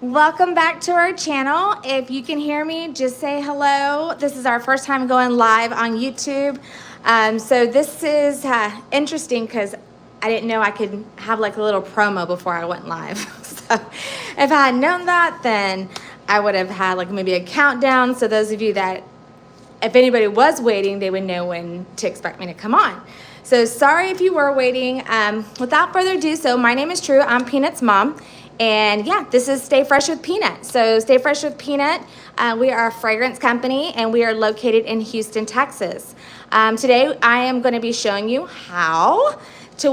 Welcome back to our channel. If you can hear me, just say hello. This is our first time going live on YouTube. So this is interesting because I didn't know I could have like a little promo before I went live. So if I had known that, then I would have had like maybe a countdown. So those of you that, if anybody was waiting, they would know when to expect me to come on. So sorry if you were waiting. Without further ado, so my name is True. I'm Peanut's mom. And yeah, this is Stay Fresh with Peanut. So Stay Fresh with Peanut, we are a fragrance company and we are located in Houston, Texas. Today I am going to be showing you how to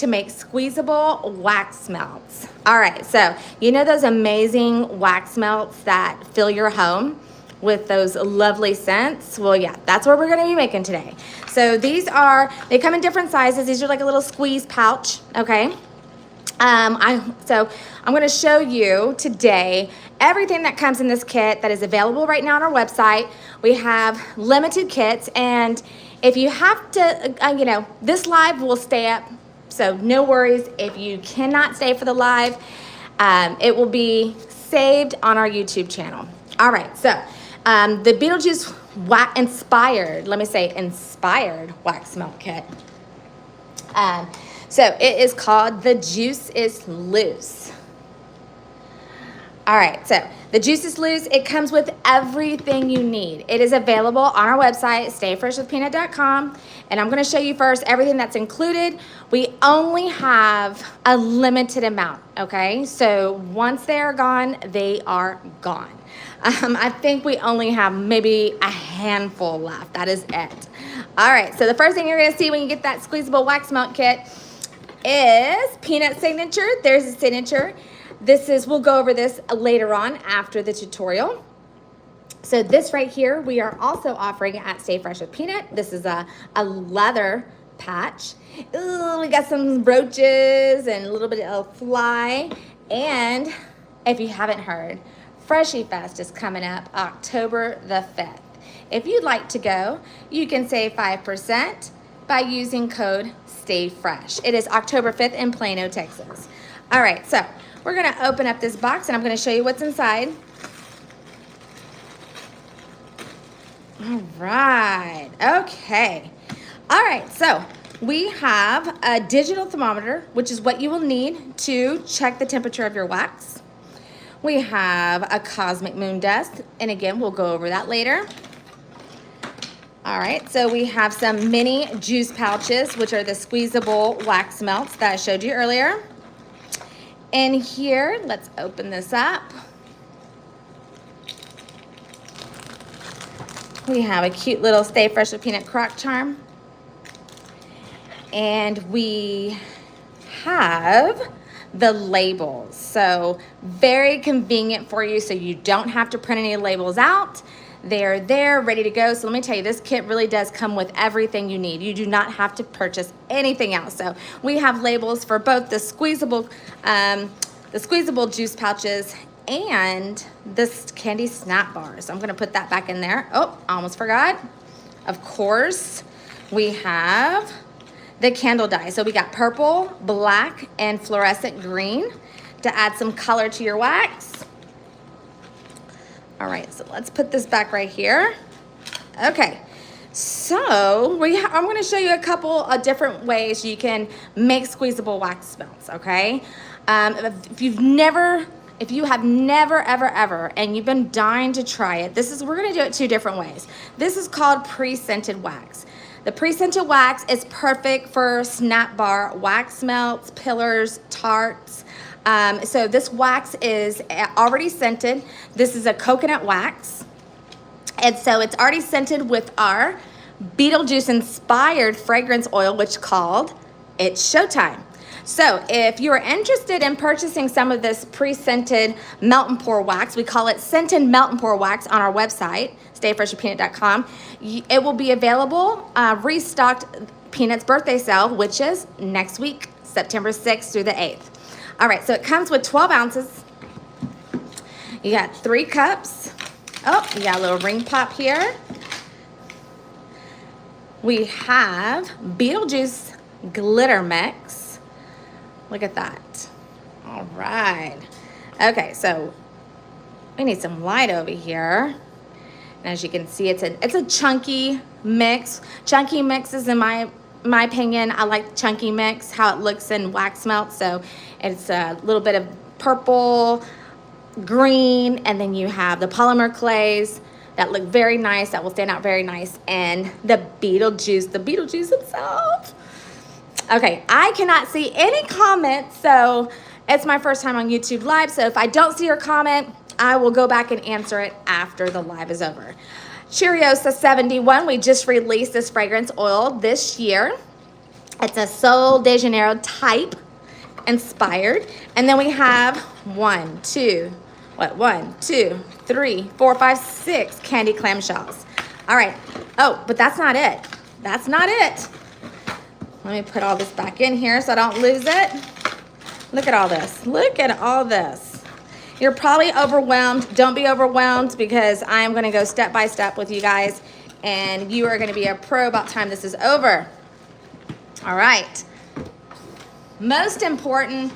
make squeezable wax melts. All right, so you know those amazing wax melts that fill your home with those lovely scents? Well, yeah, that's what we're going to be making today. So they come in different sizes. These are like a little squeeze pouch, okay? So I'm going to show you today everything that comes in this kit that is available right now on our website. We have limited kits, and if you have to, this live will stay up, so no worries if you cannot stay for the live. It will be saved on our YouTube channel. All right, so the Beetlejuice inspired wax melt kit. So it is called The Juice is Loose. All right, so The Juice is Loose. It comes with everything you need. It is available on our website, stayfreshwithpeanut.com. And I'm going to show you first everything that's included. We only have a limited amount, okay? So once they are gone, they are gone. I think we only have maybe a handful left. That is it. All right, so the first thing you're going to see when you get that squeezable wax melt kit is Peanut's signature. There's a signature. We'll go over this later on after the tutorial. So this right here, we are also offering at Stay Fresh with Peanut. This is a leather patch. Ooh, we got some brooches and a little bit of fly. And if you haven't heard, Freshie Fest is coming up October the 5th. If you'd like to go, you can save 5% by using code STAYFRESH. It is October 5th in Plano, Texas. All right, so we're gonna open up this box and I'm gonna show you what's inside. All right, okay. All right, so we have a digital thermometer, which is what you will need to check the temperature of your wax. We have a cosmic moon dust, and again, we'll go over that later. All right, so we have some mini juice pouches, which are the squeezable wax melts that I showed you earlier. And here, let's open this up. We have a cute little Stay Fresh with Peanut crock charm. And we have the labels. So very convenient for you, so you don't have to print any labels out. They're there, ready to go. So let me tell you, this kit really does come with everything you need. You do not have to purchase anything else. So we have labels for both the squeezable juice pouches and this candy snap bar. So I'm gonna put that back in there. Oh, I almost forgot. Of course, we have the candle dye. So we got purple, black, and fluorescent green to add some color to your wax. All right, so let's put this back right here. Okay, so I'm gonna show you a couple of different ways you can make squeezable wax melts, okay? If you have never, ever, and you've been dying to try it, we're gonna do it two different ways. This is called pre-scented wax. The pre-scented wax is perfect for snap bar wax melts, pillars, tarts. So this wax is already scented. This is a coconut wax. And so it's already scented with our Beetlejuice inspired fragrance oil, which is called It's Showtime. So if you are interested in purchasing some of this pre-scented melt and pour wax, we call it scented melt and pour wax on our website, stayfreshwithpeanut.com. It will be available, restocked Peanut's birthday sale, which is next week, September 6th through the 8th. All right, so it comes with 12 ounces. You got 3 cups. Oh, you got a little ring pop here. We have Beetlejuice glitter mix. Look at that. All right. Okay, so we need some light over here. And as you can see, it's a chunky mix. Chunky mixes, in my opinion, I like chunky mix, how it looks in wax melt. So it's a little bit of purple, green, and then you have the polymer clays that look very nice, that will stand out very nice, and the Beetlejuice himself. Okay, I cannot see any comments, so it's my first time on YouTube Live, so if I don't see your comment, I will go back and answer it after the live is over. Cheeriosa 71, we just released this fragrance oil this year. It's a Sol de Janeiro type inspired. And then we have 1, 2, 3, 4, 5, 6 candy clamshells. All right. Oh, but that's not it. That's not it. Let me put all this back in here so I don't lose it. Look at all this. Look at all this. You're probably overwhelmed. Don't be overwhelmed, because I am going to go step by step with you guys, and you are going to be a pro about time this is over. All right. Most important,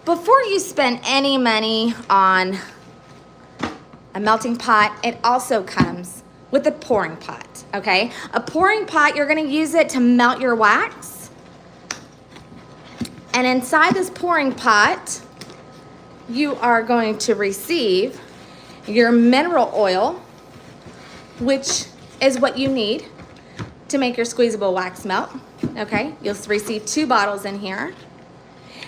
before you spend any money on a melting pot, it also comes with a pouring pot, okay? A pouring pot, you're going to use it to melt your wax. And inside this pouring pot, you are going to receive your mineral oil, which is what you need to make your squeezable wax melt, okay? You'll receive 2 bottles in here.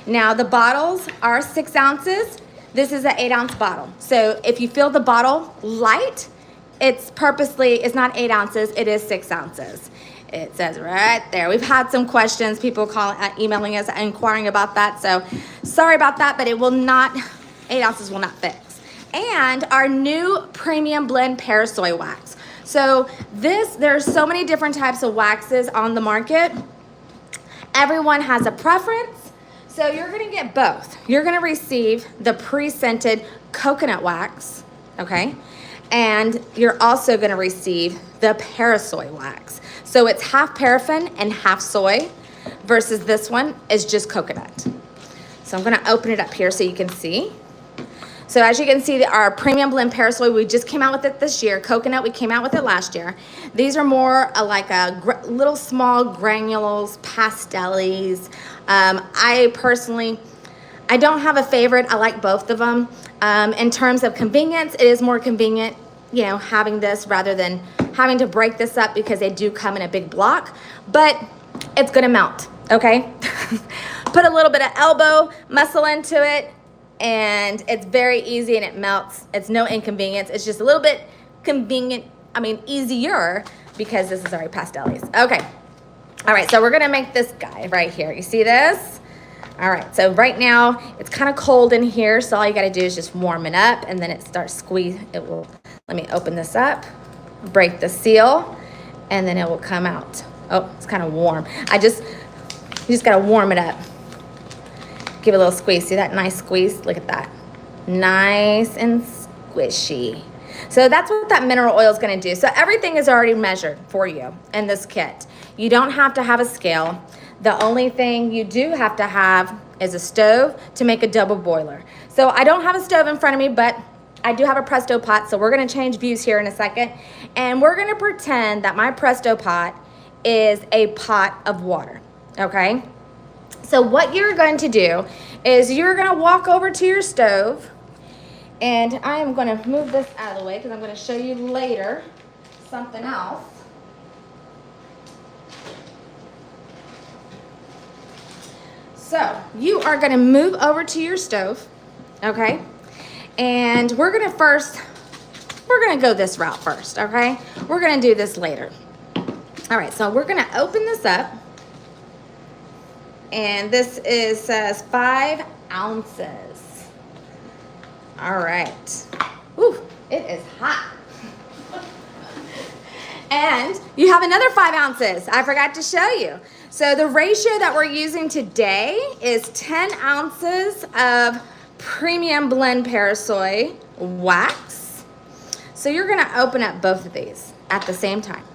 Now, the bottles are 6 ounces. This is an 8-ounce bottle. So if you feel the bottle light, it's not 8 ounces, it is 6 ounces. It says right there. We've had some questions, people emailing us, inquiring about that. So sorry about that, but 8 ounces will not fix. And our new premium blend parasoy wax. So there's so many different types of waxes on the market. Everyone has a preference. So you're gonna get both. You're gonna receive the pre-scented coconut wax, okay? And you're also gonna receive the parasoy wax. So it's half paraffin and half soy, versus this one is just coconut. So I'm gonna open it up here so you can see. So as you can see, our premium blend parasoy, we just came out with it this year. Coconut, we came out with it last year. These are more like a little small granules, pastellis. I don't have a favorite. I like both of them. In terms of convenience, it is more convenient, having this rather than having to break this up, because they do come in a big block, but it's gonna melt, okay? Put a little bit of elbow muscle into it, and it's very easy and it melts. It's no inconvenience. It's just a little bit easier, because this is already pastellis. Okay. All right, so we're gonna make this guy right here. You see this? All right, so right now it's kind of cold in here, so all you gotta do is just warm it up, and then it starts squeeze. Let me open this up, break the seal, and then it will come out. Oh, it's kind of warm. You just gotta warm it up. Give it a little squeeze. See that nice squeeze? Look at that. Nice and squishy. So that's what that mineral oil is going to do. So everything is already measured for you in this kit. You don't have to have a scale. The only thing you do have to have is a stove to make a double boiler. So I don't have a stove in front of me, but I do have a Presto pot. So we're going to change views here in a second. And we're going to pretend that my Presto pot is a pot of water. Okay? So what you're going to do is you're going to walk over to your stove, and I am going to move this out of the way because I'm going to show you later something else. So you are going to move over to your stove, okay? And we're going to go this route first, okay? We're going to do this later. All right, so we're going to open this up. And this says 5 ounces. All right. Ooh, it is hot. And you have another 5 ounces. I forgot to show you. So the ratio that we're using today is 10 ounces of premium blend parasoy wax. So you're going to open up both of these at the same time.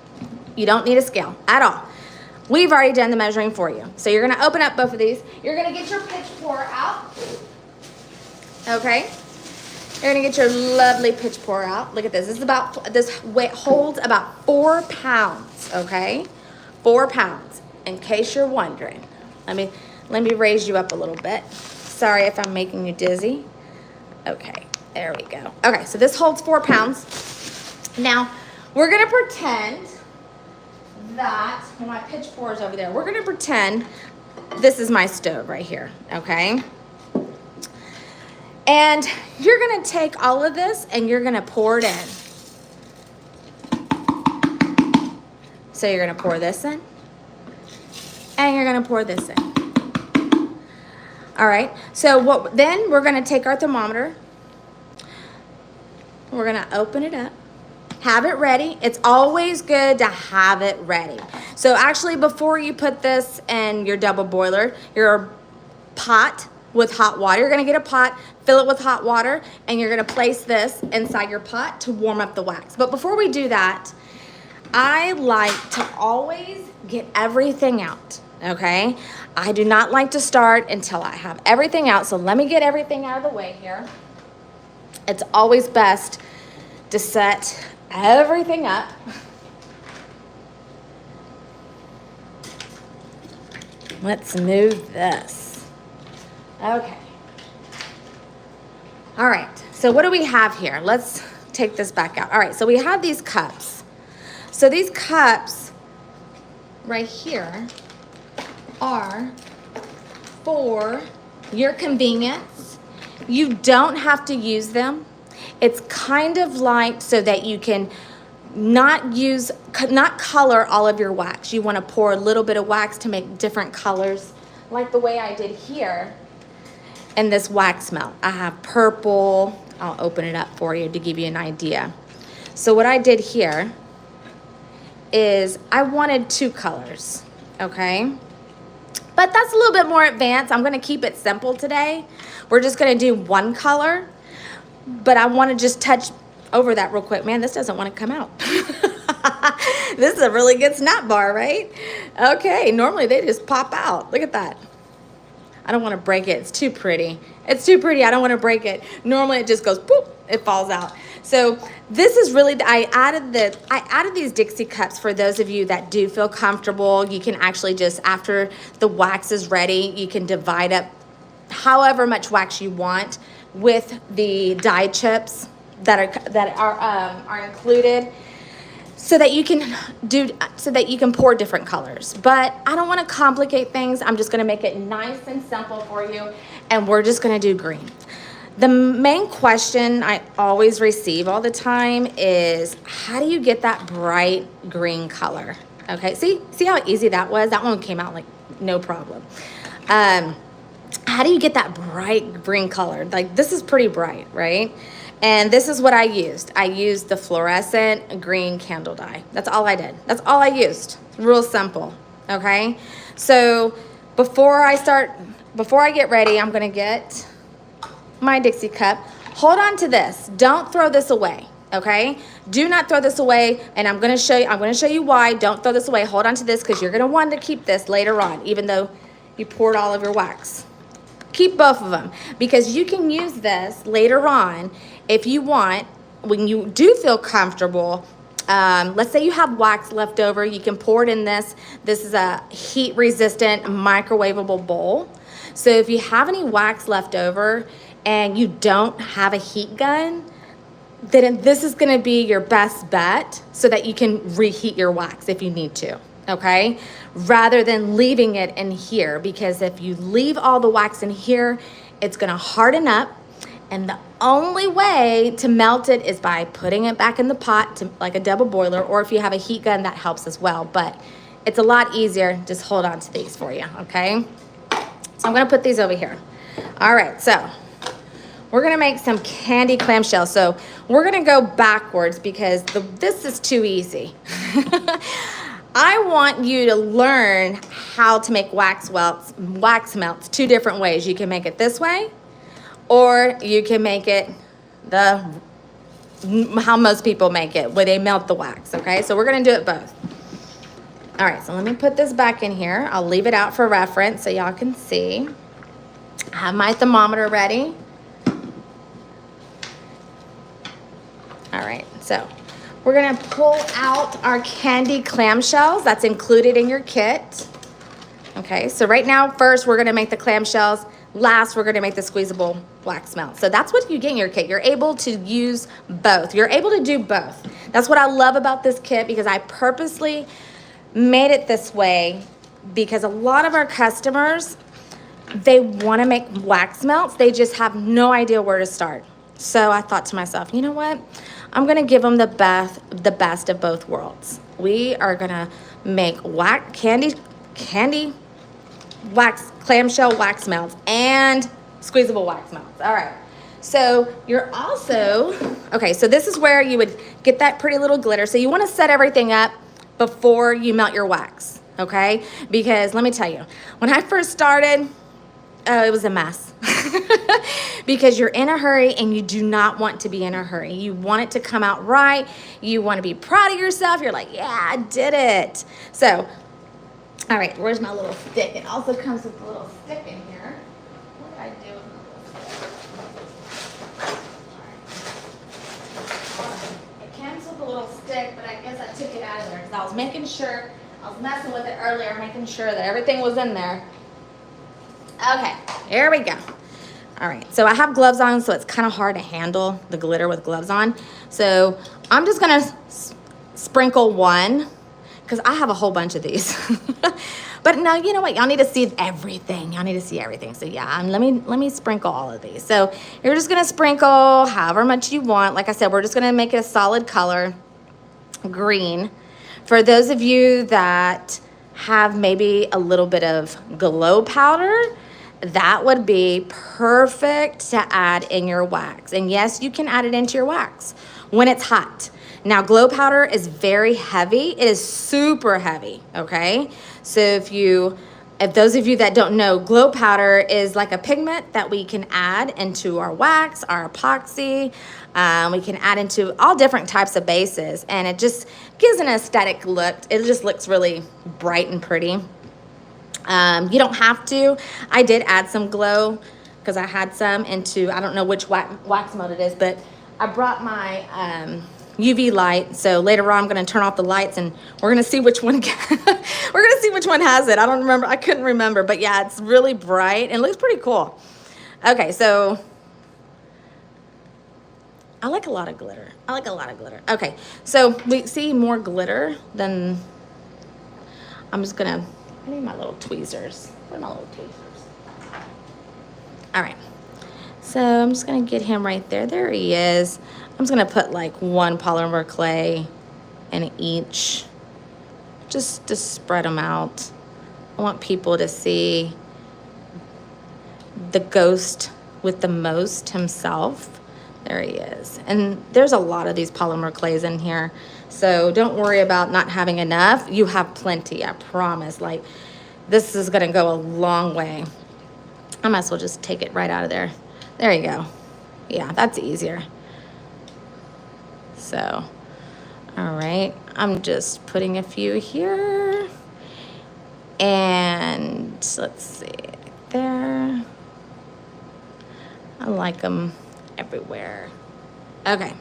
You don't need a scale at all. We've already done the measuring for you. So you're gonna open up both of these. You're gonna get your pitch pour out, okay? You're gonna get your lovely pitch pour out. Look at this. This weight holds about 4 pounds, okay? 4 pounds, in case you're wondering. Let me raise you up a little bit. Sorry if I'm making you dizzy. Okay, there we go. Okay, so this holds 4 pounds. Now, we're gonna pretend that, when my pitch pour is over there, we're gonna pretend this is my stove right here, okay? And you're gonna take all of this and you're gonna pour it in. So you're gonna pour this in, and you're gonna pour this in. All right, so then we're gonna take our thermometer, we're gonna open it up, have it ready. It's always good to have it ready. So actually, before you put this in your double boiler, your pot with hot water, you're gonna get a pot, fill it with hot water, and you're gonna place this inside your pot to warm up the wax. But before we do that, I like to always get everything out, okay? I do not like to start until I have everything out, so let me get everything out of the way here. It's always best to set everything up. Let's move this. Okay. All right, so what do we have here? Let's take this back out. All right, so we have these cups. So these cups right here are for your convenience. You don't have to use them. It's kind of like so that you can not color all of your wax. You want to pour a little bit of wax to make different colors, like the way I did here in this wax melt. I have purple. I'll open it up for you to give you an idea. So what I did here is I wanted 2 colors, okay? But that's a little bit more advanced. I'm gonna keep it simple today. We're just gonna do 1 color, but I wanna just touch over that real quick. Man, this doesn't wanna come out. This is a really good snap bar, right? Okay, normally they just pop out. Look at that. I don't wanna break it, it's too pretty. It's too pretty, I don't wanna break it. Normally it just goes, boop, it falls out. So this is really, I added these Dixie cups for those of you that do feel comfortable. You can actually just, after the wax is ready, you can divide up however much wax you want with the die chips that are included, so that you can pour different colors. But I don't want to complicate things. I'm just going to make it nice and simple for you, and we're just going to do green. The main question I always receive all the time is, how do you get that bright green color? Okay, see how easy that was? That one came out like no problem. How do you get that bright green color? Like, this is pretty bright, right? And this is what I used. I used the fluorescent green candle dye. That's all I did. That's all I used. Real simple, okay? So before I get ready, I'm gonna get my Dixie cup. Hold on to this. Don't throw this away, okay? Do not throw this away, and I'm gonna show you why. Don't throw this away. Hold on to this, because you're gonna want to keep this later on, even though you poured all of your wax. Keep both of them, because you can use this later on if you want. When you do feel comfortable, let's say you have wax left over, you can pour it in this. This is a heat resistant microwavable bowl. So if you have any wax left over and you don't have a heat gun, then this is gonna be your best bet, so that you can reheat your wax if you need to, okay? Rather than leaving it in here, because if you leave all the wax in here, it's gonna harden up, and the only way to melt it is by putting it back in the pot, like a double boiler, or if you have a heat gun, that helps as well. But it's a lot easier. Just hold on to these for you, okay? So I'm gonna put these over here. All right, so we're gonna make some candy clamshell. So we're gonna go backwards because this is too easy. I want you to learn how to make wax melts 2 different ways. You can make it this way, or you can make it how most people make it, where they melt the wax, okay? So we're gonna do it both. All right, so let me put this back in here. I'll leave it out for reference so y'all can see. I have my thermometer ready. All right, so we're gonna pull out our candy clamshells that's included in your kit. Okay, so right now, first we're gonna make the clamshells. Last, we're gonna make the squeezable wax melt. So that's what you get in your kit. You're able to use both. You're able to do both. That's what I love about this kit, because I purposely made it this way because a lot of our customers, they wanna make wax melts. They just have no idea where to start. So I thought to myself, you know what? I'm gonna give them the best of both worlds. We are gonna make candy wax, clamshell wax melts and squeezable wax melts. All right. So you're also, okay, so this is where you would get that pretty little glitter. So you wanna set everything up before you melt your wax, okay? Because let me tell you, when I first started, it was a mess. Because you're in a hurry and you do not want to be in a hurry. You want it to come out right. You want to be proud of yourself. You're like, yeah, I did it. So, all right, where's my little stick? It also comes with a little stick in here. What did I do with my little stick? It comes with a little stick, but I guess I took it out of there because I was making sure, I was messing with it earlier, making sure that everything was in there. Okay, here we go. All right, so I have gloves on, so it's kind of hard to handle the glitter with gloves on. So I'm just gonna sprinkle one, because I have a whole bunch of these. But no, you know what? Y'all need to see everything. Y'all need to see everything. So yeah, let me sprinkle all of these. So you're just gonna sprinkle however much you want. Like I said, we're just gonna make it a solid color, green. For those of you that have maybe a little bit of glow powder, that would be perfect to add in your wax. And yes, you can add it into your wax when it's hot. Now, glow powder is very heavy. It is super heavy, okay? So if those of you that don't know, glow powder is like a pigment that we can add into our wax, our epoxy. We can add into all different types of bases, and it just gives an aesthetic look. It just looks really bright and pretty. You don't have to. I did add some glow because I had some into, I don't know which wax melt it is, but I brought my UV light. So later on, I'm going to turn off the lights and we're going to see which one, we're going to see which one has it. I don't remember. I couldn't remember, but yeah, it's really bright and it looks pretty cool. Okay. So I like a lot of glitter. I like a lot of glitter. Okay. So we see more glitter than, I'm just going to, I need my little tweezers. Where are my little tweezers? All right. So I'm just going to get him right there. There he is. I'm just going to put like one polymer clay in each, just to spread them out. I want people to see the ghost with the most himself. There he is. And there's a lot of these polymer clays in here. So don't worry about not having enough. You have plenty, I promise. Like, this is gonna go a long way. I might as well just take it right out of there. There you go. Yeah, that's easier. So, all right. I'm just putting a few here. And let's see, there. I like them everywhere. Okay.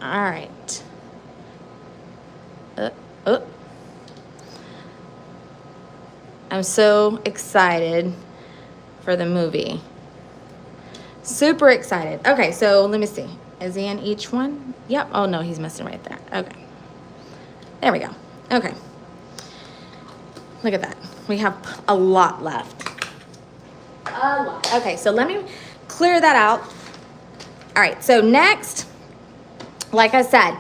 All right. I'm so excited for the movie. Super excited. Okay, so let me see. Is he in each one? Yep. Oh, no, he's missing right there. Okay. There we go. Okay. Look at that. We have a lot left. A lot. Okay, so let me clear that out. All right, so next, like I said,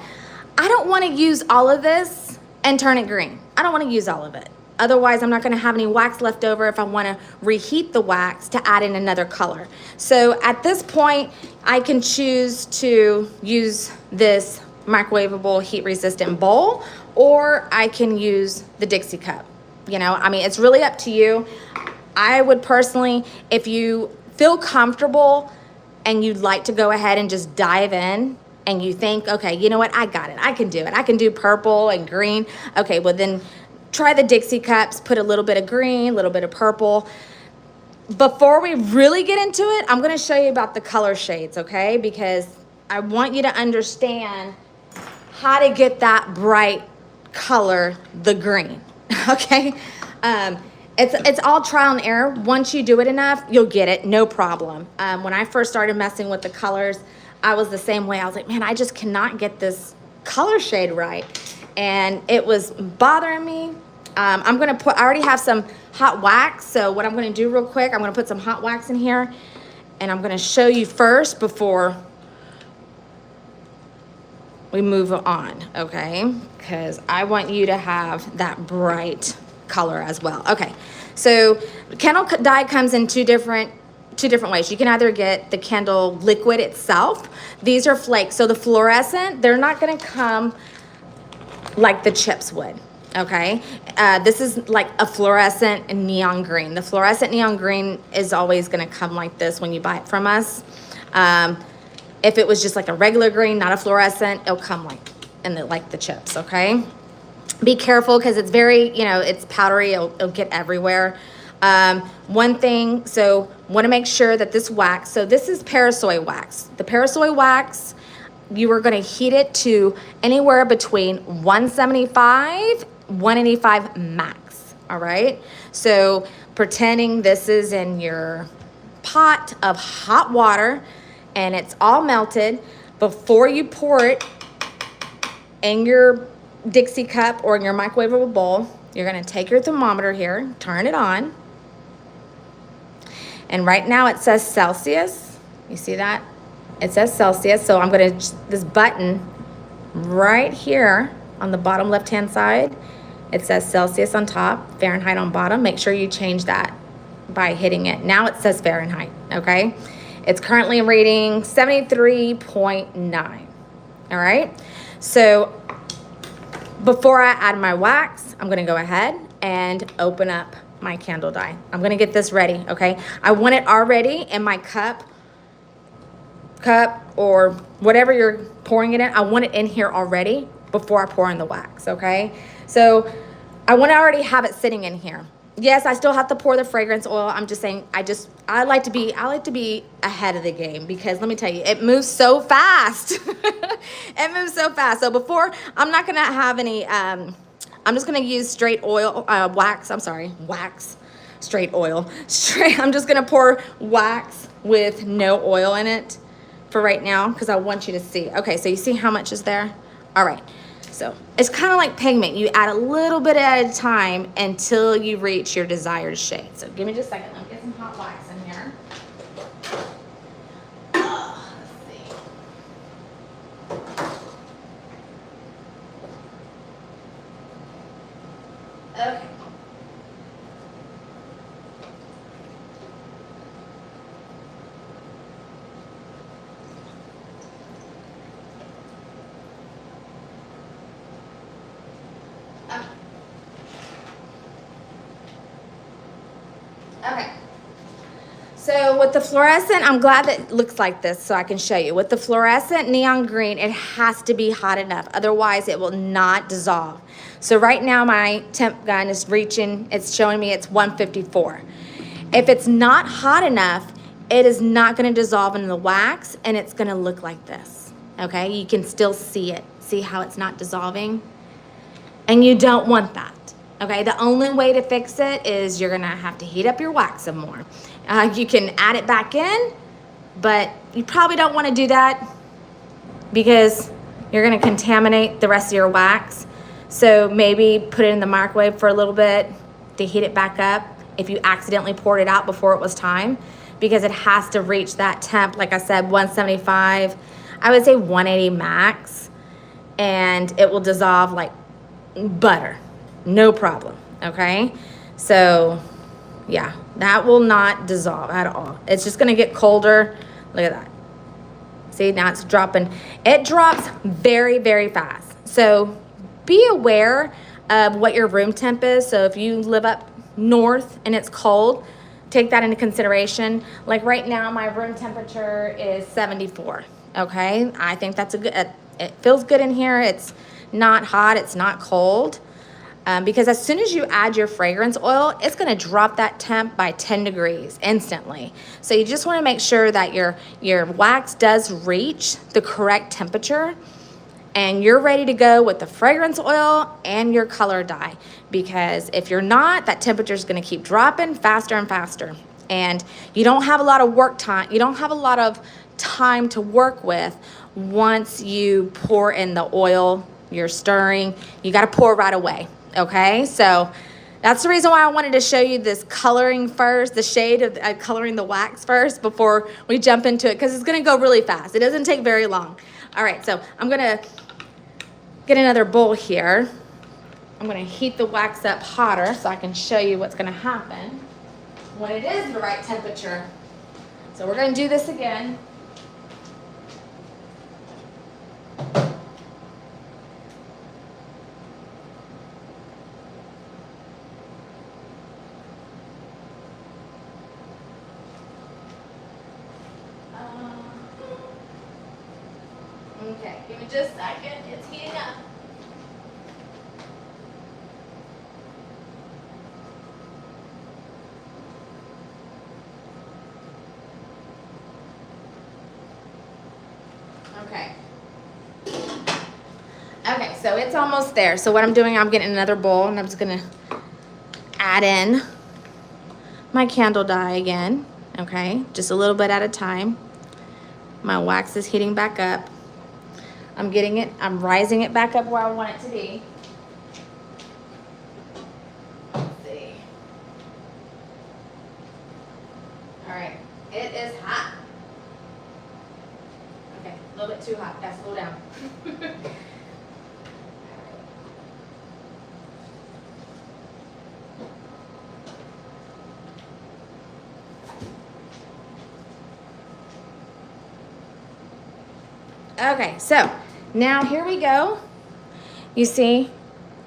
I don't want to use all of this and turn it green. I don't want to use all of it. Otherwise, I'm not going to have any wax left over if I want to reheat the wax to add in another color. So at this point, I can choose to use this microwavable heat-resistant bowl, or I can use the Dixie cup. You know, I mean, it's really up to you. I would personally, if you feel comfortable and you'd like to go ahead and just dive in, and you think, okay, you know what, I got it. I can do it. I can do purple and green. Okay, well then try the Dixie cups, put a little bit of green, a little bit of purple. Before we really get into it, I'm gonna show you about the color shades, okay? Because I want you to understand how to get that bright color, the green, okay? It's all trial and error. Once you do it enough, you'll get it, no problem. When I first started messing with the colors, I was the same way. I was like, man, I just cannot get this color shade right. And it was bothering me. I already have some hot wax. So what I'm gonna do real quick, I'm gonna put some hot wax in here, and I'm gonna show you first before we move on, okay? Because I want you to have that bright color as well. Okay, so candle dye comes in two different ways. You can either get the candle liquid itself. These are flakes. So the fluorescent, they're not gonna come like the chips would, okay? This is like a fluorescent neon green. The fluorescent neon green is always gonna come like this when you buy it from us. If it was just like a regular green, not a fluorescent, it'll come like the chips, okay? Be careful because it's very, it's powdery, it'll get everywhere. One thing, so want to make sure that this wax, so this is parasoy wax. The parasoy wax, you are going to heat it to anywhere between 175, 185 max, all right? So pretending this is in your pot of hot water and it's all melted, before you pour it in your Dixie cup or in your microwavable bowl, you're gonna take your thermometer here, turn it on, and right now it says Celsius. You see that? It says Celsius, so I'm gonna, this button right here on the bottom left-hand side, it says Celsius on top, Fahrenheit on bottom. Make sure you change that by hitting it. Now it says Fahrenheit, okay? It's currently reading 73.9, all right? So before I add my wax, I'm gonna go ahead and open up my candle dye. I'm gonna get this ready, okay? I want it already in my cup or whatever you're pouring it in. I want it in here already before I pour in the wax, okay? So I want to already have it sitting in here. Yes, I still have to pour the fragrance oil. I'm just saying, I like to be ahead of the game, because let me tell you, it moves so fast. It moves so fast. So before, I'm not gonna have any, I'm just gonna use straight oil, wax, straight oil. I'm just gonna pour wax with no oil in it for right now, because I want you to see. Okay, so you see how much is there? All right. So it's kind of like pigment. You add a little bit at a time until you reach your desired shade. So give me just a second. Let me get some hot wax in here. Oh, let's see. Okay. Okay, so with the fluorescent, I'm glad that it looks like this so I can show you. With the fluorescent neon green, it has to be hot enough. Otherwise, it will not dissolve. So right now, my temp gun is reaching, it's showing me it's 154. If it's not hot enough, it is not gonna dissolve in the wax, and it's gonna look like this, okay? You can still see it. See how it's not dissolving? And you don't want that. Okay, the only way to fix it is you're gonna have to heat up your wax some more. You can add it back in, but you probably don't wanna do that because you're gonna contaminate the rest of your wax. So maybe put it in the microwave for a little bit to heat it back up if you accidentally poured it out before it was time, because it has to reach that temp, like I said, 175, I would say 180 max, and it will dissolve like butter. No problem, okay? So, yeah, that will not dissolve at all. It's just gonna get colder. Look at that. See, now it's dropping. It drops very, very fast. So be aware of what your room temp is. So if you live up north and it's cold, take that into consideration. Like right now, my room temperature is 74, okay? I think that's a good, it feels good in here. It's not hot, it's not cold. because as soon as you add your fragrance oil, it's gonna drop that temp by 10 degrees instantly. So you just wanna make sure that your wax does reach the correct temperature and you're ready to go with the fragrance oil and your color dye. Because if you're not, that temperature is gonna keep dropping faster and faster. And you don't have a lot of work time, you don't have a lot of time to work with once you pour in the oil, you're stirring, you gotta pour right away. Okay, so that's the reason why I wanted to show you this coloring first, the shade of coloring the wax first before we jump into it, because it's gonna go really fast. It doesn't take very long. All right, so I'm gonna get another bowl here. I'm gonna heat the wax up hotter so I can show you what's gonna happen when it is the right temperature. So we're gonna do this again. Okay, give me just a second, it's heating up. Okay. Okay, so it's almost there. So what I'm doing, I'm getting another bowl and I'm just gonna add in my candle dye again. Okay, just a little bit at a time. My wax is heating back up. I'm rising it back up where I want it to be. Let's see. All right, it is hot. Okay, a little bit too hot, gotta slow down. Okay, so now here we go. You see,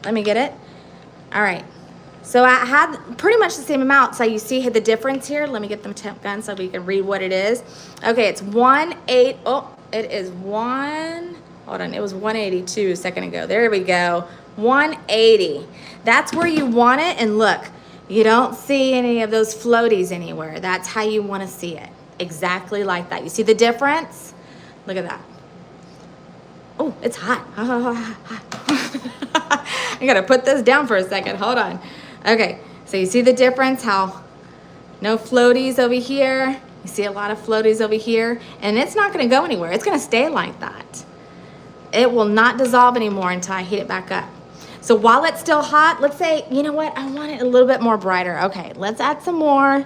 let me get it. All right, so I had pretty much the same amount. So you see the difference here. Let me get the temp gun so we can read what it is. Okay, it's 1.8. Oh, it is hold on, it was 182 a second ago. There we go, 180. That's where you want it. And look, you don't see any of those floaties anywhere. That's how you want to see it, exactly like that. You see the difference? Look at that. Oh, it's hot. I gotta put this down for a second. Hold on. Okay, so you see the difference? How no floaties over here. You see a lot of floaties over here, and it's not gonna go anywhere. It's gonna stay like that. It will not dissolve anymore until I heat it back up. So while it's still hot, let's say, you know what? I want it a little bit more brighter. Okay, let's add some more.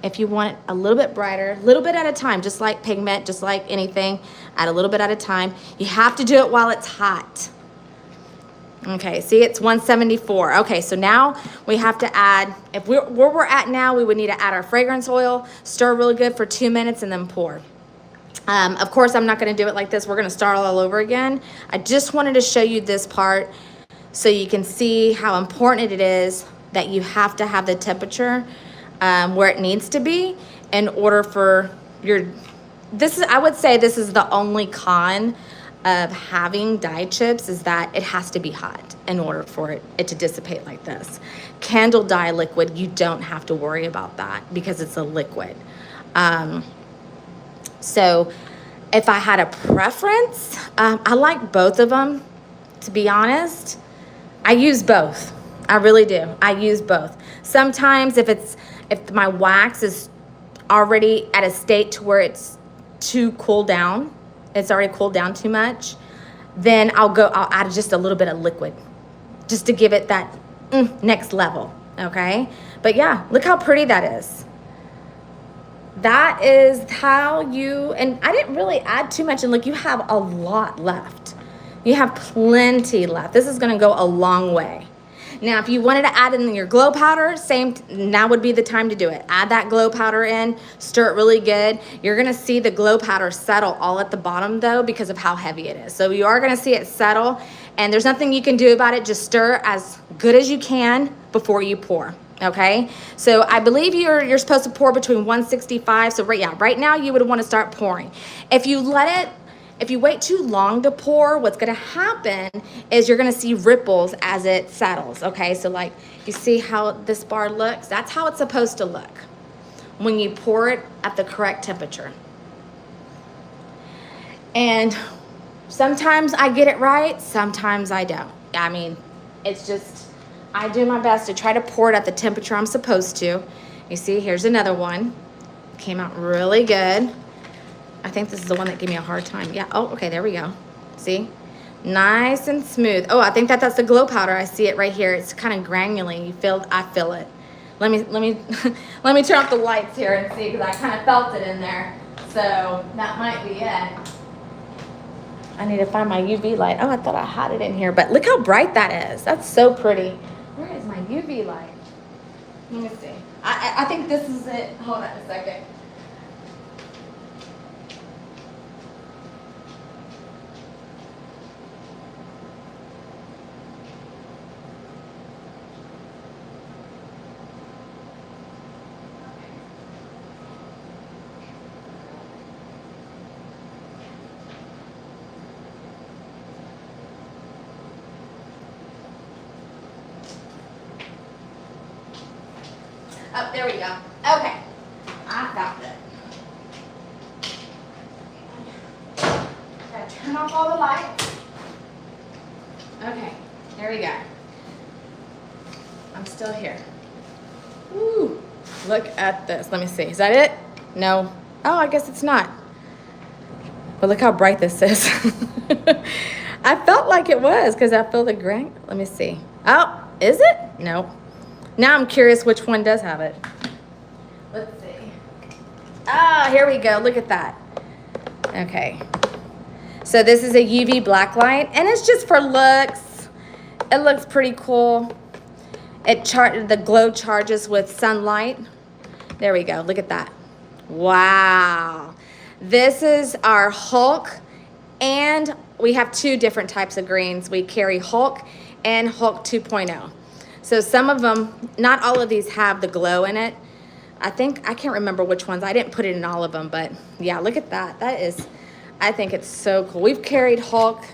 If you want it a little bit brighter, a little bit at a time, just like pigment, just like anything, add a little bit at a time. You have to do it while it's hot. Okay, see, it's 174. Okay, so now we have to add, where we're at now, we would need to add our fragrance oil, stir really good for 2 minutes, and then pour. Of course, I'm not gonna do it like this. We're gonna start all over again. I just wanted to show you this part so you can see how important it is that you have to have the temperature where it needs to be in order for I would say this is the only con of having dye chips, is that it has to be hot in order for it to dissipate like this. Candle dye liquid, you don't have to worry about that because it's a liquid. So if I had a preference, I like both of them, to be honest. I use both. I really do. I use both. Sometimes if my wax is already at a state to where it's too cooled down, it's already cooled down too much, then I'll add just a little bit of liquid just to give it that next level, okay? But yeah, look how pretty that is. That is how and I didn't really add too much, and look, you have a lot left. You have plenty left. This is gonna go a long way. Now, if you wanted to add in your glow powder, now would be the time to do it. Add that glow powder in, stir it really good. You're gonna see the glow powder settle all at the bottom though because of how heavy it is. So you are gonna see it settle, and there's nothing you can do about it. Just stir as good as you can before you pour, okay? So I believe you're supposed to pour between 165, so right now you would wanna start pouring. If you let it If you wait too long to pour, what's gonna happen is you're gonna see ripples as it settles, okay? So like, you see how this bar looks? That's how it's supposed to look when you pour it at the correct temperature. And sometimes I get it right, sometimes I don't. I mean, it's just, I do my best to try to pour it at the temperature I'm supposed to. You see, here's another one. Came out really good. I think this is the one that gave me a hard time. Yeah, oh, okay, there we go. See? Nice and smooth. Oh, I think that's the glow powder. I see it right here. It's kind of granular. I feel it. Let me let me turn off the lights here and see, because I kind of felt it in there. So that might be it. I need to find my UV light. Oh, I thought I had it in here, but look how bright that is. That's so pretty. Where is my UV light? Let me see. I think this is it. Hold on a second. Oh, there we go. Okay. I found it. Gotta turn off all the lights. Okay, there we go. I'm still here. Woo! Look at this. Let me see. Is that it? No. Oh, I guess it's not. But look how bright this is. I felt like it was, because I feel the grain. Let me see. Oh, is it? No. Now I'm curious which one does have it. Let's see. Ah, here we go. Look at that. Okay. So this is a UV black light, and it's just for looks. It looks pretty cool. The glow charges with sunlight. There we go. Look at that. Wow. This is our Hulk, and we have two different types of greens. We carry Hulk and Hulk 2.0. So some of them, not all of these have the glow in it. I can't remember which ones. I didn't put it in all of them, but yeah, look at that. That is, I think it's so cool. We've carried Hulk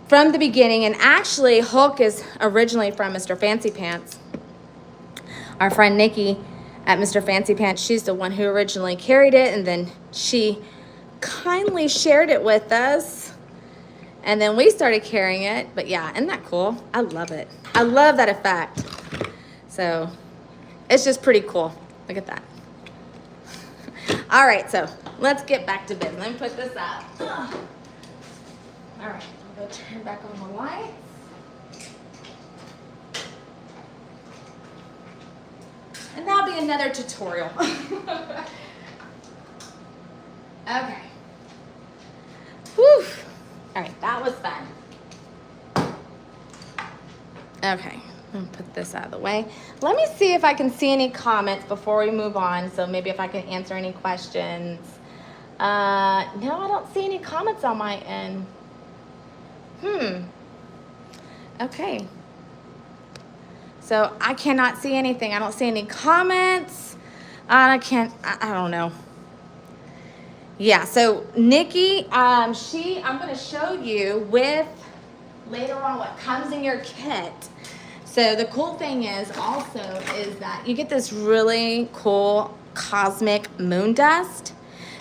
from the beginning, and actually Hulk is originally from Mr. Fancy Pants. Our friend Nikki at Mr. Fancy Pants, she's the one who originally carried it, and then she kindly shared it with us. And then we started carrying it. But yeah, isn't that cool? I love it. I love that effect. So it's just pretty cool. Look at that. All right, so let's get back to business. Let me put this up. All right, I'll go turn back on the lights. And that'll be another tutorial. Okay. Whew. All right, that was fun. Okay, I'm gonna put this out of the way. Let me see if I can see any comments before we move on. So maybe if I can answer any questions. No, I don't see any comments on my end. Okay. So I cannot see anything. I don't see any comments. I don't know. Yeah, so Nikki, I'm going to show you later on what comes in your kit. So the cool thing is that you get this really cool cosmic moon dust.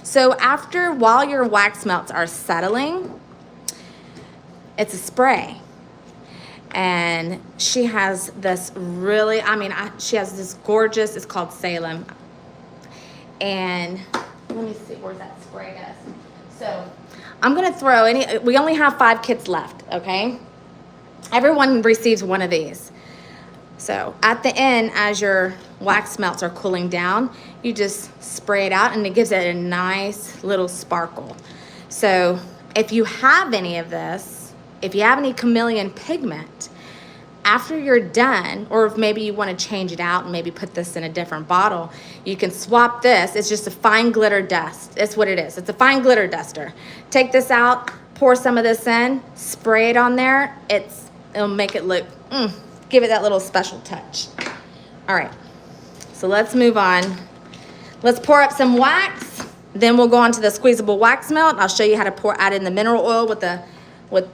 So while your wax melts are settling, it's a spray. And she has this really, she has this gorgeous, it's called Salem. And let me see, where's that spray dust? So I'm gonna throw we only have 5 kits left, okay? Everyone receives one of these. So at the end, as your wax melts are cooling down, you just spray it out and it gives it a nice little sparkle. So if you have any of this, if you have any chameleon pigment, after you're done, or if maybe you want to change it out and maybe put this in a different bottle, you can swap this. It's just a fine glitter dust. That's what it is. It's a fine glitter duster. Take this out, pour some of this in, spray it on there. It'll make it look, give it that little special touch. All right, so let's move on. Let's pour up some wax. Then we'll go on to the squeezable wax melt. I'll show you how to add in the mineral oil with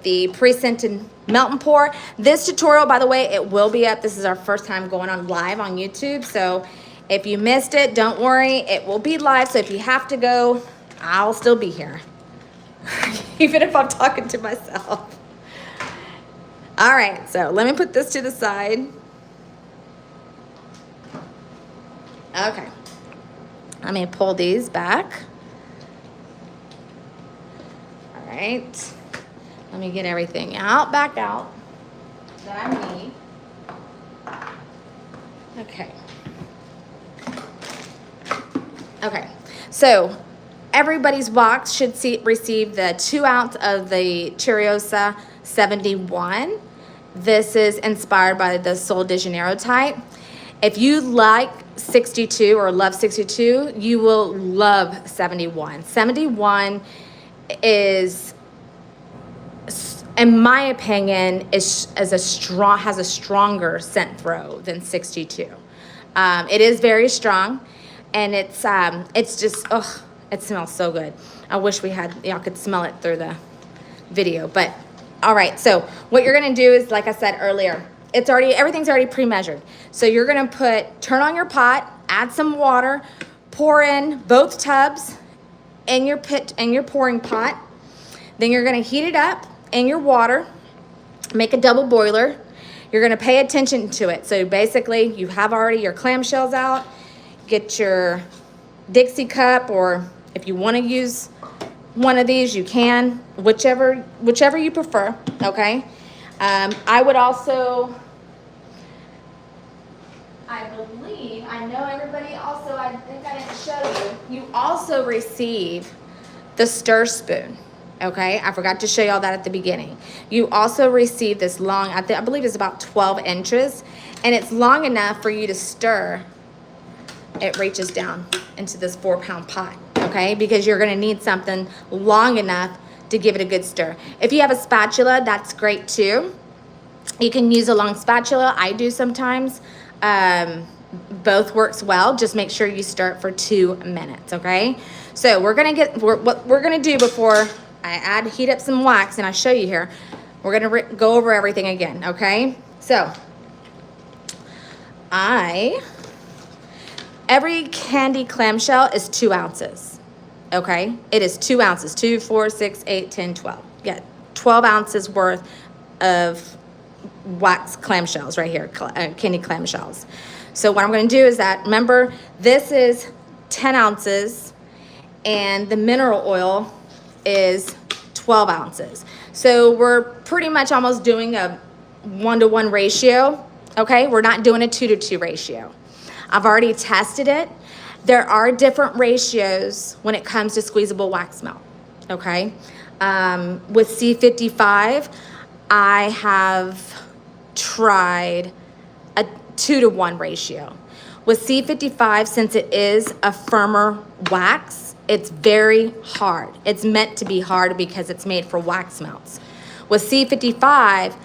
the pre-scented melt and pour. This tutorial, by the way, it will be up. This is our first time going on live on YouTube. So if you missed it, don't worry. It will be live. So if you have to go, I'll still be here. Even if I'm talking to myself. All right, so let me put this to the side. Okay. Let me pull these back. All right. Let me get everything back out that I need. Okay. Okay. So everybody's box should receive the 2 ounce of the Cheriosa 71. This is inspired by the Sol de Janeiro type. If you like 62 or love 62, you will love 71. 71 is, in my opinion, has a stronger scent throw than 62. It is very strong, and it's just, it smells so good. I wish y'all could smell it through the video, but all right. So what you're gonna do is, like I said earlier, everything's already pre-measured. So you're gonna turn on your pot, add some water, pour in both tubs in your pouring pot. Then you're gonna heat it up in your water, make a double boiler. You're gonna pay attention to it. So basically you have already your clamshells out, get your Dixie cup, or if you wanna use one of these, you can, whichever you prefer, okay? I would also, I know everybody also, I think I didn't show you, you also receive the stir spoon, okay? I forgot to show y'all that at the beginning. You also receive this long, I believe it's about 12 inches, and it's long enough for you to stir. It reaches down into this 4-pound pot, okay? Because you're gonna need something long enough to give it a good stir. If you have a spatula, that's great too. You can use a long spatula. I do sometimes. Both works well. Just make sure you stir it for 2 minutes, okay? So what we're gonna do before I heat up some wax and I show you here, we're gonna go over everything again, okay? So every candy clamshell is 2 ounces, okay? It is 2 ounces, 2, 4, 6, 8, 10, 12. Yeah, 12 ounces worth of wax clamshells right here, candy clamshells. So what I'm gonna do is that, remember, this is 10 ounces and the mineral oil is 12 ounces. So we're pretty much almost doing a 1-to-1 ratio, okay? We're not doing a 2-to-2 ratio. I've already tested it. There are different ratios when it comes to squeezable wax melt, okay? With C55, I have tried a 2-to-1 ratio. With C55, since it is a firmer wax, it's very hard. It's meant to be hard because it's made for wax melts. With C55,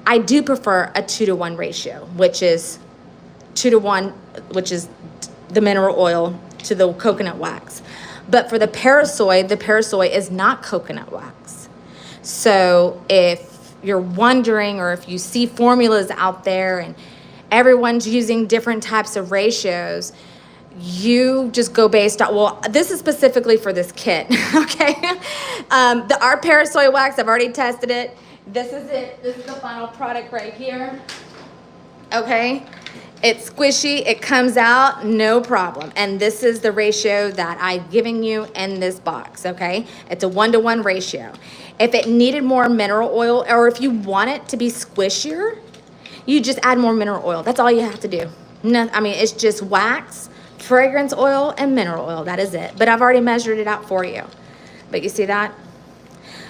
I do prefer a 2-to-1 ratio, which is 2-to-1, which is the mineral oil to the coconut wax. But for the parasoy is not coconut wax. So if you're wondering, or if you see formulas out there and everyone's using different types of ratios, you just go based on, well, this is specifically for this kit, okay? Our parasoy wax, I've already tested it. This is it. This is the final product right here, okay? It's squishy, it comes out, no problem. And this is the ratio that I've given you in this box, okay? It's a 1-to-1 ratio. If it needed more mineral oil, or if you want it to be squishier, you just add more mineral oil. That's all you have to do. No, I mean, it's just wax, fragrance oil, and mineral oil. That is it. But I've already measured it out for you. But you see that?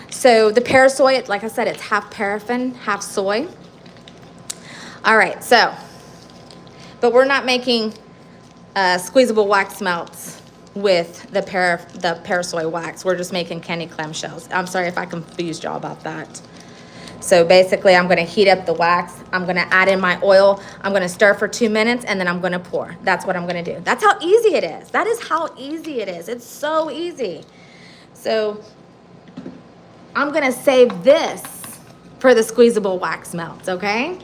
So the parasoy, like I said, it's half paraffin, half soy. All right, so, but we're not making squeezable wax melts with the parasoy wax. We're just making candy clamshells. I'm sorry if I confused y'all about that. So basically I'm gonna heat up the wax. I'm gonna add in my oil. I'm gonna stir for 2 minutes and then I'm gonna pour. That's what I'm gonna do. That's how easy it is. That is how easy it is. It's so easy. So I'm gonna save this for the squeezable wax melts, okay?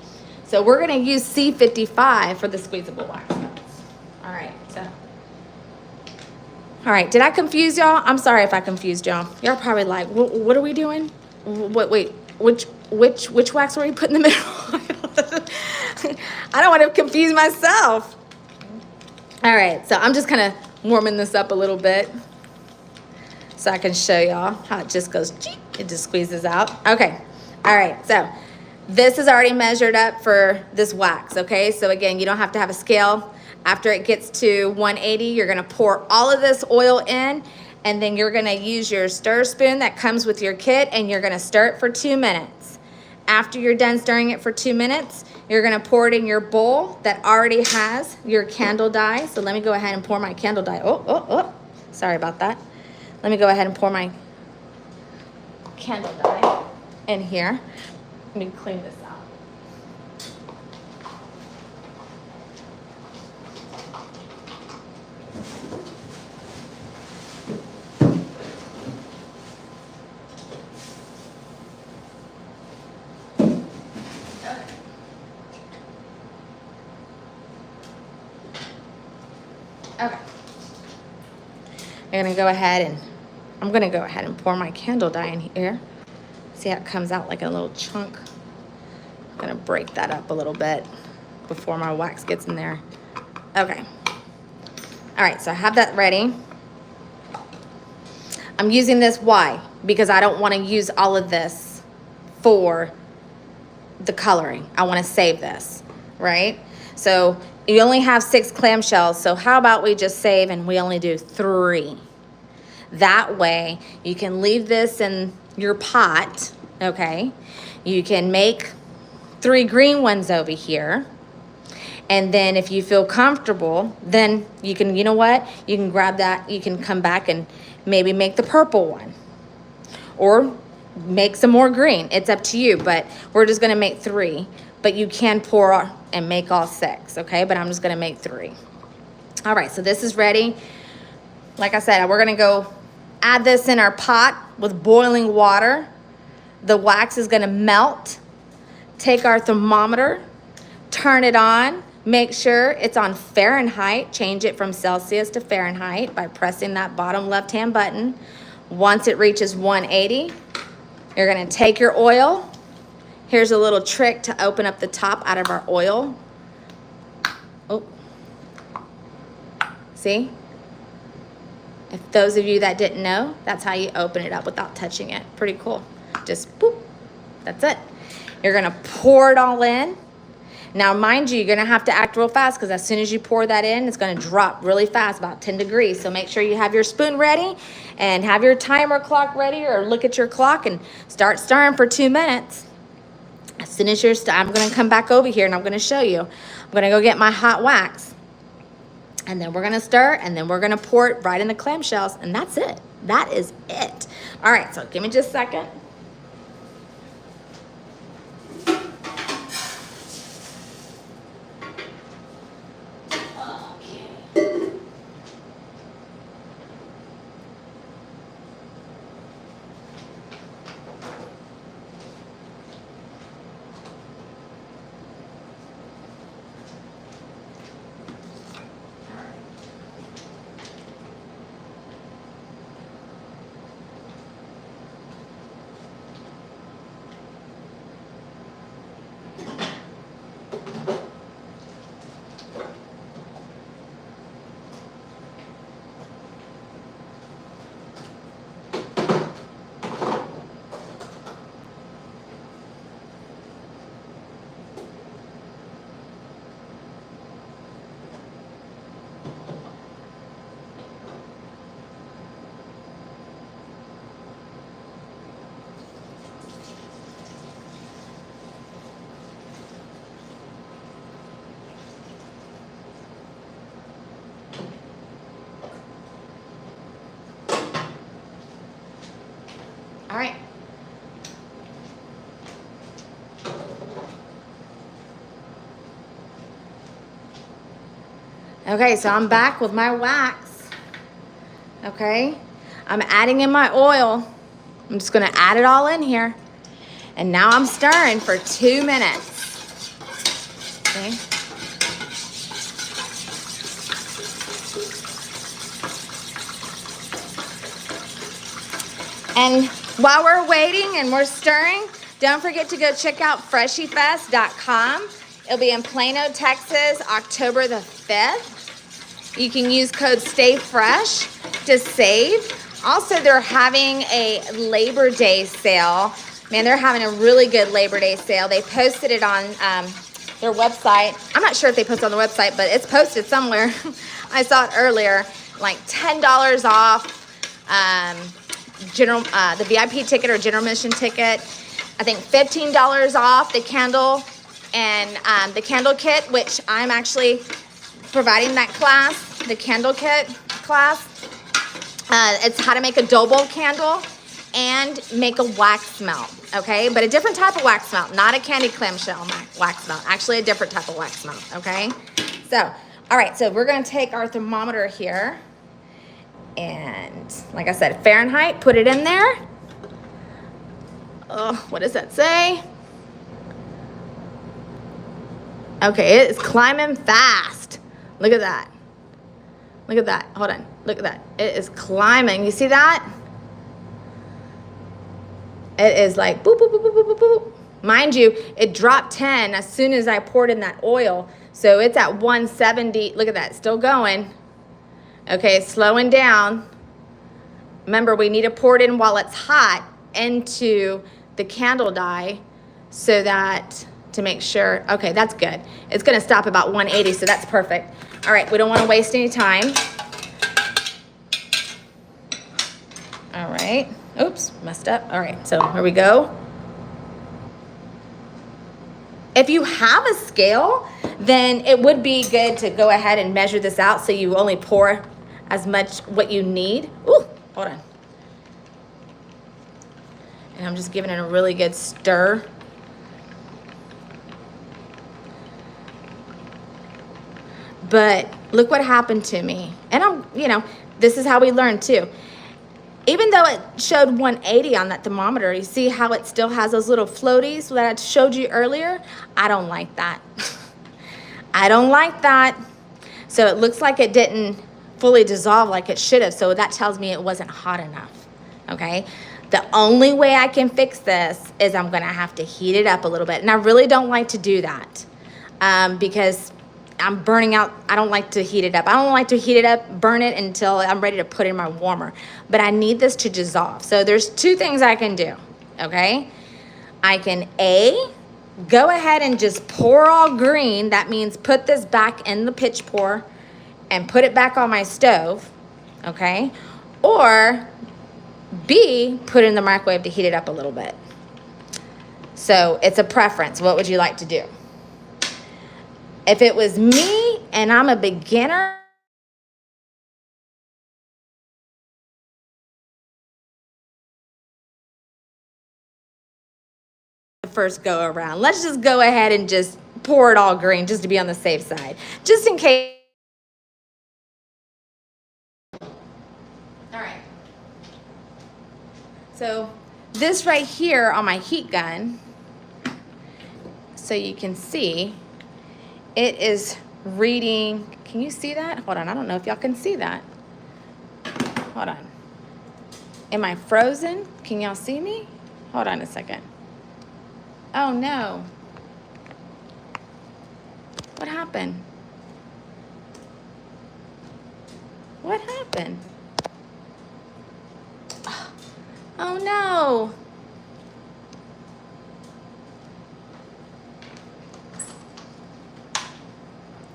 So we're gonna use C55 for the squeezable wax melts. All right, so. All right, did I confuse y'all? I'm sorry if I confused y'all. Y'all probably like, what are we doing? Wait, which wax were we putting in the middle? I don't want to confuse myself. All right, so I'm just kind of warming this up a little bit so I can show y'all how it just goes, it just squeezes out. Okay, all right, so this is already measured up for this wax, okay? So again, you don't have to have a scale. After it gets to 180, you're gonna pour all of this oil in, and then you're gonna use your stir spoon that comes with your kit, and you're gonna stir it for 2 minutes. After you're done stirring it for 2 minutes, you're gonna pour it in your bowl that already has your candle dye. So let me go ahead and pour my candle dye. Oh, sorry about that. Let me go ahead and pour my candle dye in here. Let me clean this out. Okay. I'm gonna go ahead and pour my candle dye in here. See how it comes out like a little chunk. I'm gonna break that up a little bit before my wax gets in there. Okay. All right, so I have that ready. I'm using this, why? Because I don't wanna use all of this for the coloring. I wanna save this, right? So you only have 6 clamshells, so how about we just save and we only do 3? That way you can leave this in your pot, okay? You can make 3 green ones over here. And then if you feel comfortable, then you can, you know what? You can grab that, you can come back and maybe make the purple one. Or make some more green. It's up to you, but we're just gonna make 3. But you can pour and make all 6, okay? But I'm just gonna make 3. All right, so this is ready. Like I said, we're gonna go add this in our pot with boiling water. The wax is gonna melt. Take our thermometer, turn it on, make sure it's on Fahrenheit. Change it from Celsius to Fahrenheit by pressing that bottom left-hand button. Once it reaches 180, you're gonna take your oil. Here's a little trick to open up the top out of our oil. Oh, see? If those of you that didn't know, that's how you open it up without touching it. Pretty cool. Just boop, that's it. You're gonna pour it all in. Now, mind you, you're gonna have to act real fast because as soon as you pour that in, it's gonna drop really fast, about 10 degrees. So make sure you have your spoon ready and have your timer clock ready, or look at your clock and start stirring for 2 minutes. As soon as I'm gonna come back over here and I'm gonna show you. I'm gonna go get my hot wax. And then we're gonna stir, and then we're gonna pour it right in the clamshells, and that's it. That is it. All right, so give me just a second. All right. Okay, so I'm back with my wax. Okay, I'm adding in my oil. I'm just gonna add it all in here. And now I'm stirring for 2 minutes. Okay. And while we're waiting and we're stirring, don't forget to go check out freshiefest.com. It'll be in Plano, Texas, October the 5th. You can use code STAYFRESH to save. Also, they're having a Labor Day sale. Man, they're having a really good Labor Day sale. They posted it on their website. I'm not sure if they posted on the website, but it's posted somewhere. I saw it earlier, like $10 off. The VIP ticket or general admission ticket. I think $15 off the candle and the candle kit, which I'm actually providing that class, the candle kit class. It's how to make a dough bowl candle and make a wax melt, okay? But a different type of wax melt, not a candy clamshell wax melt, actually a different type of wax melt, okay? So, all right, so we're gonna take our thermometer here. And like I said, Fahrenheit, put it in there. Oh, what does that say? Okay, it is climbing fast. Look at that. Look at that. Hold on. Look at that. It is climbing. You see that? It is like boop, boop, boop, boop, boop, boop. Mind you, it dropped 10 as soon as I poured in that oil. So it's at 170. Look at that. Still going. Okay, it's slowing down. Remember, we need to pour it in while it's hot into the candle dye so that, to make sure, okay, that's good. It's gonna stop about 180, so that's perfect. All right, we don't wanna waste any time. All right, oops, messed up. All right, so here we go. If you have a scale, then it would be good to go ahead and measure this out so you only pour as much what you need. Ooh, hold on. And I'm just giving it a really good stir. But look what happened to me. And this is how we learn too. Even though it showed 180 on that thermometer, you see how it still has those little floaties that I showed you earlier? I don't like that. I don't like that. So it looks like it didn't fully dissolve like it should have. So that tells me it wasn't hot enough, okay? The only way I can fix this is I'm gonna have to heat it up a little bit. And I really don't like to do that because I'm burning out. I don't like to heat it up. I don't like to heat it up, burn it until I'm ready to put it in my warmer. But I need this to dissolve. So there's 2 things I can do, okay? I can go ahead and just pour all green. That means put this back in the pitch pour and put it back on my stove, okay? Or B, put it in the microwave to heat it up a little bit. So it's a preference. What would you like to do? If it was me and I'm a beginner, first go around, let's just go ahead and just pour it all green just to be on the safe side, just in case. All right. So this right here on my heat gun, so you can see, it is reading. Can you see that? Hold on, I don't know if y'all can see that. Hold on. Am I frozen? Can y'all see me? Hold on a second. Oh no. What happened? What happened? Oh no.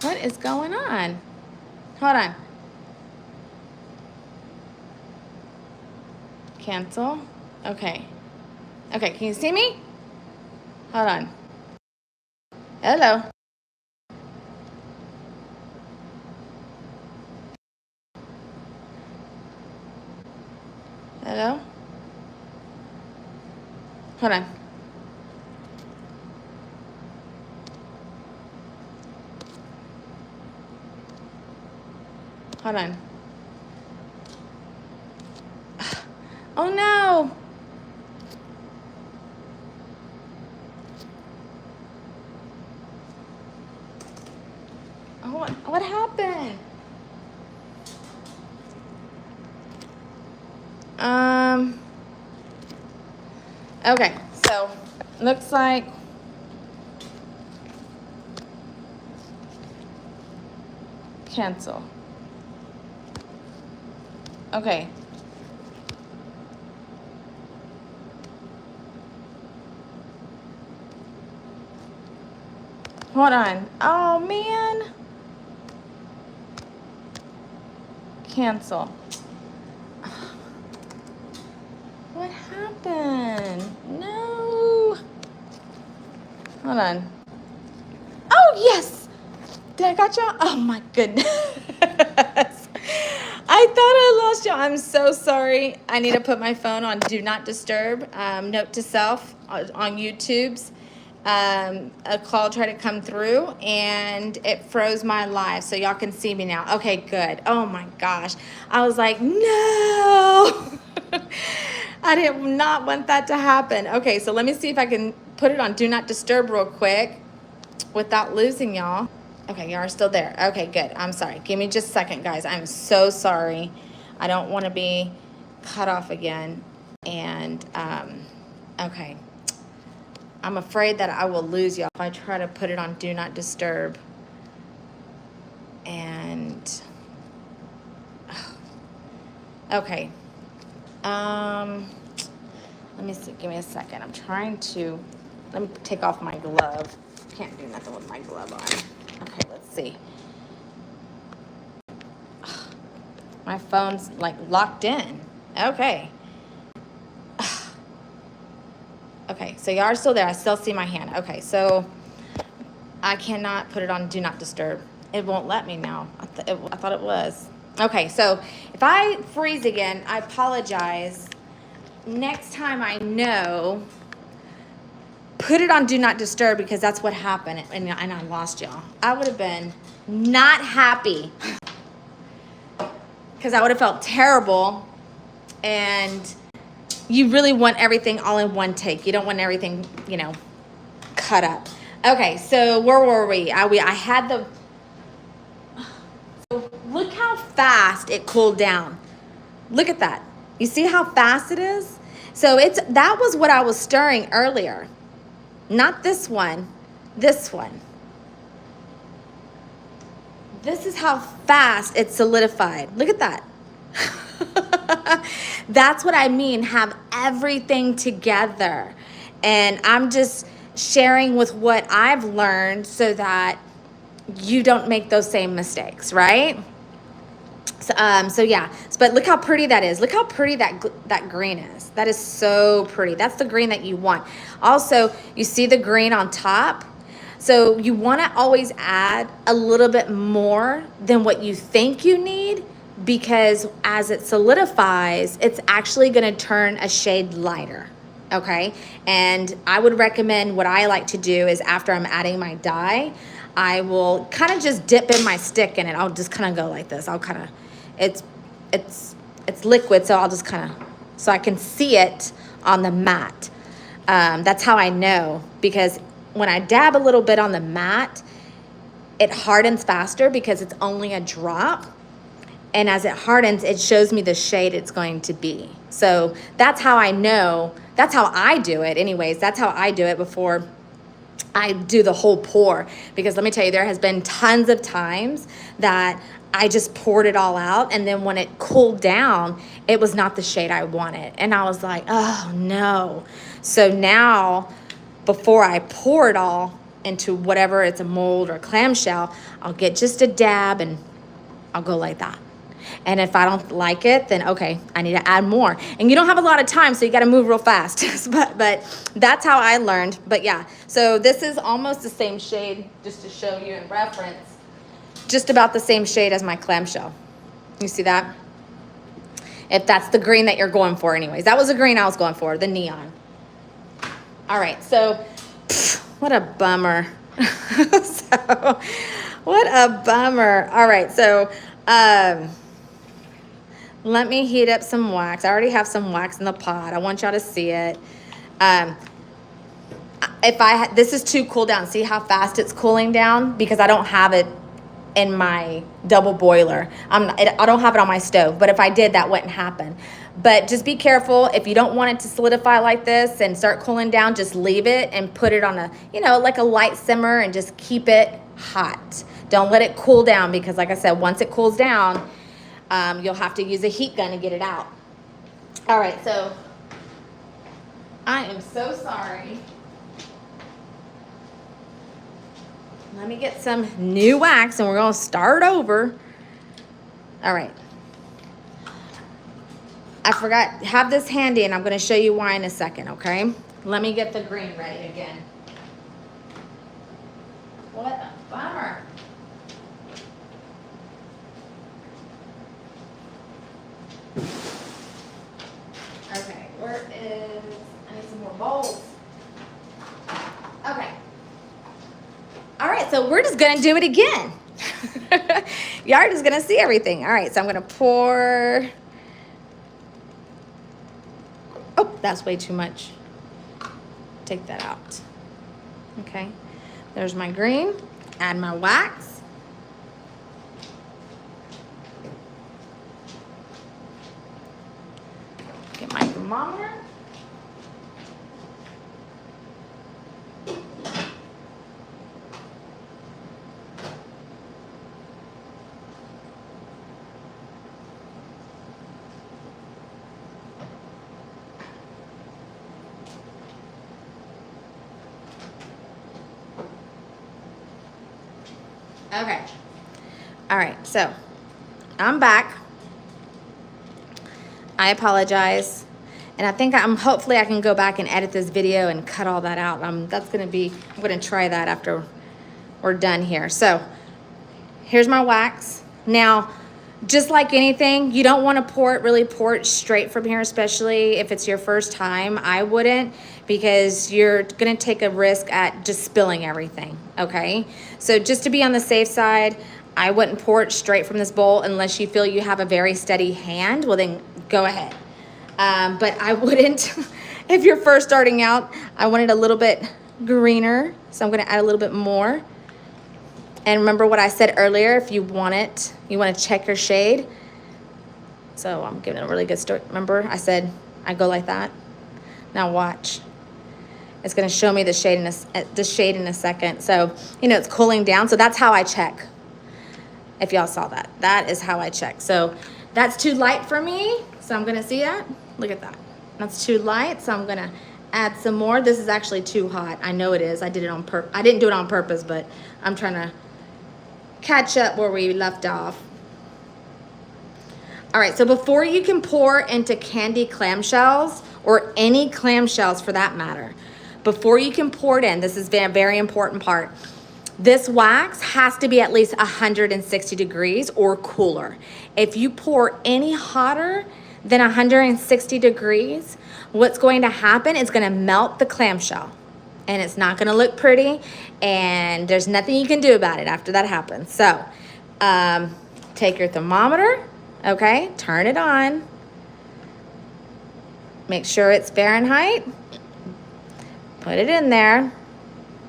What is going on? Hold on. Cancel. Okay. Okay, can you see me? Hold on. Hello. Hello? Hold on. Hold on. Oh no. Oh, what happened? Okay, so looks like cancel. Okay. Hold on. Oh man. Cancel. What happened? No. Hold on. Oh yes. Did I got y'all? Oh my goodness. I thought I lost y'all. I'm so sorry. I need to put my phone on Do Not Disturb. Note to self on YouTube's. A call tried to come through and it froze my live, so y'all can see me now. Okay, good. Oh my gosh. I was like, no. I did not want that to happen. Okay, so let me see if I can put it on Do Not Disturb real quick without losing y'all. Okay, y'all are still there. Okay, good. I'm sorry. Give me just a second, guys. I'm so sorry. I don't want to be cut off again. And, okay. I'm afraid that I will lose y'all if I try to put it on Do Not Disturb. And, okay. Let me see. Give me a second. I'm trying to, let me take off my glove. Can't do nothing with my glove on. Okay, let's see. My phone's like locked in. Okay. Okay, so y'all are still there. I still see my hand. Okay, so I cannot put it on Do Not Disturb. It won't let me now. I thought it was. Okay, so if I freeze again, I apologize. Next time I know, put it on Do Not Disturb, because that's what happened, and I lost y'all. I would have been not happy because I would have felt terrible, and you really want everything all in one take. You don't want everything, you know, cut up. Okay, so where were we? I had the, so look how fast it cooled down. Look at that. You see how fast it is? So that was what I was stirring earlier. Not this one, this one. This is how fast it solidified. Look at that. That's what I mean, have everything together. And I'm just sharing with what I've learned so that you don't make those same mistakes, right? So yeah, but look how pretty that is. Look how pretty that green is. That is so pretty. That's the green that you want. Also, you see the green on top? So you want to always add a little bit more than what you think you need, because as it solidifies, it's actually going to turn a shade lighter, okay? And I would recommend, what I like to do is after I'm adding my dye, I will kind of just dip in my stick in it. I'll just kind of go like this. I'll kind of, it's liquid, so I'll just kind of, so I can see it on the mat. That's how I know, because when I dab a little bit on the mat, it hardens faster because it's only a drop. And as it hardens, it shows me the shade it's going to be. So that's how I know, that's how I do it anyways. That's how I do it before I do the whole pour. Because let me tell you, there has been tons of times that I just poured it all out, and then when it cooled down, it was not the shade I wanted. And I was like, oh no. So now, before I pour it all into whatever, it's a mold or clamshell, I'll get just a dab and I'll go like that. And if I don't like it, then okay, I need to add more. And you don't have a lot of time, so you got to move real fast. but that's how I learned. But yeah, so this is almost the same shade, just to show you in reference, just about the same shade as my clamshell. You see that? If that's the green that you're going for anyways. That was the green I was going for, the neon. All right, so what a bummer. What a bummer. All right, so Let me heat up some wax. I already have some wax in the pot. I want y'all to see it. This is too cool down. See how fast it's cooling down? Because I don't have it in my double boiler. I don't have it on my stove, but if I did, that wouldn't happen. But just be careful. If you don't want it to solidify like this and start cooling down, just leave it and put it on a, like a light simmer and just keep it hot. Don't let it cool down because, like I said, once it cools down, you'll have to use a heat gun to get it out. All right, so I am so sorry. Let me get some new wax and we're gonna start over. All right. I forgot, have this handy and I'm gonna show you why in a second, okay? Let me get the green ready again. What a bummer. Okay, I need some more bowls. Okay. All right, so we're just gonna do it again. Y'all are just gonna see everything. All right, so I'm gonna pour. Oh, that's way too much. Take that out. Okay, there's my green. Add my wax. Get my thermometer. Okay. All right, so I'm back. I apologize. And I think hopefully I can go back and edit this video and cut all that out. I'm gonna try that after we're done here. So here's my wax. Now, just like anything, you don't want to really pour it straight from here, especially if it's your first time. I wouldn't, because you're going to take a risk at just spilling everything, okay? So just to be on the safe side, I wouldn't pour it straight from this bowl unless you feel you have a very steady hand. Well, then go ahead. But I wouldn't, if you're first starting out, I want it a little bit greener, so I'm going to add a little bit more. And remember what I said earlier, if you want it, you want to check your shade. So I'm giving it a really good start. Remember I said I go like that? Now watch. It's going to show me the shade in a second. So, it's cooling down. So that's how I check. If y'all saw that. That is how I check. So that's too light for me. So I'm going to see that. Look at that. That's too light. So I'm going to add some more. This is actually too hot. I know it is. I didn't do it on purpose, but I'm trying to catch up where we left off. All right, so before you can pour into candy clamshells, or any clamshells for that matter, before you can pour it in, this is a very important part. This wax has to be at least 160 degrees or cooler. If you pour any hotter than 160 degrees, what's going to happen is going to melt the clamshell. And it's not going to look pretty, and there's nothing you can do about it after that happens. So take your thermometer, okay, turn it on, make sure it's Fahrenheit, put it in there.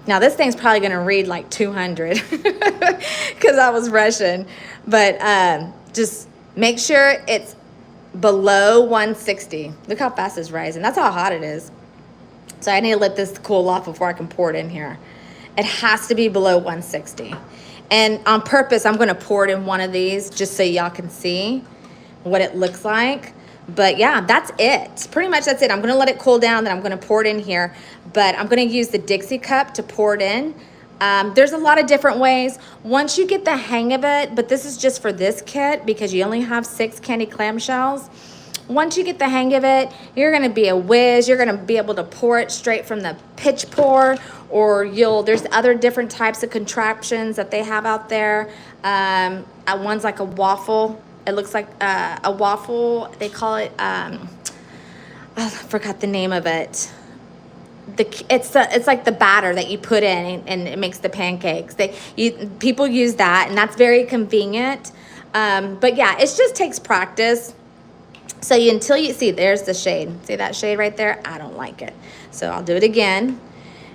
Now this thing's probably going to read like 200 because I was rushing, but just make sure it's below 160. Look how fast it's rising. That's how hot it is. So I need to let this cool off before I can pour it in here. It has to be below 160. And on purpose, I'm going to pour it in one of these just so y'all can see what it looks like. But yeah, that's it. Pretty much that's it. I'm going to let it cool down, then I'm going to pour it in here. But I'm going to use the Dixie cup to pour it in. There's a lot of different ways. Once you get the hang of it, but this is just for this kit because you only have 6 candy clamshells. Once you get the hang of it, you're going to be a whiz. You're going to be able to pour it straight from the pitch pour, or there's other different types of contraptions that they have out there. One's like a waffle. It looks like a waffle. They call it, I forgot the name of it. It's like the batter that you put in and it makes the pancakes. People use that, and that's very convenient. But yeah, it just takes practice. So until you see, there's the shade. See that shade right there? I don't like it. So I'll do it again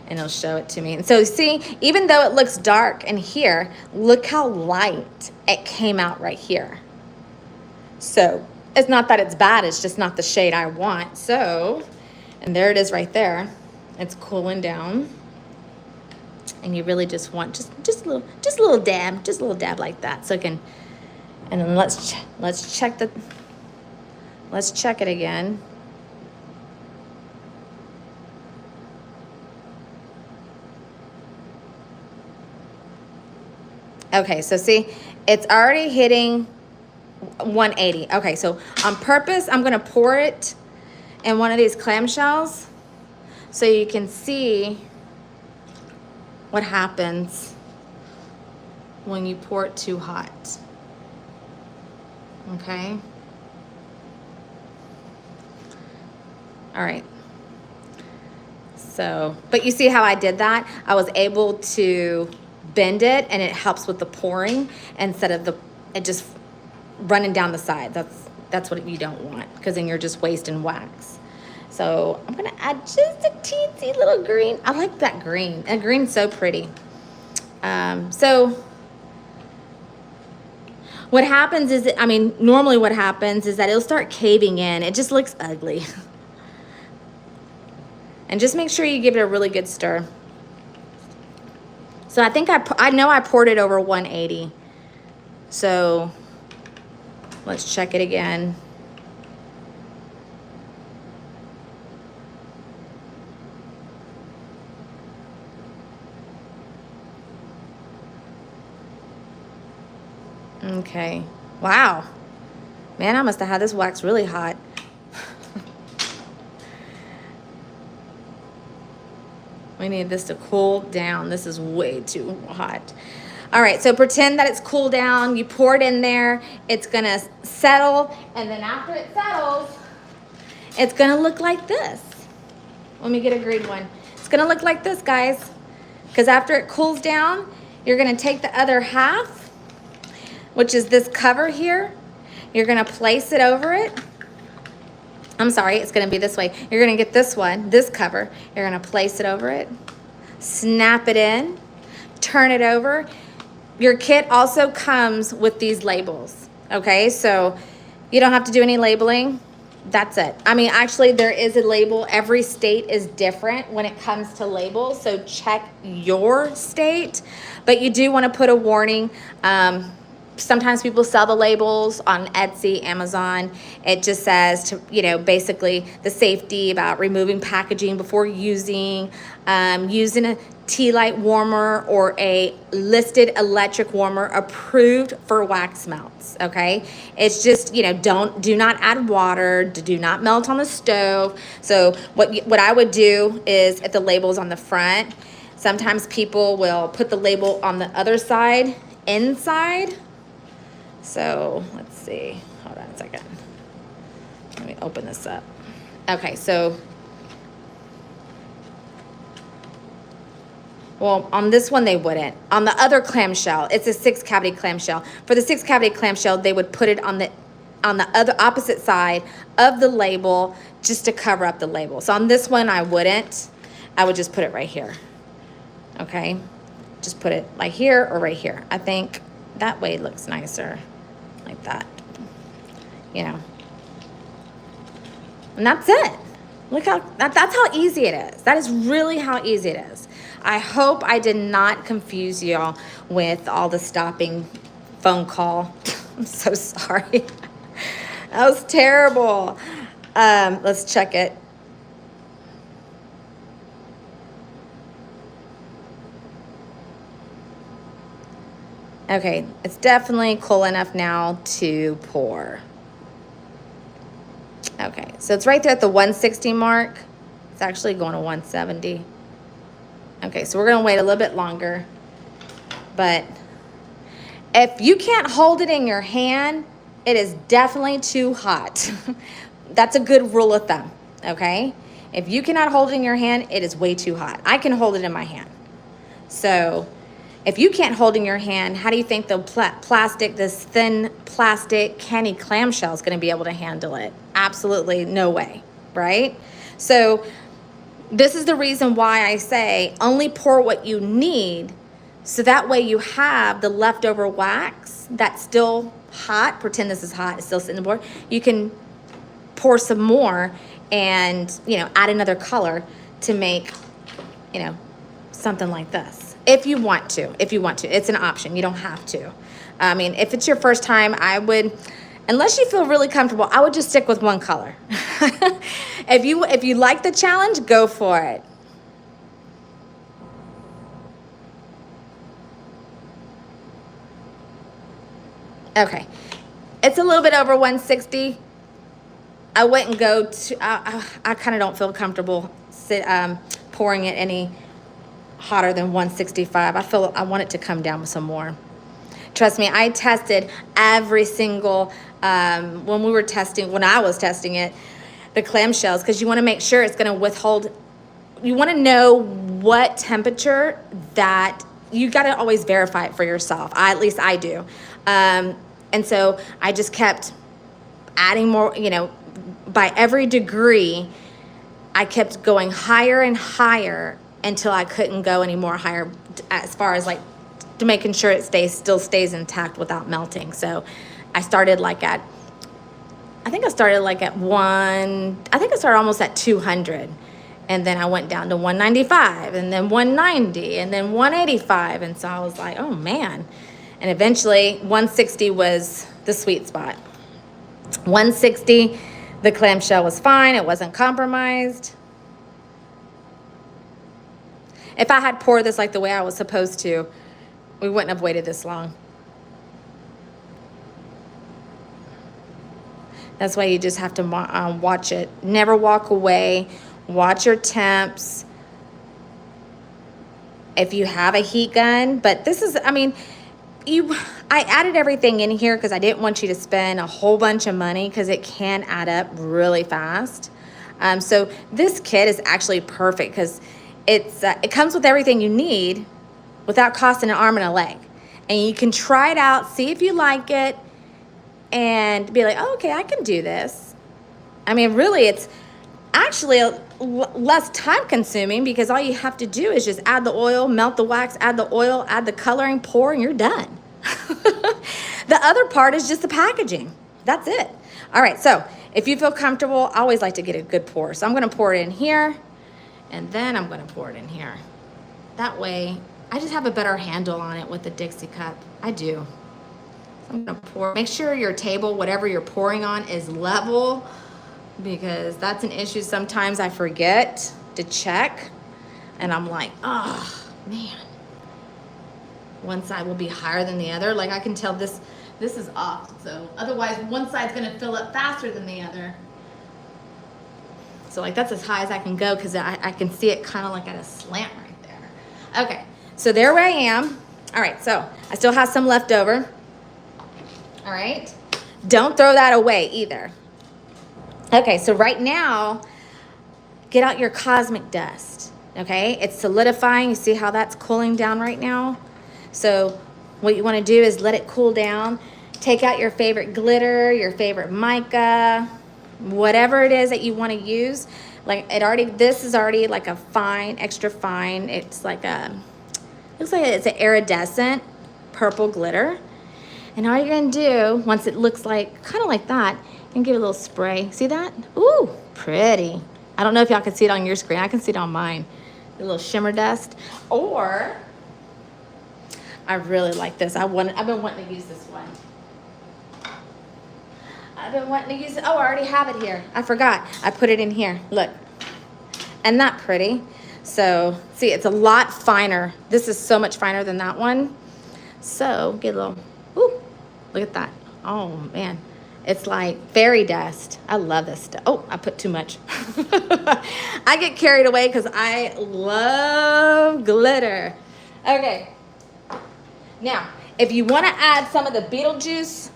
and it'll show it to me. And so see, even though it looks dark in here, look how light it came out right here. So it's not that it's bad, it's just not the shade I want. So, and there it is right there. It's cooling down. And you really just want just a little dab like that. So it can, and then let's check it again. Okay, so see, it's already hitting 180. Okay, so on purpose, I'm gonna pour it in one of these clamshells so you can see what happens when you pour it too hot. Okay. All right. So, but you see how I did that? I was able to bend it and it helps with the pouring instead of it just running down the side. That's what you don't want, because then you're just wasting wax. So I'm gonna add just a teensy little green. I like that green. That green's so pretty. So what happens is, normally what happens is that it'll start caving in. It just looks ugly. And just make sure you give it a really good stir. So I think I know I poured it over 180. So let's check it again. Okay. Wow. Man, I must have had this wax really hot. We need this to cool down. This is way too hot. All right, so pretend that it's cooled down. You pour it in there. It's gonna settle, and then after it settles, it's gonna look like this. Let me get a green one. It's gonna look like this, guys, because after it cools down, you're gonna take the other half, which is this cover here. You're gonna place it over it. I'm sorry, it's gonna be this way. You're gonna get this one, this cover. You're gonna place it over it, snap it in, turn it over. Your kit also comes with these labels, okay? So you don't have to do any labeling. That's it. Actually, there is a label. Every state is different when it comes to labels, so check your state. But you do wanna put a warning. Sometimes people sell the labels on Etsy, Amazon. It just says to, basically the safety about removing packaging before using a tea light warmer or a listed electric warmer approved for wax melts, okay? It's just, do not add water, do not melt on the stove. So what I would do is, if the label's on the front, sometimes people will put the label on the other side, inside. So let's see, hold on a second. Let me open this up. Okay, so, well, on this one they wouldn't. On the other clamshell, it's a 6-cavity clamshell. For the 6-cavity clamshell, they would put it on the other opposite side of the label just to cover up the label. So on this one, I wouldn't. I would just put it right here, okay? Just put it like here or right here. I think that way it looks nicer, like that, And that's it. Look how, that's how easy it is. That is really how easy it is. I hope I did not confuse y'all with all the stopping phone call. I'm so sorry. That was terrible. Let's check it. Okay, it's definitely cool enough now to pour. Okay, so it's right there at the 160 mark. It's actually going to 170. Okay, so we're gonna wait a little bit longer. But if you can't hold it in your hand, it is definitely too hot. That's a good rule of thumb, okay? If you cannot hold it in your hand, it is way too hot. I can hold it in my hand. So If you can't hold in your hand, how do you think the plastic, this thin plastic candy clamshell is going to be able to handle it? Absolutely no way, right? So this is the reason why I say only pour what you need, so that way you have the leftover wax that's still hot. Pretend this is hot, it's still sitting on the board. You can pour some more and, you know, add another color to make, you know, something like this. If you want to, it's an option. You don't have to. I mean, if it's your first time, I would, unless you feel really comfortable, I would just stick with one color. If you like the challenge, go for it. Okay, it's a little bit over 160. I wouldn't go to, I kind of don't feel comfortable pouring it any hotter than 165. I want it to come down with some more. Trust me, I tested every single, when I was testing it, the clamshells, because you want to make sure it's going to withhold. You want to know what temperature that, you got to always verify it for yourself. At least I do. And so I just kept adding more, you know, by every degree, I kept going higher and higher until I couldn't go any more higher, as far as like to making sure it still stays intact without melting. So I started like at, I think I started almost at 200. And then I went down to 195 and then 190 and then 185. And so I was like, oh man. And eventually 160 was the sweet spot. 160, the clamshell was fine. It wasn't compromised. If I had poured this like the way I was supposed to, we wouldn't have waited this long. That's why you just have to watch it. Never walk away. Watch your temps. If you have a heat gun, but this is, I mean, I added everything in here because I didn't want you to spend a whole bunch of money, because it can add up really fast. So this kit is actually perfect because it comes with everything you need without costing an arm and a leg. And you can try it out, see if you like it, and be like, oh, okay, I can do this. I mean, really, it's actually less time consuming, because all you have to do is just add the oil, melt the wax, add the oil, add the coloring, pour, and you're done. The other part is just the packaging. That's it. All right, so if you feel comfortable, I always like to get a good pour. So I'm gonna pour it in here, and then I'm gonna pour it in here. That way, I just have a better handle on it with the Dixie cup. I do. So I'm gonna pour. Make sure your table, whatever you're pouring on, is level, because that's an issue. Sometimes I forget to check, and I'm like, oh, man. One side will be higher than the other. Like I can tell this is off. So otherwise, one side's gonna fill up faster than the other. So like that's as high as I can go, because I can see it kind of like at a slant right there. Okay, so there I am. All right, so I still have some left over. All right, don't throw that away either. Okay, so right now, get out your cosmic dust, okay? It's solidifying. You see how that's cooling down right now? So what you want to do is let it cool down. Take out your favorite glitter, your favorite mica, whatever it is that you want to use. Like this is already like a fine, extra fine. It's like looks like it's an iridescent purple glitter. And all you're going to do, once it looks like, kind of like that, and give it a little spray. See that? Ooh, pretty. I don't know if y'all can see it on your screen. I can see it on mine. A little shimmer dust. Or, I really like this. I've been wanting to use this one. I've been wanting to use it. Oh, I already have it here. I forgot. I put it in here. Look. Isn't that pretty? So, see, it's a lot finer. This is so much finer than that one. So, get a little, ooh, look at that. Oh, man. It's like fairy dust. I love this stuff. Oh, I put too much. I get carried away because I love glitter. Okay. Now, if you want to add some of the Beetlejuice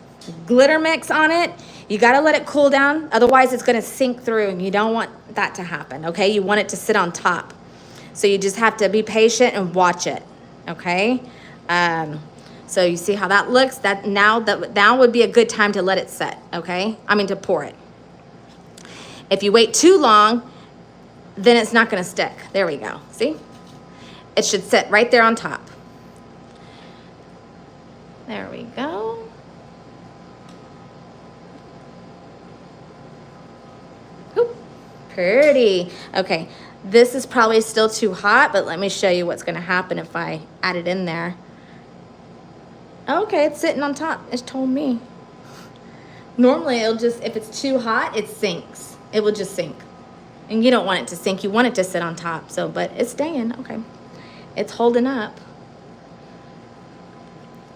glitter mix on it, you got to let it cool down. Otherwise, it's going to sink through, and you don't want that to happen, okay? You want it to sit on top. So you just have to be patient and watch it, okay? So you see how that looks? Now would be a good time to let it set, okay? I mean to pour it. If you wait too long, then it's not gonna stick. There we go, see? It should sit right there on top. There we go. Oop, pretty. Okay, this is probably still too hot, but let me show you what's gonna happen if I add it in there. Okay, it's sitting on top, it's told me. Normally it'll just, if it's too hot, it sinks. It will just sink. And you don't want it to sink, you want it to sit on top. So, but it's staying, okay. It's holding up.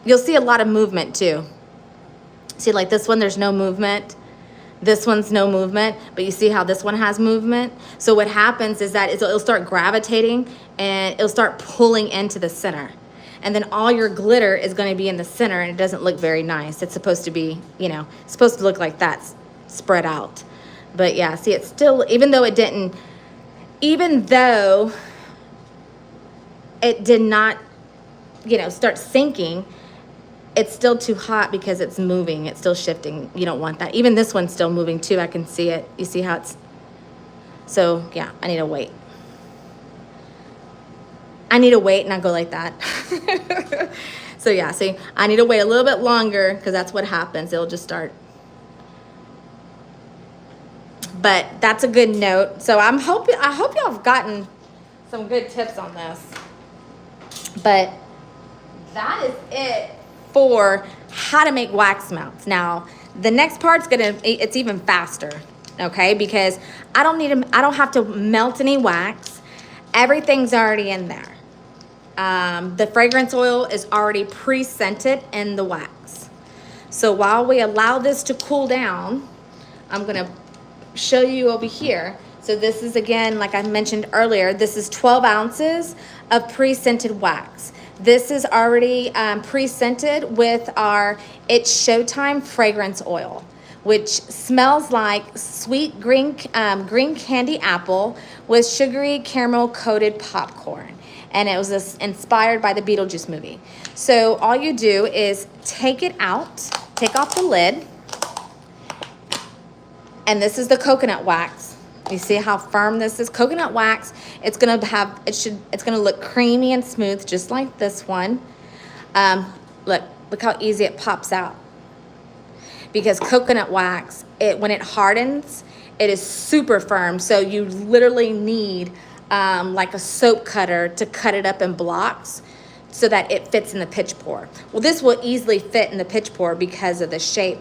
You'll see a lot of movement too. See, like this one, there's no movement. This one's no movement, but you see how this one has movement? So what happens is that it'll start gravitating and it'll start pulling into the center. And then all your glitter is going to be in the center, and it doesn't look very nice. It's supposed to be, you know, it's supposed to look like that spread out. But yeah, see, it's still, even though it did not, you know, start sinking, it's still too hot because it's moving. It's still shifting. You don't want that. Even this one's still moving too. I can see it. You see how it's, so yeah, I need to wait. I need to wait and I go like that. So yeah, see, I need to wait a little bit longer because that's what happens. It'll just start. But that's a good note. So I hope y'all have gotten some good tips on this. But that is it for how to make wax melts. Now, the next part's it's even faster, okay? Because I don't have to melt any wax. Everything's already in there. The fragrance oil is already pre-scented in the wax. So while we allow this to cool down, I'm gonna show you over here. So this is, again, like I mentioned earlier, this is 12 ounces of pre-scented wax. This is already pre-scented with our It's Showtime fragrance oil, which smells like sweet green candy apple with sugary caramel coated popcorn. And it was inspired by the Beetlejuice movie. So all you do is take it out, take off the lid, and this is the coconut wax. You see how firm this is? Coconut wax, it's gonna look creamy and smooth, just like this one. Look how easy it pops out. Because coconut wax, when it hardens, it is super firm. So you literally need like a soap cutter to cut it up in blocks so that it fits in the pitch pour. Well, this will easily fit in the pitch pour because of the shape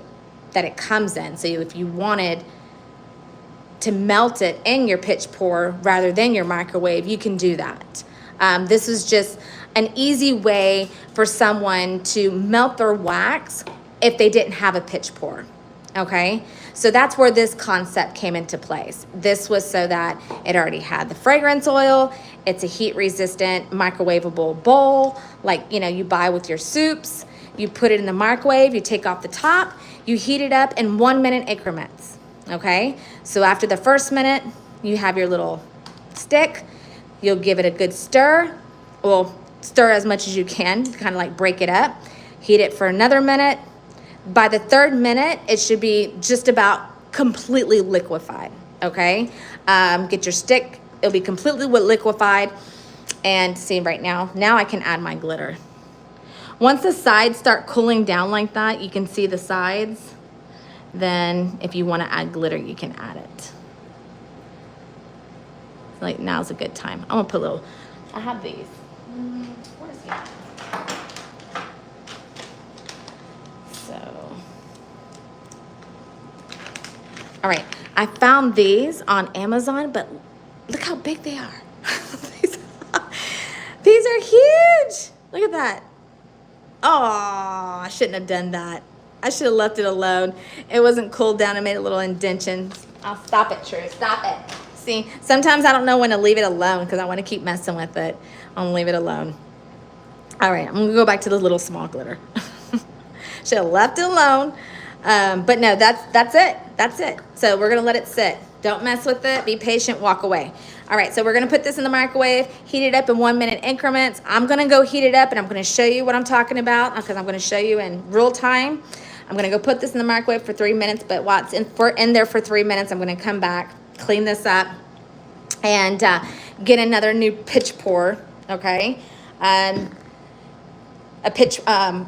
that it comes in. So if you wanted to melt it in your pitch pour rather than your microwave, you can do that. This is just an easy way for someone to melt their wax if they didn't have a pitch pour, okay? So that's where this concept came into place. This was so that it already had the fragrance oil. It's a heat resistant microwavable bowl, like, you know, you buy with your soups. You put it in the microwave, you take off the top, you heat it up in 1 minute increments, okay? So after the first minute, you have your little stick. You'll give it a good stir. Well, stir as much as you can, kind of like break it up. Heat it for another minute. By the third minute, it should be just about completely liquefied, okay? Get your stick, it'll be completely liquefied. And see right now I can add my glitter. Once the sides start cooling down like that, you can see the sides. Then if you want to add glitter, you can add it. Like now's a good time. I'm gonna put a little, I have these. Where is he at? So, all right, I found these on Amazon, but look how big they are. These are huge. Look at that. Oh, I shouldn't have done that. I should have left it alone. It wasn't cooled down. I made a little indentation. I'll stop it, True. Stop it. See, sometimes I don't know when to leave it alone because I want to keep messing with it. I'll leave it alone. All right, I'm going to go back to the little small glitter. Should have left it alone. But no, that's it. That's it. So we're going to let it sit. Don't mess with it. Be patient. Walk away. All right, so we're going to put this in the microwave, heat it up in 1 minute increments. I'm going to go heat it up, and I'm going to show you what I'm talking about because I'm going to show you in real time. I'm going to go put this in the microwave for 3 minutes, but while it's in there for 3 minutes, I'm going to come back, clean this up, and get another new pitch pour, okay? A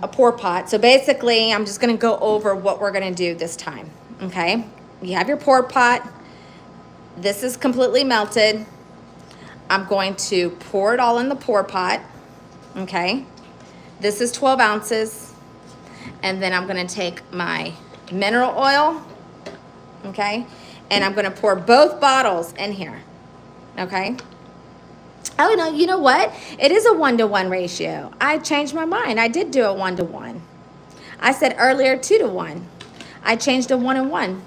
pour pot. So basically, I'm just going to go over what we're going to do this time, okay? You have your pour pot. This is completely melted. I'm going to pour it all in the pour pot, okay? This is 12 ounces. And then I'm going to take my mineral oil, okay? And I'm going to pour both bottles in here, okay? Oh, no, you know what? It is a 1-to-1 ratio. I changed my mind. I did do a 1-to-1. I said earlier 2-to-1. I changed a 1-and-1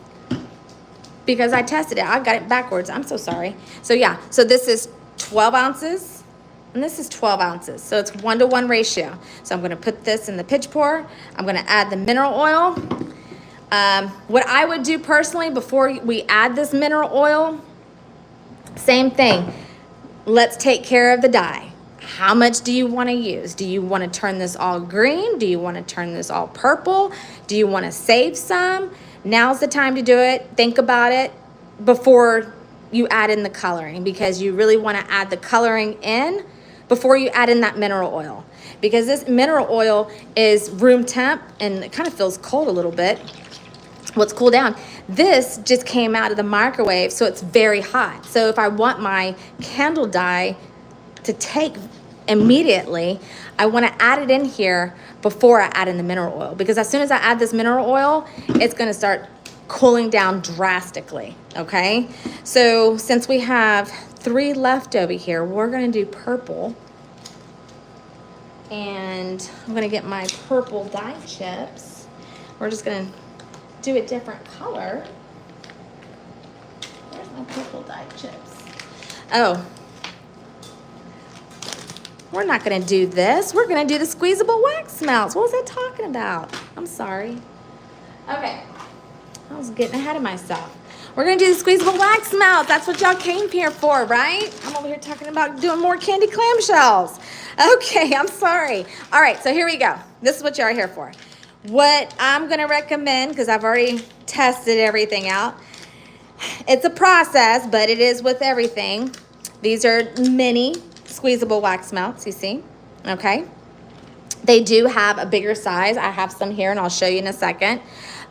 because I tested it. I got it backwards. I'm so sorry. So, yeah. So, this is 12 ounces, and this is 12 ounces. So, it's 1-to-1 ratio. So, I'm going to put this in the pitch pour. I'm going to add the mineral oil. What I would do personally before we add this mineral oil, same thing. Let's take care of the dye. How much do you want to use? Do you want to turn this all green? Do you want to turn this all purple? Do you want to save some? Now's the time to do it. Think about it before you add in the coloring, because you really want to add the coloring in before you add in that mineral oil, because this mineral oil is room temp and it kind of feels cold a little bit. Let's cool down. This just came out of the microwave, so it's very hot. So if I want my candle dye to take immediately, I want to add it in here before I add in the mineral oil, because as soon as I add this mineral oil, it's going to start cooling down drastically, okay? So since we have 3 left over here, we're going to do purple. And I'm going to get my purple dye chips. We're just going to do a different color. Where's my purple dye chips? Oh. We're not going to do this. We're going to do the squeezable wax melts. What was I talking about? I'm sorry. Okay. I was getting ahead of myself. We're going to do the squeezable wax melts. That's what y'all came here for, right? I'm over here talking about doing more candy clamshells. Okay, I'm sorry. All right, so here we go. This is what y'all are here for. What I'm going to recommend, because I've already tested everything out. It's a process, but it is with everything. These are mini squeezable wax melts, you see, okay? They do have a bigger size. I have some here, and I'll show you in a second.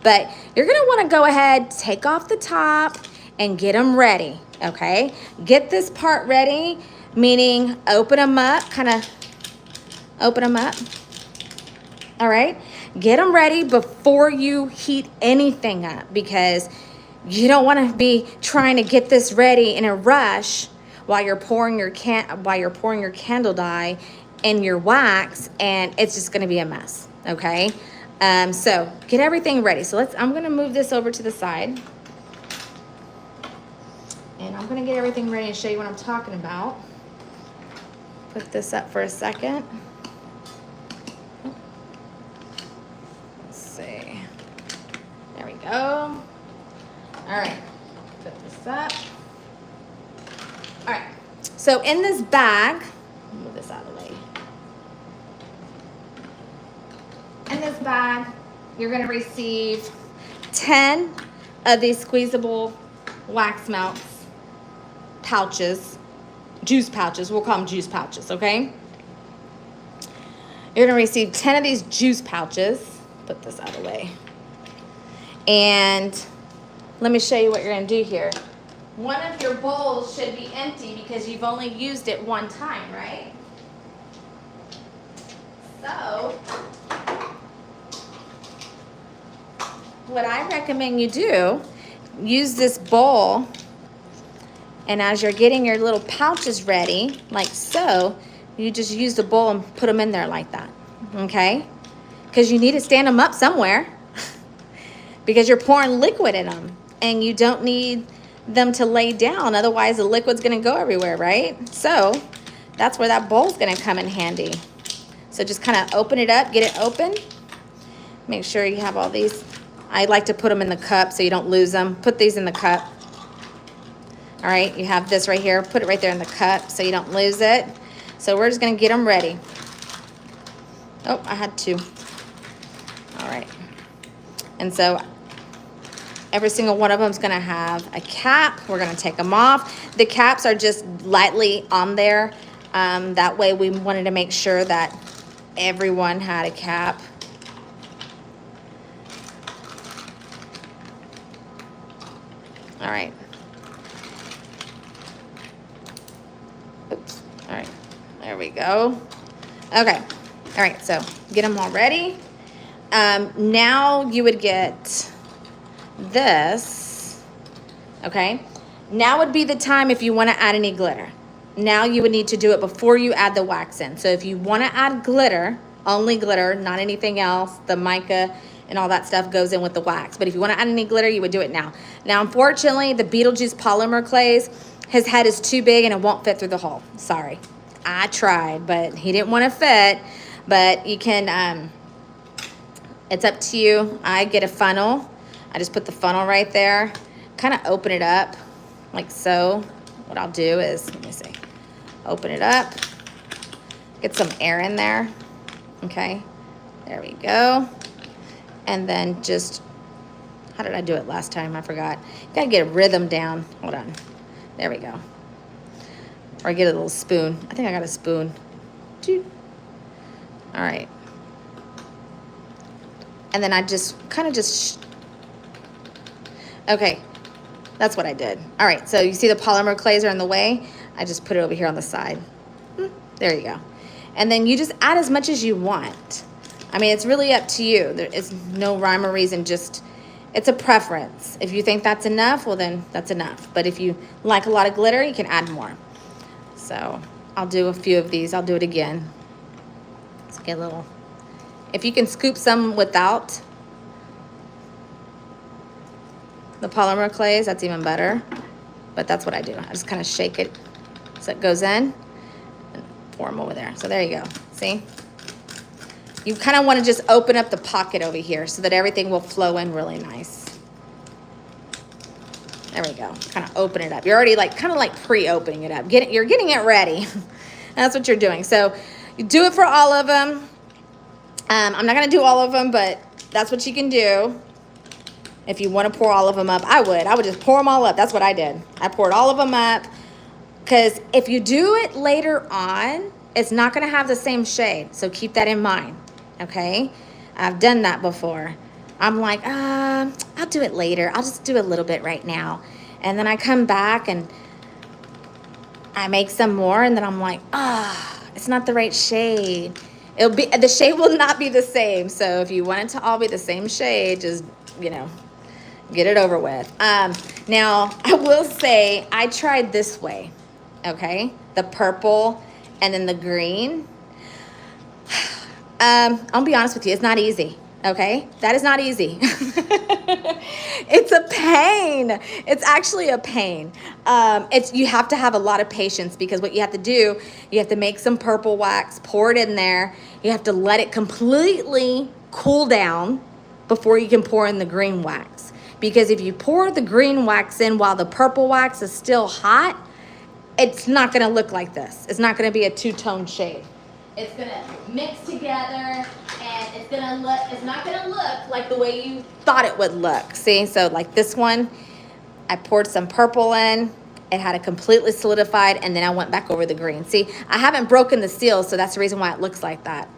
But you're going to want to go ahead, take off the top, and get them ready, okay? Get this part ready, meaning open them up, kind of open them up, all right? Get them ready before you heat anything up, because you don't want to be trying to get this ready in a rush while you're pouring your candle dye in your wax, and it's just going to be a mess, okay? So get everything ready. So I'm going to move this over to the side, and I'm going to get everything ready and show you what I'm talking about. Put this up for a second. Let's see. There we go. All right. Put this up. All right. So in this bag, move this out of the way. In this bag, you're going to receive 10 of these squeezable wax melts pouches, juice pouches. We'll call them juice pouches, okay? You're going to receive 10 of these juice pouches. Put this out of the way. And let me show you what you're going to do here. One of your bowls should be empty because you've only used it one time, right? So what I recommend you do, use this bowl, and as you're getting your little pouches ready, like so, you just use the bowl and put them in there like that, okay? Because you need to stand them up somewhere because you're pouring liquid in them, and you don't need them to lay down, otherwise the liquid's going to go everywhere, right? So that's where that bowl's going to come in handy. So just kind of open it up, get it open. Make sure you have all these. I like to put them in the cup so you don't lose them. Put these in the cup. All right, you have this right here. Put it right there in the cup so you don't lose it. So we're just gonna get them ready. Oh, I had two. All right. And so every single one of them is gonna have a cap. We're gonna take them off. The caps are just lightly on there. That way we wanted to make sure that everyone had a cap. All right. Oops. All right. There we go. Okay. All right. So get them all ready. Now you would get this. Okay. Now would be the time if you want to add any glitter. Now you would need to do it before you add the wax in. So if you want to add glitter, only glitter, not anything else, the mica and all that stuff goes in with the wax. But if you want to add any glitter, you would do it now. Now, unfortunately, the Beetlejuice polymer clays, his head is too big and it won't fit through the hole. Sorry. I tried, but he didn't want to fit. But you can, it's up to you. I get a funnel. I just put the funnel right there. Kind of open it up like so. What I'll do is, let me see, open it up. Get some air in there. Okay. There we go. And then just, how did I do it last time? I forgot. Gotta get a rhythm down. Hold on. There we go. Or get a little spoon. I think I got a spoon. All right. And then I just kind of just, okay. That's what I did. All right. So you see the polymer clays are in the way. I just put it over here on the side. There you go. And then you just add as much as you want. I mean, it's really up to you. There is no rhyme or reason, just, it's a preference. If you think that's enough, well then that's enough. But if you like a lot of glitter, you can add more. So I'll do a few of these. I'll do it again. Let's get a little, if you can scoop some without the polymer clays, that's even better. But that's what I do. I just kind of shake it so it goes in and pour them over there. So there you go. See? You kind of want to just open up the pocket over here so that everything will flow in really nice. There we go. Kind of open it up. You're already like, kind of like pre-opening it up. You're getting it ready. That's what you're doing. So you do it for all of them. I'm not going to do all of them, but that's what you can do. If you want to pour all of them up, I would just pour them all up. That's what I did. I poured all of them up because if you do it later on, it's not going to have the same shade. So keep that in mind. Okay, I've done that before. I'm like, I'll do it later. I'll just do a little bit right now. And then I come back and I make some more and then I'm like, it's not the right shade. The shade will not be the same. So if you want it to all be the same shade, just, you know, get it over with. Now, I will say I tried this way, okay? The purple and then the green. I'll be honest with you, it's not easy, okay? That is not easy. It's a pain. It's actually a pain. You have to have a lot of patience because what you have to do, you have to make some purple wax, pour it in there. You have to let it completely cool down before you can pour in the green wax. Because if you pour the green wax in while the purple wax is still hot, it's not gonna look like this. It's not gonna be a two-tone shade. It's gonna mix together and it's not gonna look like the way you thought it would look. See, so like this one, I poured some purple in, it had it completely solidified and then I went back over the green. See, I haven't broken the seal, so that's the reason why it looks like that.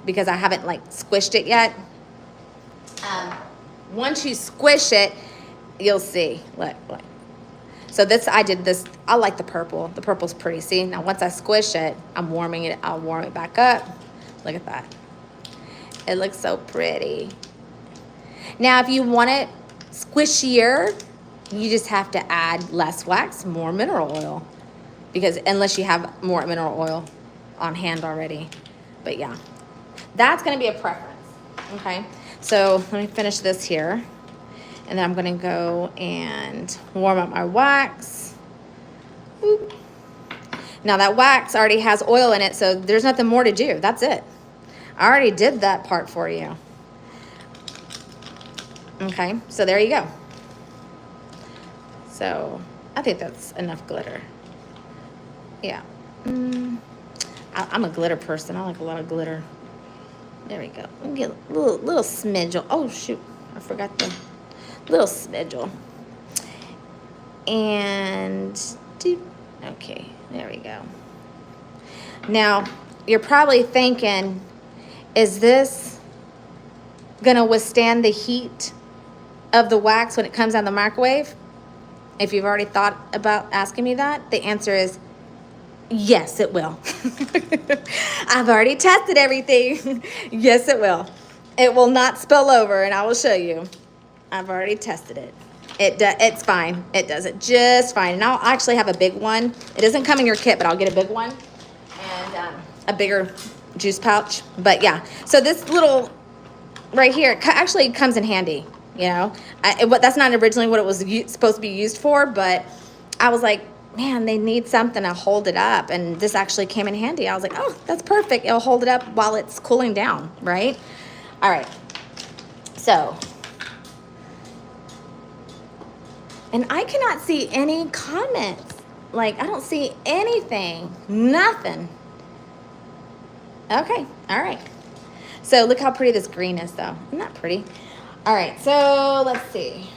Because I haven't like squished it yet. Once you squish it, you'll see, look. So I did this, I like the purple. The purple's pretty, see? Now once I squish it, I'm warming it, I'll warm it back up. Look at that. It looks so pretty. Now if you want it squishier, you just have to add less wax, more mineral oil. Because unless you have more mineral oil on hand already. But yeah, that's gonna be a preference, okay? So let me finish this here. And then I'm gonna go and warm up my wax. Oop. Now that wax already has oil in it, so there's nothing more to do. That's it. I already did that part for you. Okay, so there you go. So I think that's enough glitter. Yeah. I'm a glitter person. I like a lot of glitter. There we go. Let me get a little smidgel. Oh, shoot. I forgot the little smidgel. And, okay, there we go. Now, you're probably thinking, is this going to withstand the heat of the wax when it comes out of the microwave? If you've already thought about asking me that, the answer is yes, it will. I've already tested everything. Yes, it will. It will not spill over, and I will show you. I've already tested it. It's fine. It does it just fine. And I'll actually have a big one. It doesn't come in your kit, but I'll get a big one and a bigger juice pouch. But yeah, so this little right here actually comes in handy. You know, that's not originally what it was supposed to be used for, but I was like, man, they need something to hold it up, and this actually came in handy. I was like, oh, that's perfect. It'll hold it up while it's cooling down, right? All right. So, and I cannot see any comments. Like, I don't see anything. Nothing. Okay. All right. So look how pretty this green is, though. Isn't that pretty? All right, so let's see.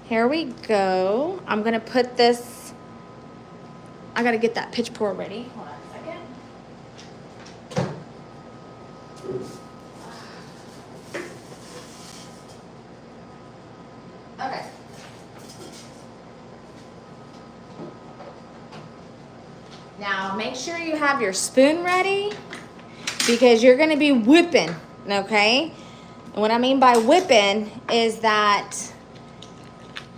Here we go. I'm gonna put this, I gotta get that pitch pour ready. Hold on a second. Okay. Now make sure you have your spoon ready because you're gonna be whipping, okay? And what I mean by whipping is that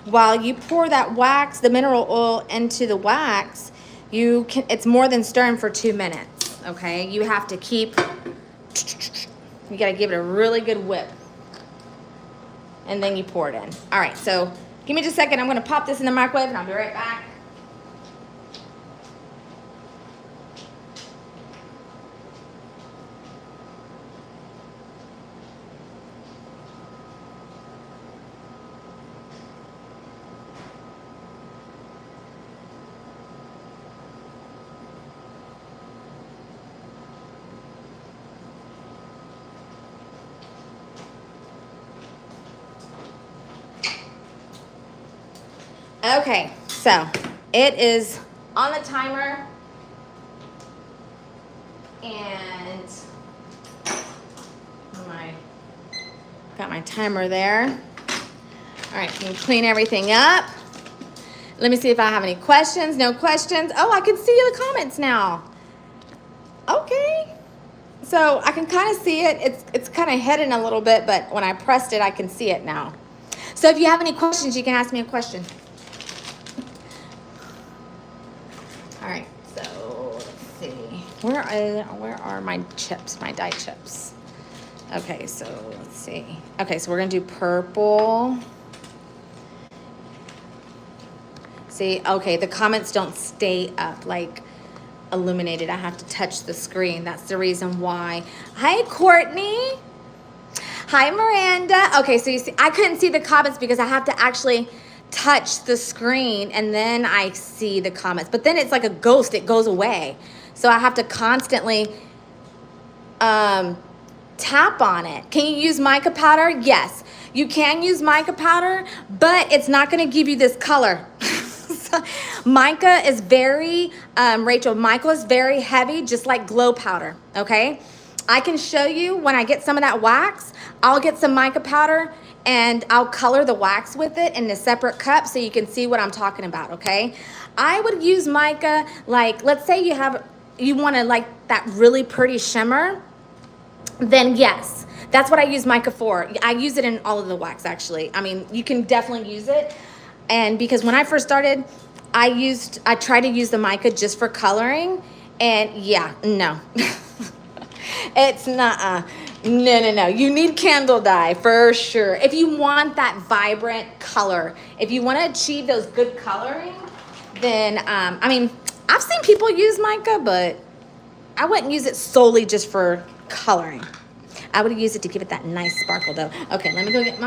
while you pour that wax, the mineral oil into the wax, it's more than stirring for 2 minutes, okay? You have to keep, you gotta give it a really good whip. And then you pour it in. All right, so give me just a second. I'm gonna pop this in the microwave and I'll be right back. Okay, so it is on the timer, and got my timer there. All right, can you clean everything up? Let me see if I have any questions. No questions. Oh, I can see the comments now. Okay, so I can kind of see it. It's kind of hidden a little bit, but when I pressed it, I can see it now. So if you have any questions, you can ask me a question. All right, so let's see. Where are my chips, my dye chips? Okay, so let's see. Okay, so we're gonna do purple. See, okay, the comments don't stay up, like illuminated. I have to touch the screen. That's the reason why. Hi, Courtney. Hi, Miranda. Okay, so you see, I couldn't see the comments because I have to actually touch the screen and then I see the comments, but then it's like a ghost, it goes away, so I have to constantly tap on it. Can you use mica powder? Yes, you can use mica powder, but it's not going to give you this color. Mica is very Rachel, mica is very heavy, just like glow powder. Okay, I can show you when I get some of that wax. I'll get some mica powder and I'll color the wax with it in a separate cup so you can see what I'm talking about, okay? I would use mica, like, let's say you want to like that really pretty shimmer, then yes, that's what I use mica for. I use it in all of the wax, actually. I mean, you can definitely use it. And because when I first started, I tried to use the mica just for coloring, and yeah, no. It's not, no. You need candle dye for sure. If you want that vibrant color, if you want to achieve those good coloring, then, I mean, I've seen people use mica, but I wouldn't use it solely just for coloring. I would use it to give it that nice sparkle though. Okay, let me go get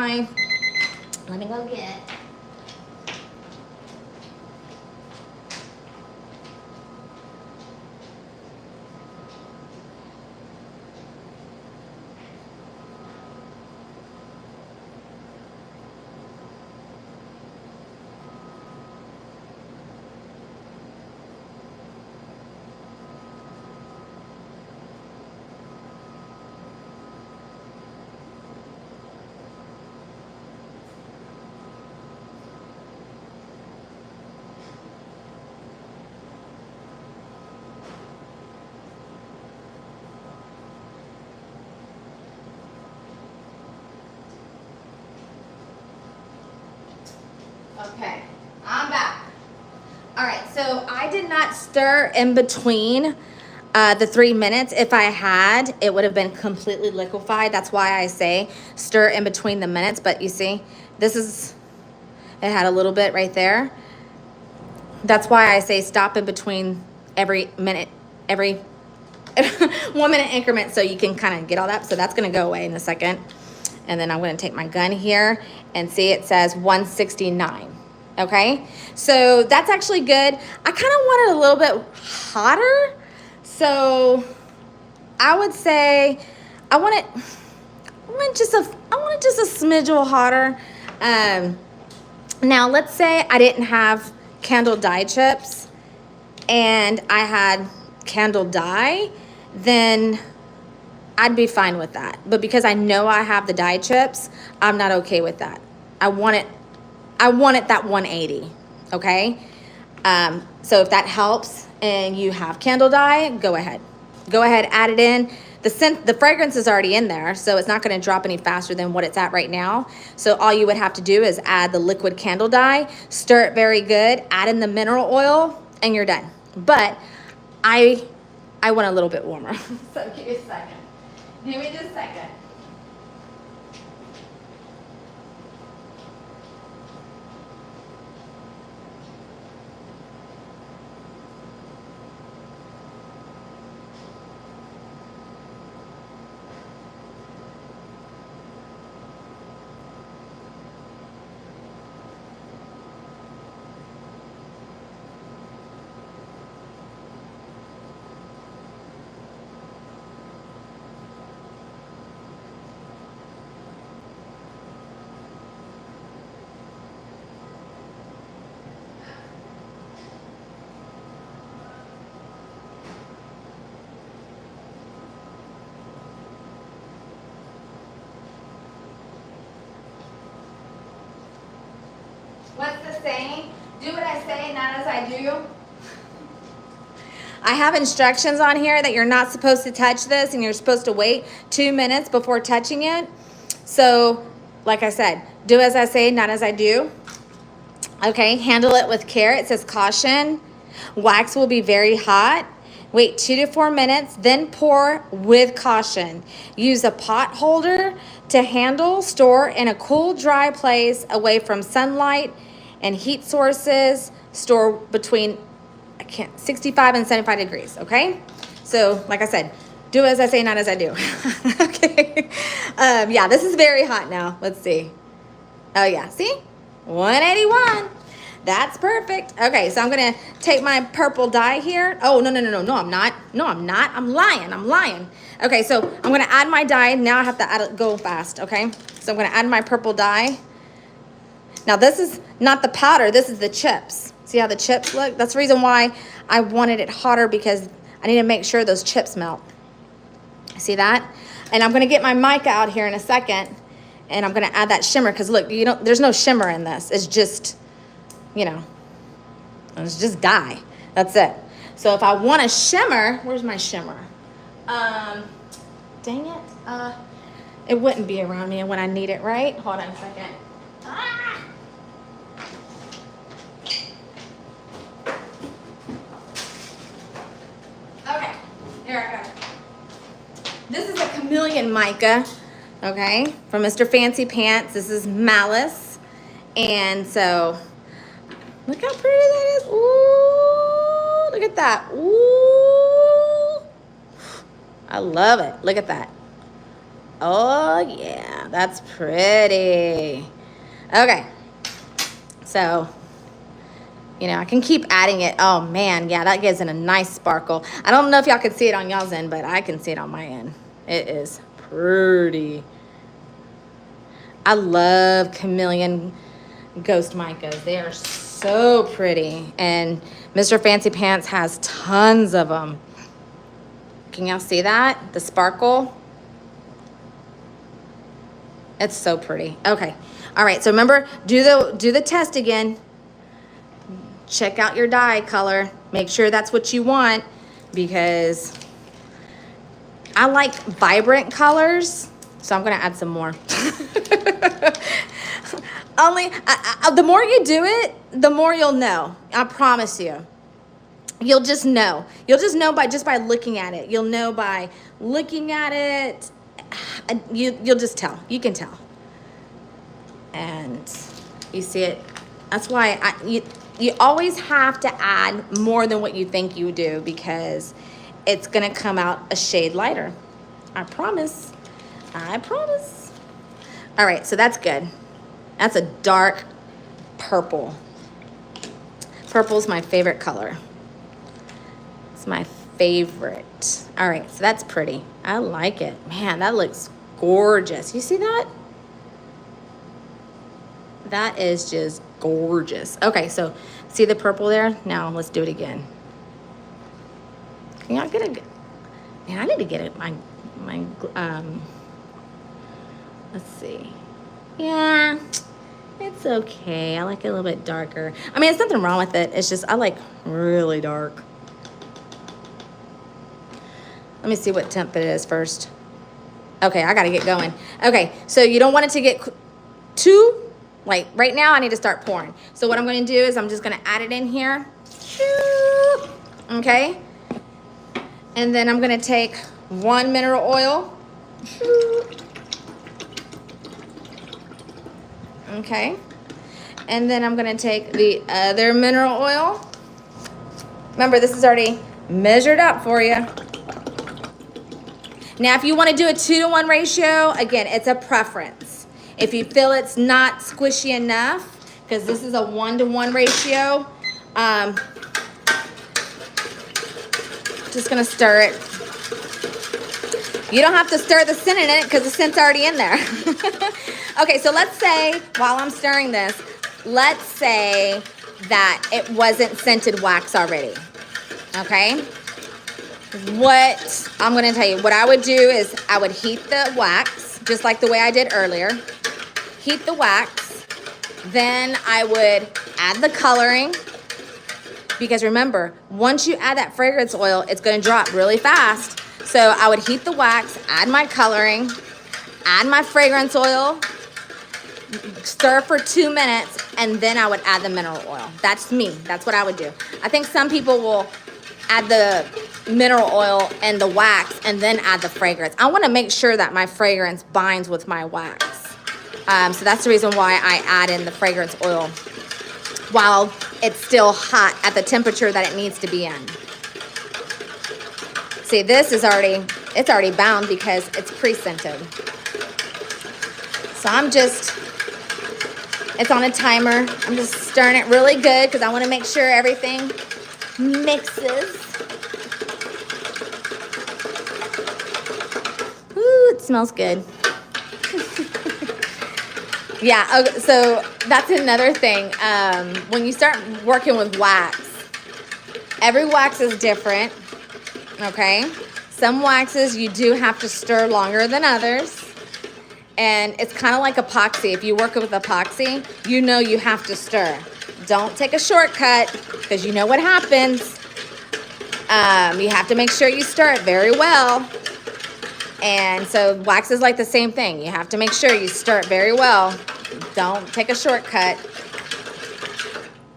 Okay, I'm back. All right, so I did not stir in between the 3 minutes. If I had, it would have been completely liquefied. That's why I say stir in between the minutes. But you see, it had a little bit right there. That's why I say stop in between every minute, every 1 minute increment, so you can kind of get all that. So that's gonna go away in a second. And then I'm gonna take my gun here and see it says 169. Okay, so that's actually good. I kind of want it a little bit hotter. So I would say I want it just a smidge hotter. Now let's say I didn't have candle dye chips and I had candle dye, then I'd be fine with that. But because I know I have the dye chips, I'm not okay with that. I want it that 180, okay? So if that helps and you have candle dye, go ahead. Go ahead, add it in. The fragrance is already in there, so it's not gonna drop any faster than what it's at right now. So all you would have to do is add the liquid candle dye, stir it very good, add in the mineral oil, and you're done. But I want a little bit warmer. So give me a second. Give me just a second. What's the saying? Do what I say, not as I do. I have instructions on here that you're not supposed to touch this and you're supposed to wait 2 minutes before touching it. So, like I said, do as I say, not as I do. Okay, handle it with care. It says caution. Wax will be very hot. Wait 2 to 4 minutes, then pour with caution. Use a pot holder to handle. Store in a cool, dry place away from sunlight and heat sources. Store between 65 and 75 degrees, okay? So, like I said, do as I say, not as I do. Okay. Yeah, this is very hot now. Let's see. Oh, yeah, see? 181. That's perfect. Okay, so I'm gonna take my purple dye here. Oh, no, I'm not. No, I'm not. I'm lying. Okay, so I'm gonna add my dye. Now I have to go fast, okay? So I'm gonna add my purple dye. Now this is not the powder, this is the chips. See how the chips look? That's the reason why I wanted it hotter, because I need to make sure those chips melt. See that? And I'm gonna get my mica out here in a second, and I'm gonna add that shimmer, because look, there's no shimmer in this. It's just, it's just dye. That's it. So if I want a shimmer, where's my shimmer? Dang it. It wouldn't be around me when I need it, right? Hold on a second. Ah! Okay, here I go. This is a chameleon mica, okay, from Mr. Fancy Pants. This is Malice. And so, look how pretty that is. Ooh, look at that. Ooh. I love it. Look at that. Oh, yeah, that's pretty. Okay, so, I can keep adding it. Oh, man, yeah, that gives it a nice sparkle. I don't know if y'all can see it on y'all's end, but I can see it on my end. It is pretty. I love chameleon ghost micas. They are so pretty. And Mr. Fancy Pants has tons of them. Can y'all see that? The sparkle? It's so pretty. Okay. All right. So remember, do the test again. Check out your dye color. Make sure that's what you want, because I like vibrant colors. So I'm gonna add some more. Only, the more you do it, the more you'll know. I promise you. You'll just know. You'll just know by looking at it. You'll know by looking at it. You'll just tell. You can tell. And you see it. That's why you always have to add more than what you think you do, because it's gonna come out a shade lighter. I promise. I promise. All right, so that's good. That's a dark purple. Purple's my favorite color. It's my favorite. All right, so that's pretty. I like it. Man, that looks gorgeous. You see that? That is just gorgeous. Okay, so see the purple there? Now let's do it again. Can y'all get it? Man, I need to get it. Let's see. Yeah, it's okay. I like it a little bit darker. I mean, there's nothing wrong with it. It's just I like really dark. Let me see what temp it is first. Okay, I gotta get going. Okay, so you don't want it to get too, like right now I need to start pouring. So what I'm gonna do is I'm just gonna add it in here. Okay? And then I'm gonna take 1 mineral oil. Okay? And then I'm gonna take the other mineral oil. Remember, this is already measured up for you. Now, if you want to do a 2-to-1 ratio, again, it's a preference. If you feel it's not squishy enough, because this is a 1-to-1 ratio, just gonna stir it. You don't have to stir the scent in it because the scent's already in there. Okay, so let's say, while I'm stirring this, let's say that it wasn't scented wax already, okay? What I'm gonna tell you, what I would do is I would heat the wax, just like the way I did earlier. Heat the wax, then I would add the coloring, because remember, once you add that fragrance oil, it's gonna drop really fast. So I would heat the wax, add my coloring, add my fragrance oil, stir for 2 minutes, and then I would add the mineral oil. That's me, that's what I would do. I think some people will add the mineral oil and the wax and then add the fragrance. I want to make sure that my fragrance binds with my wax. So that's the reason why I add in the fragrance oil while it's still hot at the temperature that it needs to be in. See, this is it's already bound because it's pre-scented. So it's on a timer. I'm just stirring it really good because I want to make sure everything mixes. Ooh, it smells good. Yeah, okay, so that's another thing. When you start working with wax, every wax is different, okay? Some waxes you do have to stir longer than others. And it's kind of like epoxy. If you work with epoxy, you know you have to stir. Don't take a shortcut, because you know what happens. You have to make sure you stir it very well. And so wax is like the same thing. You have to make sure you stir it very well. Don't take a shortcut.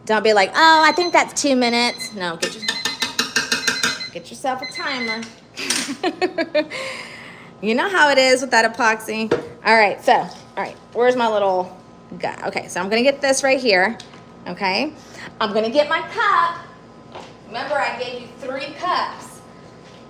Don't be like, oh, I think that's 2 minutes. No, get yourself a timer. You know how it is with that epoxy. All right, where's my little guy? Okay, so I'm gonna get this right here, okay? I'm gonna get my cup. Remember, I gave you 3 cups.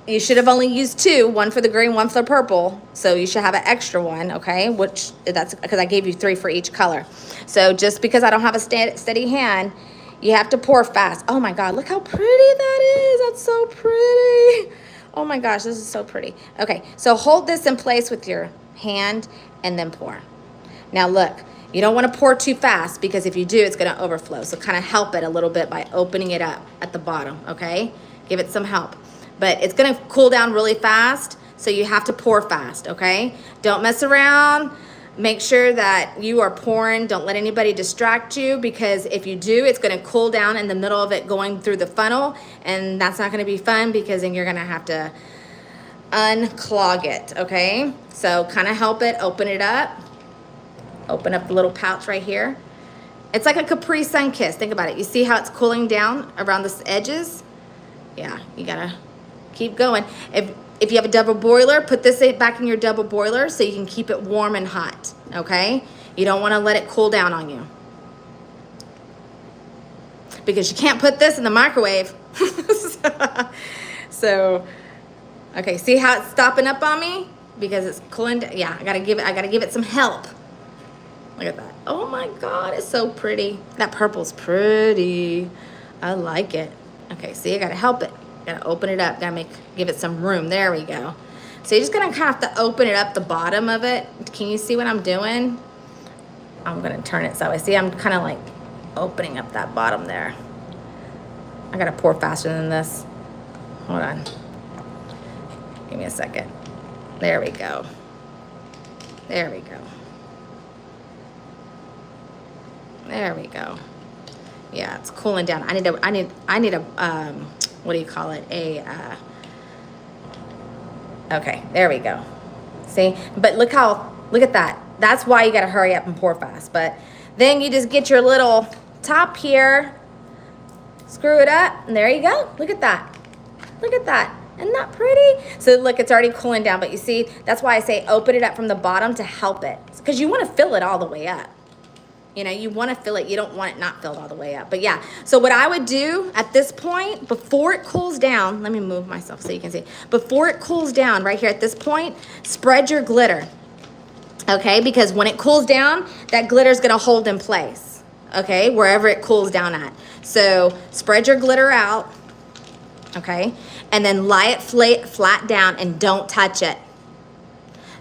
You should have only used 2, one for the green, one for the purple. So you should have an extra one, okay? Which, that's because I gave you 3 for each color. So just because I don't have a steady hand, you have to pour fast. Oh my God, look how pretty that is. That's so pretty. Oh my gosh, this is so pretty. Okay, so hold this in place with your hand and then pour. Now look, you don't want to pour too fast, because if you do, it's going to overflow. So kind of help it a little bit by opening it up at the bottom, okay? Give it some help. But it's going to cool down really fast, so you have to pour fast, okay? Don't mess around. Make sure that you are pouring. Don't let anybody distract you, because if you do, it's going to cool down in the middle of it going through the funnel, and that's not going to be fun, because then you're going to have to unclog it, okay? So kind of help it, open it up. Open up the little pouch right here. It's like a Capri Sun kiss. Think about it. You see how it's cooling down around the edges? Yeah, you gotta keep going. If you have a double boiler, put this back in your double boiler so you can keep it warm and hot, okay? You don't wanna let it cool down on you. Because you can't put this in the microwave. So, okay, see how it's stopping up on me? Because it's cooling down. Yeah, I gotta give it some help. Look at that. Oh my God, it's so pretty. That purple's pretty. I like it. Okay, see, I gotta help it. Gotta open it up, give it some room. There we go. So you're just gonna kind of have to open it up the bottom of it. Can you see what I'm doing? I'm gonna turn it so I see I'm kind of like opening up that bottom there. I gotta pour faster than this. Hold on. Give me a second. There we go. There we go. There we go. Yeah, it's cooling down. I need a what do you call it? Okay, there we go. See? But look at that. That's why you gotta hurry up and pour fast. But then you just get your little top here, screw it up, and there you go. Look at that. Look at that. Isn't that pretty? So look, it's already cooling down, but you see, that's why I say open it up from the bottom to help it. Because you want to fill it all the way up. You know, you want to fill it. You don't want it not filled all the way up. But yeah, so what I would do at this point, before it cools down, let me move myself so you can see. Before it cools down, right here at this point, spread your glitter. Okay, because when it cools down, that glitter is going to hold in place. Okay, wherever it cools down at. So spread your glitter out. Okay, and then lie it flat down and don't touch it.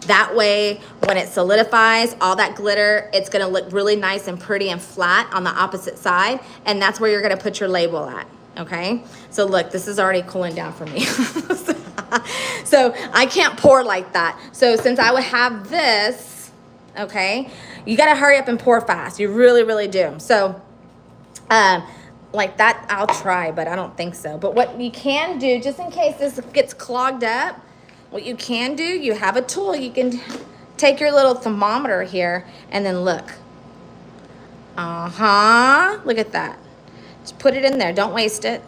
That way, when it solidifies, all that glitter, it's gonna look really nice and pretty and flat on the opposite side, and that's where you're gonna put your label at, okay? So look, this is already cooling down for me. So I can't pour like that. So since I would have this, okay, you gotta hurry up and pour fast. You really, really do. So, like that, I'll try, but I don't think so. But what you can do, just in case this gets clogged up, what you can do, you have a tool. You can take your little thermometer here and then look. Look at that. Just put it in there. Don't waste it.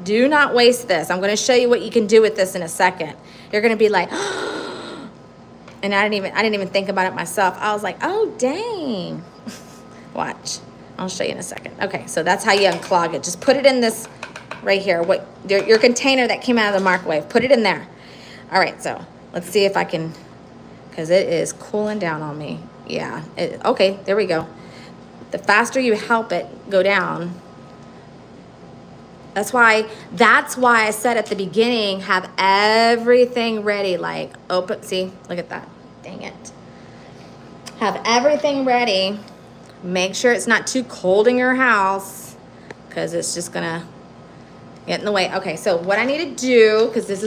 Do not waste this. I'm going to show you what you can do with this in a second. You're going to be like, and I didn't even think about it myself. I was like, oh, dang. Watch. I'll show you in a second. Okay, so that's how you unclog it. Just put it in this right here. Your container that came out of the microwave. Put it in there. All right, so let's see if I can, because it is cooling down on me. Yeah, okay, there we go. The faster you help it go down, that's why I said at the beginning, have everything ready, like open, see, look at that, dang it. Have everything ready. Make sure it's not too cold in your house because it's just gonna get in the way. Okay, so what I need to do, because this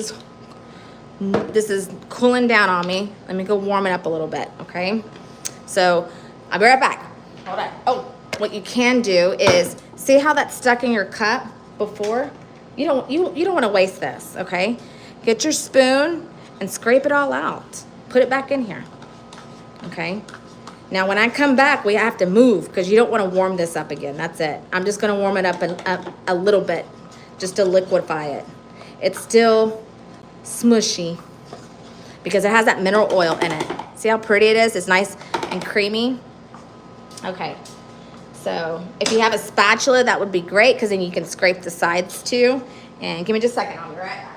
is cooling down on me. Let me go warm it up a little bit, okay? So I'll be right back. Hold on. Oh, what you can do is, see how that's stuck in your cup before? You don't want to waste this, okay? Get your spoon and scrape it all out. Put it back in here, okay? Now when I come back, we have to move because you don't want to warm this up again. That's it. I'm just going to warm it up a little bit just to liquefy it. It's still smushy because it has that mineral oil in it. See how pretty it is? It's nice and creamy. Okay, so if you have a spatula, that would be great because then you can scrape the sides too. And give me just a second, I'll be right back.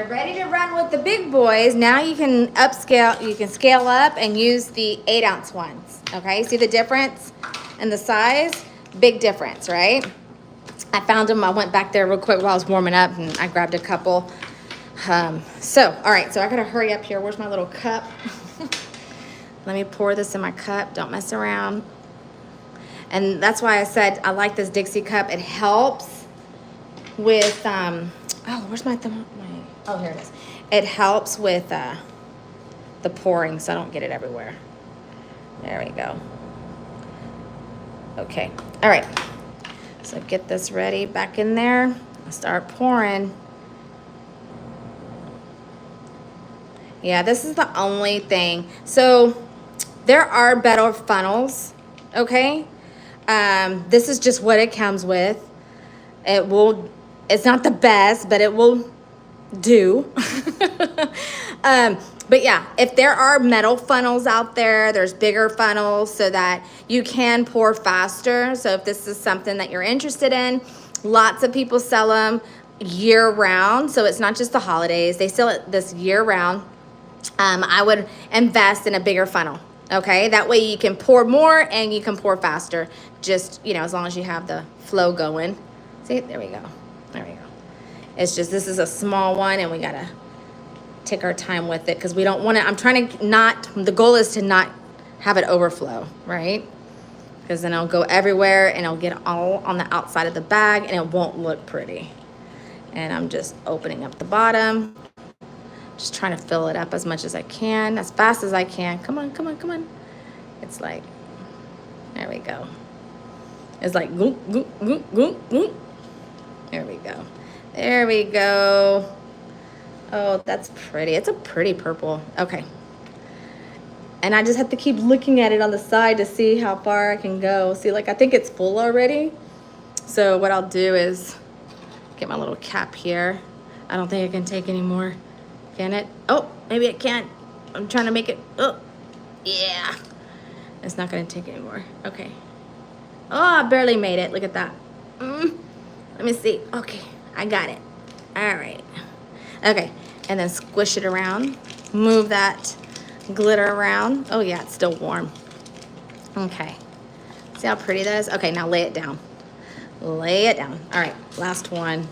you're ready to run with the big boys, now you can scale up and use the 8-ounce ones, okay? See the difference in the size? Big difference, right? I found them, I went back there real quick while I was warming up and I grabbed a couple. All right, so I gotta hurry up here. Where's my little cup? Let me pour this in my cup, don't mess around. And that's why I said I like this Dixie cup. It helps with, oh, where's my oh, here it is. It helps with the pouring so I don't get it everywhere. There we go. Okay, all right. So get this ready back in there. Start pouring. Yeah, this is the only thing. So there are better funnels, okay? This is just what it comes with. It's not the best, but it will do. But yeah, if there are metal funnels out there, there's bigger funnels so that you can pour faster. So if this is something that you're interested in, lots of people sell them year round. So it's not just the holidays. They sell it this year round. I would invest in a bigger funnel. Okay, that way you can pour more and you can pour faster. Just, you know, as long as you have the flow going. See, there we go. There we go. It's just, this is a small one and we gotta take our time with it because we don't want to, I'm trying to not, the goal is to not have it overflow, right? Because then it'll go everywhere and it'll get all on the outside of the bag and it won't look pretty. And I'm just opening up the bottom. Just trying to fill it up as much as I can, as fast as I can. Come on, come on, come on. It's like, there we go. It's like, goop, goop, goop, goop, goop. There we go. There we go. Oh, that's pretty. It's a pretty purple. Okay. And I just have to keep looking at it on the side to see how far I can go. See, like, I think it's full already. So what I'll do is get my little cap here. I don't think I can take any more. Can it? Oh, maybe it can't. I'm trying to make it. Oh, yeah. It's not going to take anymore. Okay. Oh, I barely made it. Look at that. Let me see. Okay, I got it. All right. Okay, and then squish it around. Move that glitter around. Oh, yeah, it's still warm. Okay. See how pretty that is? Okay, now lay it down. Lay it down. All right, last one.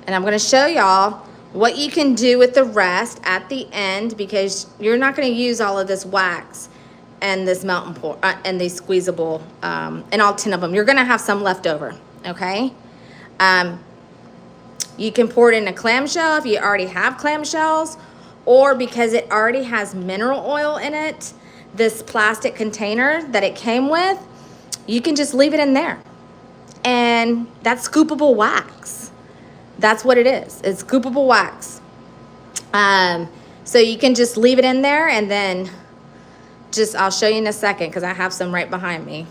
And I'm going to show y'all what you can do with the rest at the end because you're not going to use all of this wax and this melt and pour and these squeezable and all 10 of them. You're going to have some left over, okay? You can pour it in a clamshell if you already have clamshells, or because it already has mineral oil in it, this plastic container that it came with, you can just leave it in there. And that's scoopable wax. That's what it is. It's scoopable wax. So you can just leave it in there and then just, I'll show you in a second because I have some right behind me.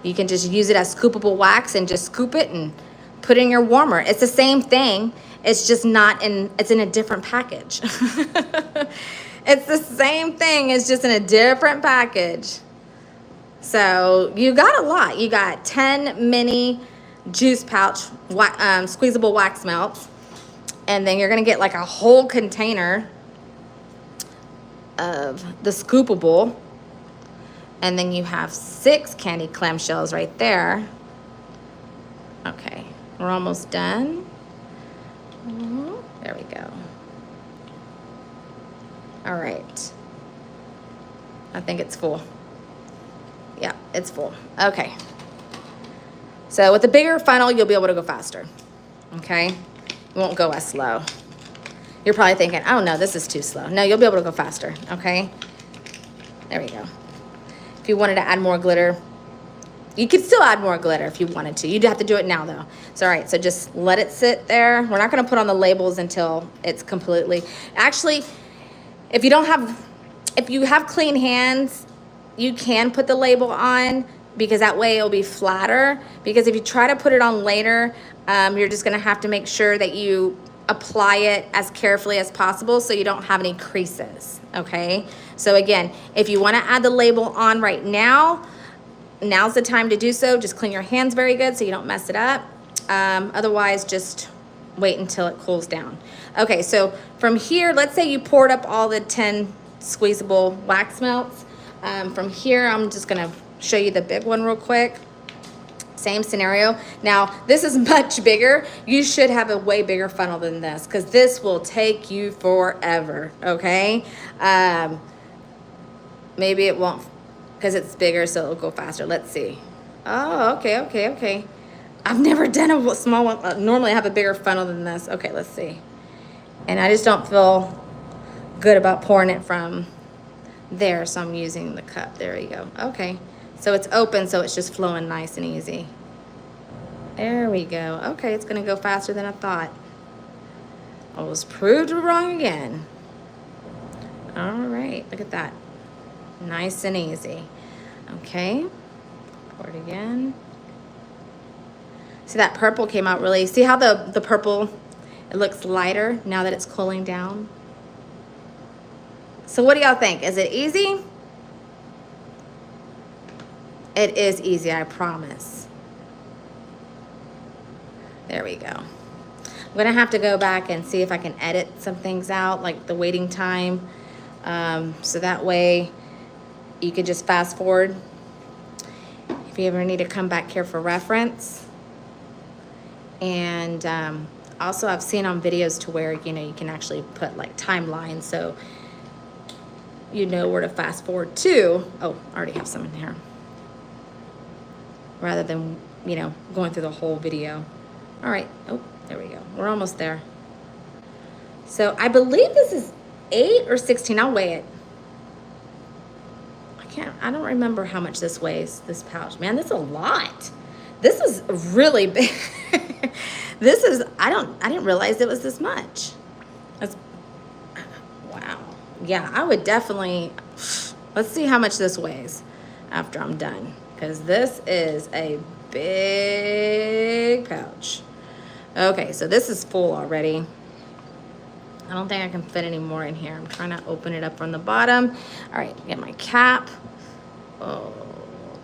You can just use it as scoopable wax and just scoop it and put it in your warmer. It's the same thing. It's just not in, it's in a different package. It's the same thing. It's just in a different package. So you got a lot. You got 10 mini juice pouch squeezable wax melts. And then you're going to get like a whole container of the scoopable. And then you have 6 candy clamshells right there. Okay, we're almost done. There we go. All right. I think it's full. Yeah, it's full. Okay. So with the bigger funnel, you'll be able to go faster. Okay? You won't go as slow. You're probably thinking, oh no, this is too slow. No, you'll be able to go faster. Okay? There we go. If you wanted to add more glitter, you could still add more glitter if you wanted to. You'd have to do it now though. So all right, so just let it sit there. We're not gonna put on the labels until it's completely, actually, if you have clean hands, you can put the label on because that way it'll be flatter. Because if you try to put it on later, you're just gonna have to make sure that you apply it as carefully as possible so you don't have any creases, okay? So again, if you wanna add the label on right now, now's the time to do so. Just clean your hands very good so you don't mess it up. Otherwise, just wait until it cools down. Okay, so from here, let's say you poured up all the 10 squeezable wax melts. From here, I'm just gonna show you the big one real quick. Same scenario. Now, this is much bigger. You should have a way bigger funnel than this because this will take you forever, okay? Maybe it won't because it's bigger, so it'll go faster. Let's see. Oh, okay. I've never done a small one. Normally I have a bigger funnel than this. Okay, let's see. And I just don't feel good about pouring it from there, so I'm using the cup. There you go. Okay. So it's open, so it's just flowing nice and easy. There we go. Okay, it's gonna go faster than I thought. I was proved wrong again. All right, look at that. Nice and easy. Okay, pour it again. See, that purple came out really, see how the purple, it looks lighter now that it's cooling down? So what do y'all think? Is it easy? It is easy, I promise. There we go. I'm gonna have to go back and see if I can edit some things out, like the waiting time, so that way you can just fast forward if you ever need to come back here for reference. And also I've seen on videos to where, you know, you can actually put like timelines, so you know where to fast forward to. Oh, I already have some in here. Rather than, you know, going through the whole video. All right, oh, there we go. We're almost there. So I believe this is 8 or 16, I'll weigh it. I don't remember how much this weighs, this pouch. Man, this is a lot. This is really big. This is, I didn't realize it was this much. That's, wow. Yeah, I would definitely, let's see how much this weighs after I'm done. Because this is a big pouch. Okay, so this is full already. I don't think I can fit any more in here. I'm trying to open it up from the bottom. All right, get my cap. Oh,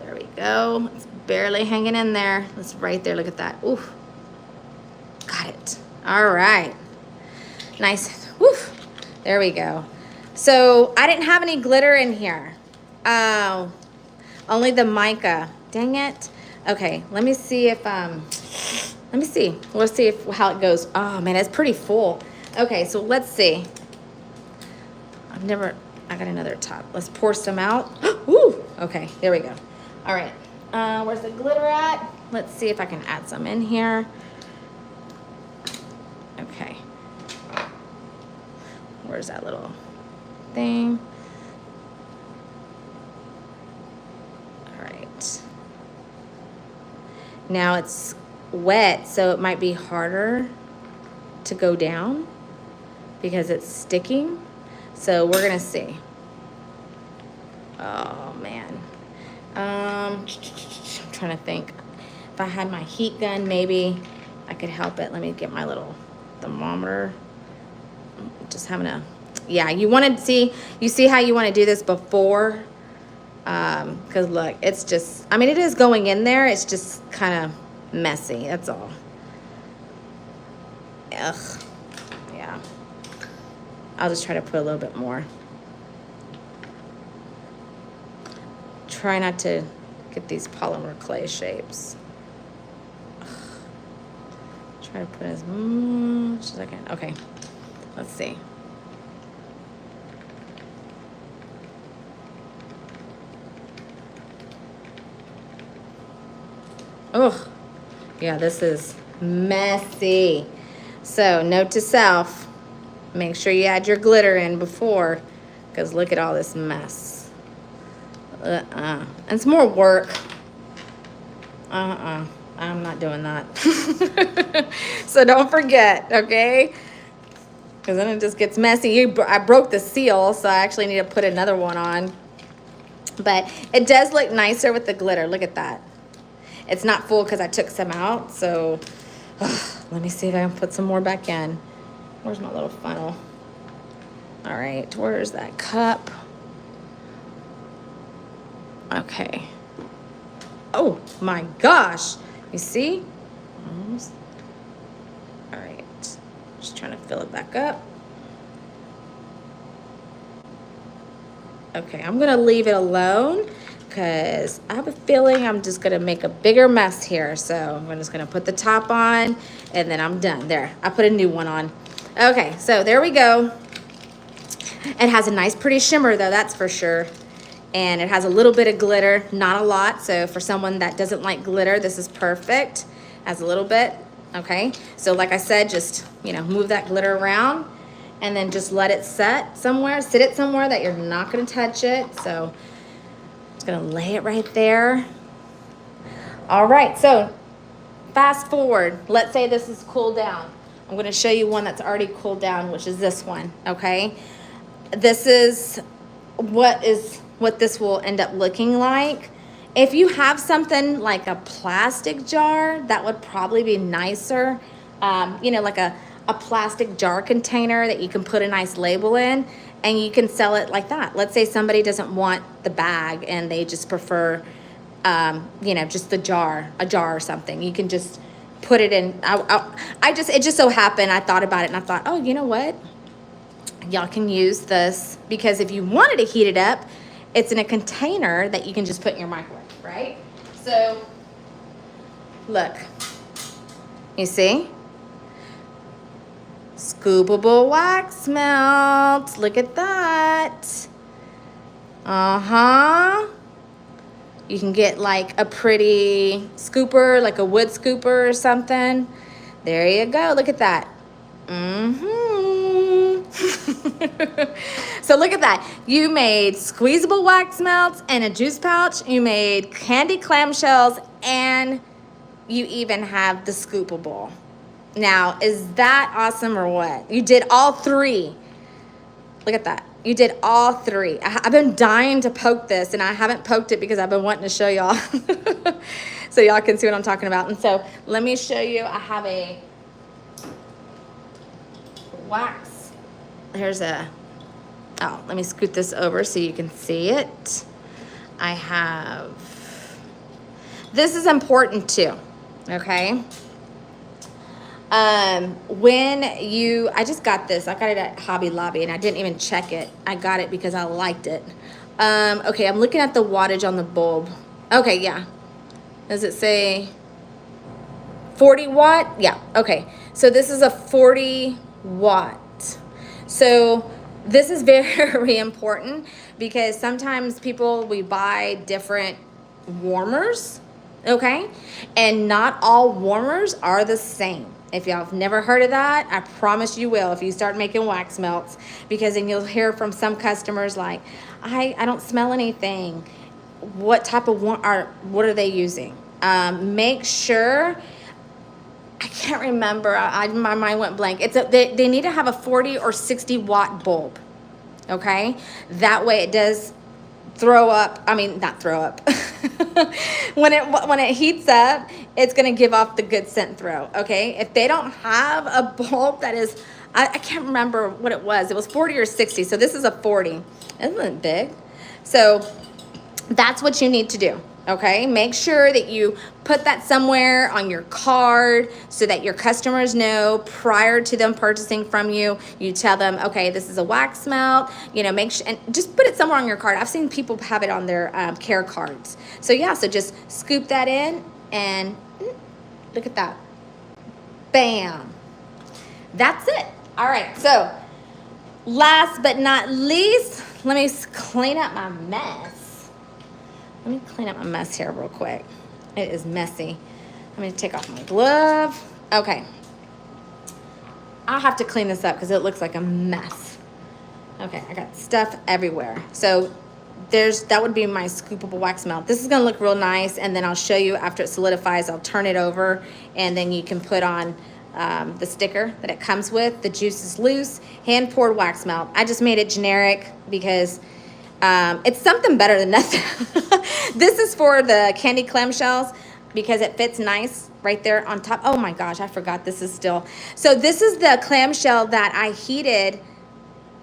there we go. It's barely hanging in there. It's right there, look at that. Ooh, got it. All right, nice, woo, there we go. So I didn't have any glitter in here. Only the mica, dang it. Okay, let me see if, let me see. We'll see if, how it goes. Oh man, it's pretty full. Okay, so let's see. I got another top. Let's pour some out. Woo! Okay, there we go. All right, where's the glitter at? Let's see if I can add some in here. Okay. Where's that little thing? All right. Now it's wet, so it might be harder to go down because it's sticking. So we're gonna see. Oh man. I'm trying to think. If I had my heat gun, maybe I could help it. Let me get my little thermometer. Just having a, yeah, you want to see, you see how you want to do this before, because look, it's just, I mean, it is going in there, it's just kind of messy, that's all. Ugh, yeah. I'll just try to put a little bit more. Try not to get these polymer clay shapes. Ugh. Try to put as much as I can. Okay, let's see. Oh, yeah, this is messy. So note to self, make sure you add your glitter in before, because look at all this mess. And it's more work. I'm not doing that. So don't forget, okay? Because then it just gets messy. I broke the seal, so I actually need to put another one on. But it does look nicer with the glitter. Look at that. It's not full because I took some out, so let me see if I can put some more back in. Where's my little funnel? All right, where's that cup? Okay. Oh my gosh. You see? Almost. All right. Just trying to fill it back up. Okay, I'm gonna leave it alone because I have a feeling I'm just gonna make a bigger mess here. So I'm just gonna put the top on and then I'm done. There, I put a new one on. Okay, so there we go. It has a nice pretty shimmer though, that's for sure. And it has a little bit of glitter, not a lot. So for someone that doesn't like glitter, this is perfect. Has a little bit, okay? So like I said, just, you know, move that glitter around and then just let it sit somewhere that you're not gonna touch it. So I'm just gonna lay it right there. All right, so fast forward. Let's say this is cooled down. I'm gonna show you one that's already cooled down, which is this one, okay? This is what this will end up looking like. If you have something like a plastic jar, that would probably be nicer. You know, like a plastic jar container that you can put a nice label in and you can sell it like that. Let's say somebody doesn't want the bag and they just prefer, you know, just a jar or something. You can just put it in. It just so happened, I thought about it and I thought, oh, you know what? Y'all can use this because if you wanted to heat it up, it's in a container that you can just put in your microwave, right? So, look, you see? Scoopable wax melt. Look at that. Uh-huh. You can get like a pretty scooper, like a wood scooper or something. There you go. Look at that. So look at that. You made squeezable wax melts and a juice pouch. You made candy clamshells and you even have the scoopable. Now, is that awesome or what? You did all three. Look at that. You did all three. I've been dying to poke this and I haven't poked it because I've been wanting to show y'all. So y'all can see what I'm talking about. And so let me show you. I have a wax. Here's a, oh, let me scoot this over so you can see it. I have, this is important too, okay? I just got this. I got it at Hobby Lobby and I didn't even check it. I got it because I liked it. Okay, I'm looking at the wattage on the bulb. Okay, yeah. Does it say 40 watt? Yeah, okay. So this is a 40 watt. So this is very important because sometimes we buy different warmers, okay? And not all warmers are the same. If y'all have never heard of that, I promise you will if you start making wax melts, because then you'll hear from some customers like, I don't smell anything. What type of what are they using? Make sure, I can't remember, my mind went blank. They need to have a 40 or 60 watt bulb, okay? That way it does not throw up. when it heats up, it's gonna give off the good scent throw, okay? If they don't have a bulb that is, I can't remember what it was 40 or 60, so this is a 40. Isn't it big? So that's what you need to do, okay? Make sure that you put that somewhere on your card so that your customers know prior to them purchasing from you. You tell them, okay, this is a wax melt, you know, make sure, and just put it somewhere on your card. I've seen people have it on their care cards. So yeah, so just scoop that in and look at that. Bam. That's it. All right, so last but not least, let me clean up my mess. Let me clean up my mess here real quick. It is messy. I'm gonna take off my glove. Okay. I'll have to clean this up because it looks like a mess. Okay, I got stuff everywhere. So that would be my scoopable wax melt. This is gonna look real nice, and then I'll show you after it solidifies. I'll turn it over and then you can put on the sticker that it comes with. The juice is loose, hand poured wax melt. I just made it generic because it's something better than nothing. This is for the candy clamshells because it fits nice right there on top. Oh my gosh, I forgot this is still. So this is the clamshell that I heated,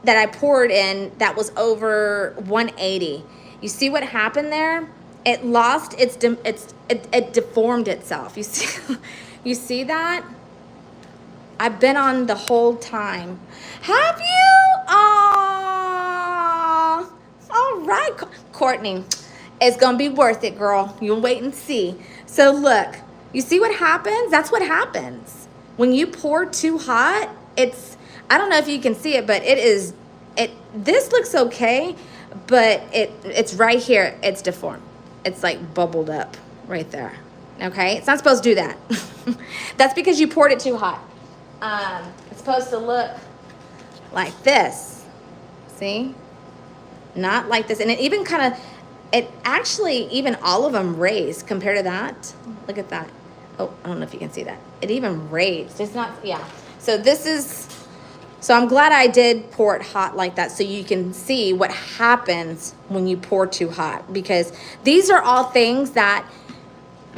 that I poured in, that was over 180. You see what happened there? it lost it deformed itself. You see, you see that? I've been on the whole time. Have you? Oh, all right, Courtney. It's gonna be worth it, girl. You'll wait and see. So look, you see what happens? That's what happens. When you pour too hot, I don't know if you can see it, but this looks okay, but it's right here, it's deformed. It's like bubbled up right there, okay? It's not supposed to do that. That's because you poured it too hot. It's supposed to look like this, see? Not like this, and it even kind of, even all of them raised compared to that. Look at that. Oh, I don't know if you can see that. It even raised. It's not, yeah. So I'm glad I did pour it hot like that so you can see what happens when you pour too hot, because these are all things that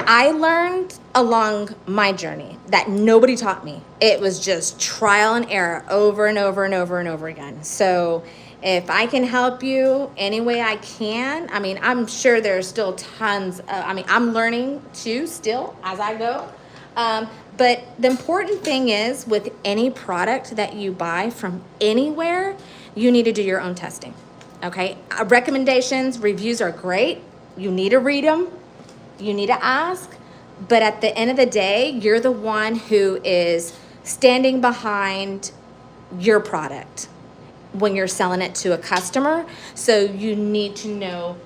I learned along my journey that nobody taught me. It was just trial and error over and over and over and over again. So if I can help you any way I can, I mean, I'm sure there's still tons of, I'm learning too still as I go. But the important thing is, with any product that you buy from anywhere, you need to do your own testing, okay? Recommendations, reviews are great. You need to read them. You need to ask. But at the end of the day, you're the one who is standing behind your product when you're selling it to a customer. So you need to know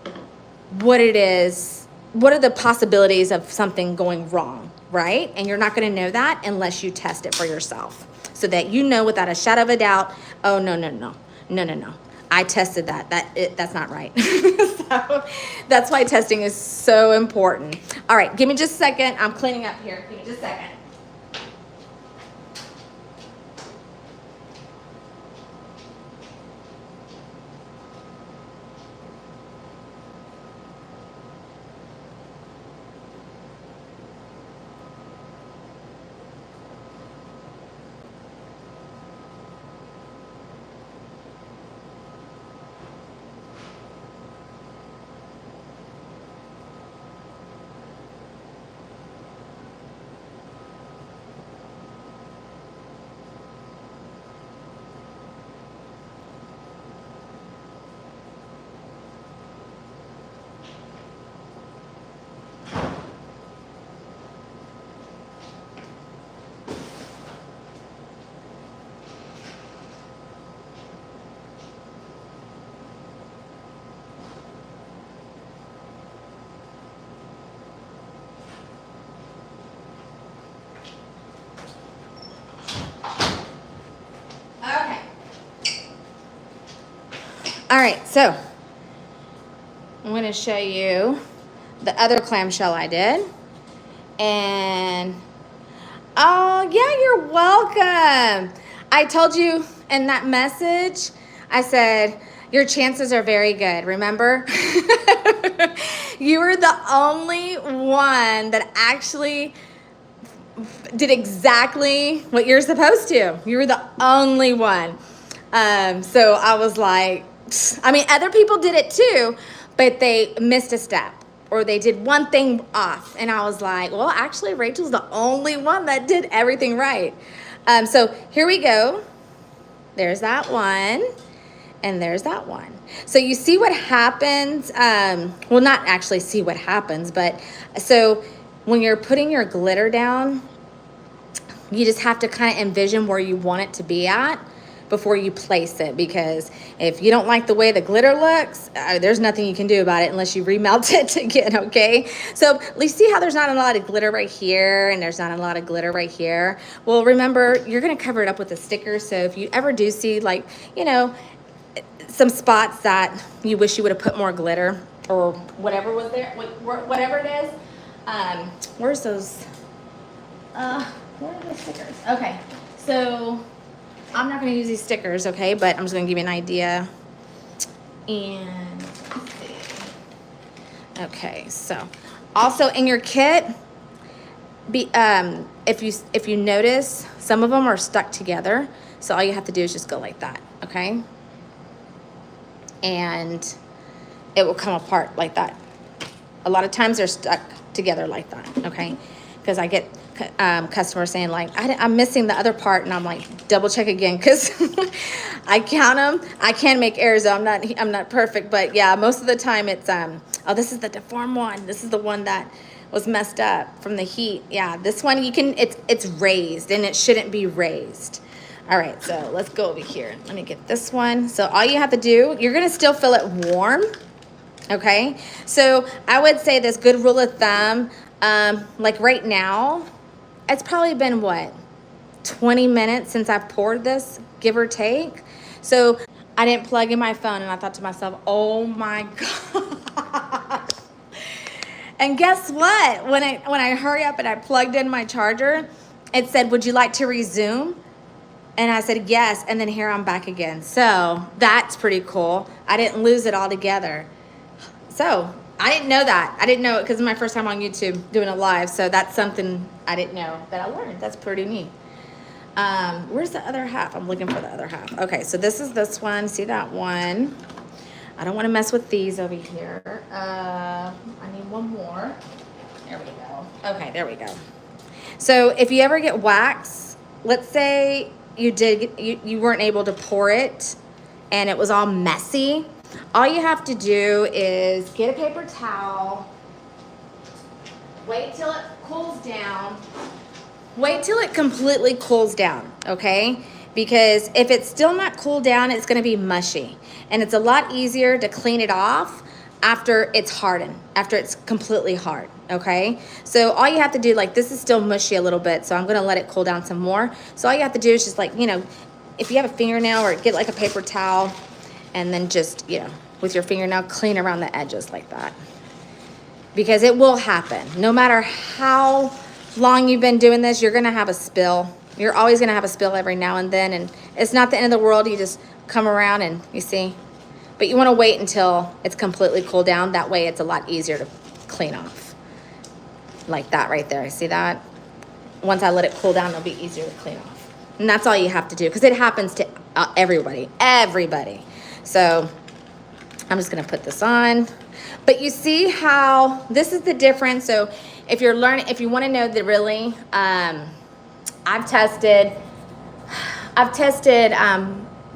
what it is, what are the possibilities of something going wrong, right? And you're not going to know that unless you test it for yourself, so that you know without a shadow of a doubt, oh, no. I tested that. That's not right. So that's why testing is so important. All right, give me just a second. I'm cleaning up here. Give me just a second. All right, so I'm going to show you the other clamshell I did. And, oh, yeah, you're welcome. I told you in that message, I said, your chances are very good, remember? You were the only one that actually did exactly what you're supposed to. You were the only one. So I was like, other people did it too, but they missed a step or they did one thing off. And I was like, well, actually, Rachel's the only one that did everything right. So here we go. There's that one. And there's that one. So you see what happens. Well, not actually see what happens, but so when you're putting your glitter down, you just have to kind of envision where you want it to be at before you place it, because if you don't like the way the glitter looks, there's nothing you can do about it unless you remelt it again, okay? So you see how there's not a lot of glitter right here and there's not a lot of glitter right here? Well, remember, you're gonna cover it up with a sticker, so if you ever do see, like, you know, some spots that you wish you would have put more glitter or whatever was there, whatever it is, where's those, where are the stickers? Okay, so I'm not going to use these stickers, okay, but I'm just going to give you an idea. And let's see. Okay, so also in your kit, if you notice, some of them are stuck together, so all you have to do is just go like that, okay, and it will come apart like that. A lot of times they're stuck together like that, okay? Because I get customers saying like, I'm missing the other part, and I'm like, double check again, because I count them. I can make errors though. I'm not perfect, but yeah, most of the time it's oh, this is the deformed one. This is the one that was messed up from the heat. Yeah, this one it's raised, and it shouldn't be raised. All right, so let's go over here. Let me get this one. So all you have to do, you're gonna still feel it warm, okay? So I would say this good rule of thumb, like right now, it's probably been what, 20 minutes since I've poured this, give or take. So I didn't plug in my phone, and I thought to myself, oh my God. And guess what? When I hurry up and I plugged in my charger, it said, would you like to resume? And I said, yes, and then here I'm back again. So that's pretty cool. I didn't lose it altogether. So I didn't know that. I didn't know it because it's my first time on YouTube doing it live. So that's something I didn't know that I learned. That's pretty neat. Where's the other half? I'm looking for the other half. Okay, so this is this one. See that one? I don't want to mess with these over here. I need one more. There we go. Okay, there we go. So if you ever get wax, let's say you weren't able to pour it and it was all messy, all you have to do is get a paper towel, wait till it cools down, wait till it completely cools down, okay? Because if it's still not cooled down, it's gonna be mushy. And it's a lot easier to clean it off after it's hardened, after it's completely hard, okay? So all you have to do, like this is still mushy a little bit, so I'm gonna let it cool down some more. So all you have to do is just like, you know, if you have a fingernail, or get like a paper towel, and then just, you know, with your fingernail, clean around the edges like that. Because it will happen. No matter how long you've been doing this, you're gonna have a spill. You're always gonna have a spill every now and then, and it's not the end of the world. You just come around and you see. But you wanna wait until it's completely cooled down. That way it's a lot easier to clean off. Like that right there, see that? Once I let it cool down, it'll be easier to clean off. And that's all you have to do, because it happens to everybody. So I'm just gonna put this on. But you see how this is the difference. So if you want to know that really, I've tested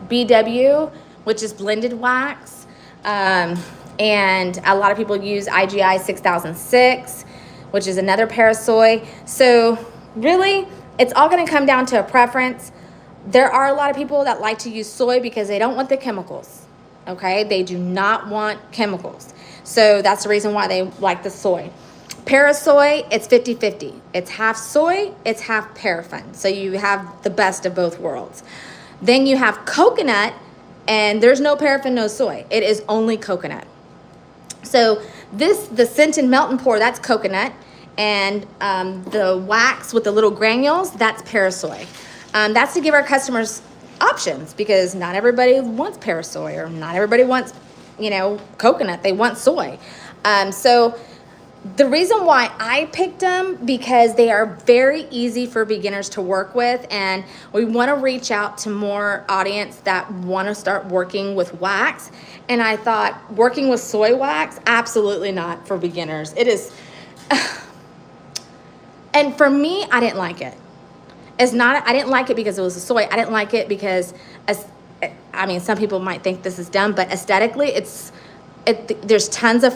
BW, which is blended wax, and a lot of people use IGI 6006, which is another parasoy. So really, it's all going to come down to a preference. There are a lot of people that like to use soy because they don't want the chemicals, okay? They do not want chemicals. So that's the reason why they like the soy. Parasoy, it's 50-50. It's half soy, it's half paraffin. So you have the best of both worlds. Then you have coconut, and there's no paraffin, no soy. It is only coconut. So the scent and melt and pour, that's coconut. And the wax with the little granules, that's parasoy. That's to give our customers options, because not everybody wants parasoy, or not everybody wants, you know, coconut. They want soy. So the reason why I picked them, because they are very easy for beginners to work with, and we want to reach out to more audience that want to start working with wax. And I thought, working with soy wax, absolutely not for beginners. It is, and for me, I didn't like it. I didn't like it because it was a soy. I didn't like it because, I mean, some people might think this is dumb, but aesthetically, there's tons of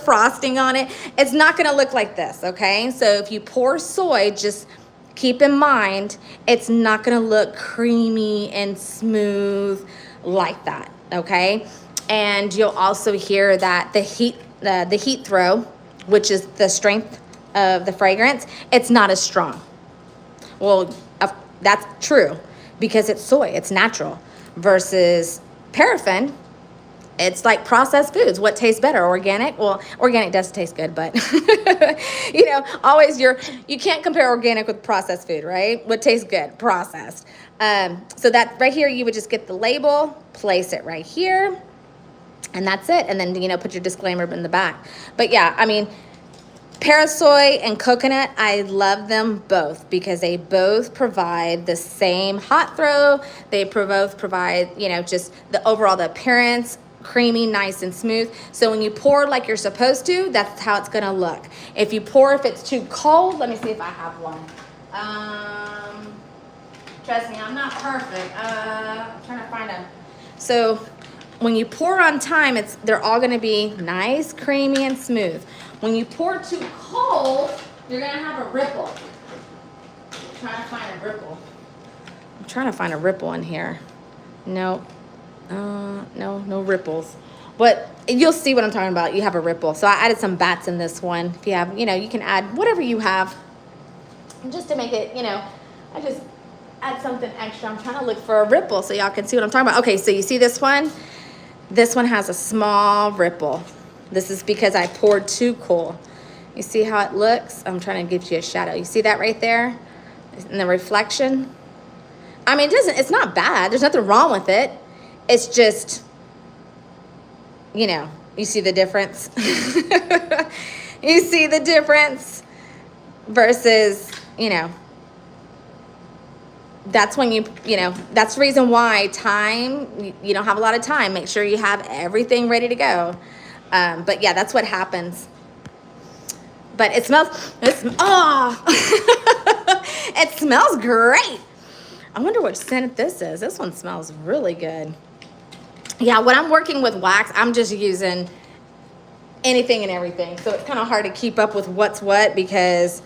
frosting on it. It's not gonna look like this, okay? So if you pour soy, just keep in mind, it's not gonna look creamy and smooth like that, okay? And you'll also hear that the heat throw, which is the strength of the fragrance, it's not as strong. Well, that's true, because it's soy, it's natural, versus paraffin. It's like processed foods. What tastes better? Organic? Well, organic does taste good, but you know, always you can't compare organic with processed food, right? What tastes good? Processed. So that right here, you would just get the label, place it right here, and that's it. And then, you know, put your disclaimer in the back. But yeah, I mean, Parasoy and coconut, I love them both because they both provide the same hot throw. They both provide, you know, just the overall the appearance creamy, nice and smooth. So when you pour like you're supposed to, that's how it's gonna look. If you pour, if it's too cold, let me see if I have one. Trust me, I'm not perfect. I'm trying to find them. So when you pour on time, they're all gonna be nice, creamy, and smooth. When you pour too cold, you're gonna have a ripple. I'm trying to find a ripple. I'm trying to find a ripple in here. No, no ripples. But you'll see what I'm talking about. You have a ripple. So I added some bats in this one. If you have, you can add whatever you have. Just to make it, I just add something extra. I'm trying to look for a ripple so y'all can see what I'm talking about. Okay, so you see this one? This one has a small ripple. This is because I poured too cool. You see how it looks? I'm trying to give you a shadow. You see that right there? In the reflection? I mean, it's not bad. There's nothing wrong with it. It's just, you see the difference? You see the difference versus, that's when that's the reason why you don't have a lot of time. Make sure you have everything ready to go. But yeah, that's what happens. But it smells, it smells great. I wonder what scent this is. This one smells really good. Yeah, when I'm working with wax, I'm just using anything and everything. So it's kind of hard to keep up with what's what because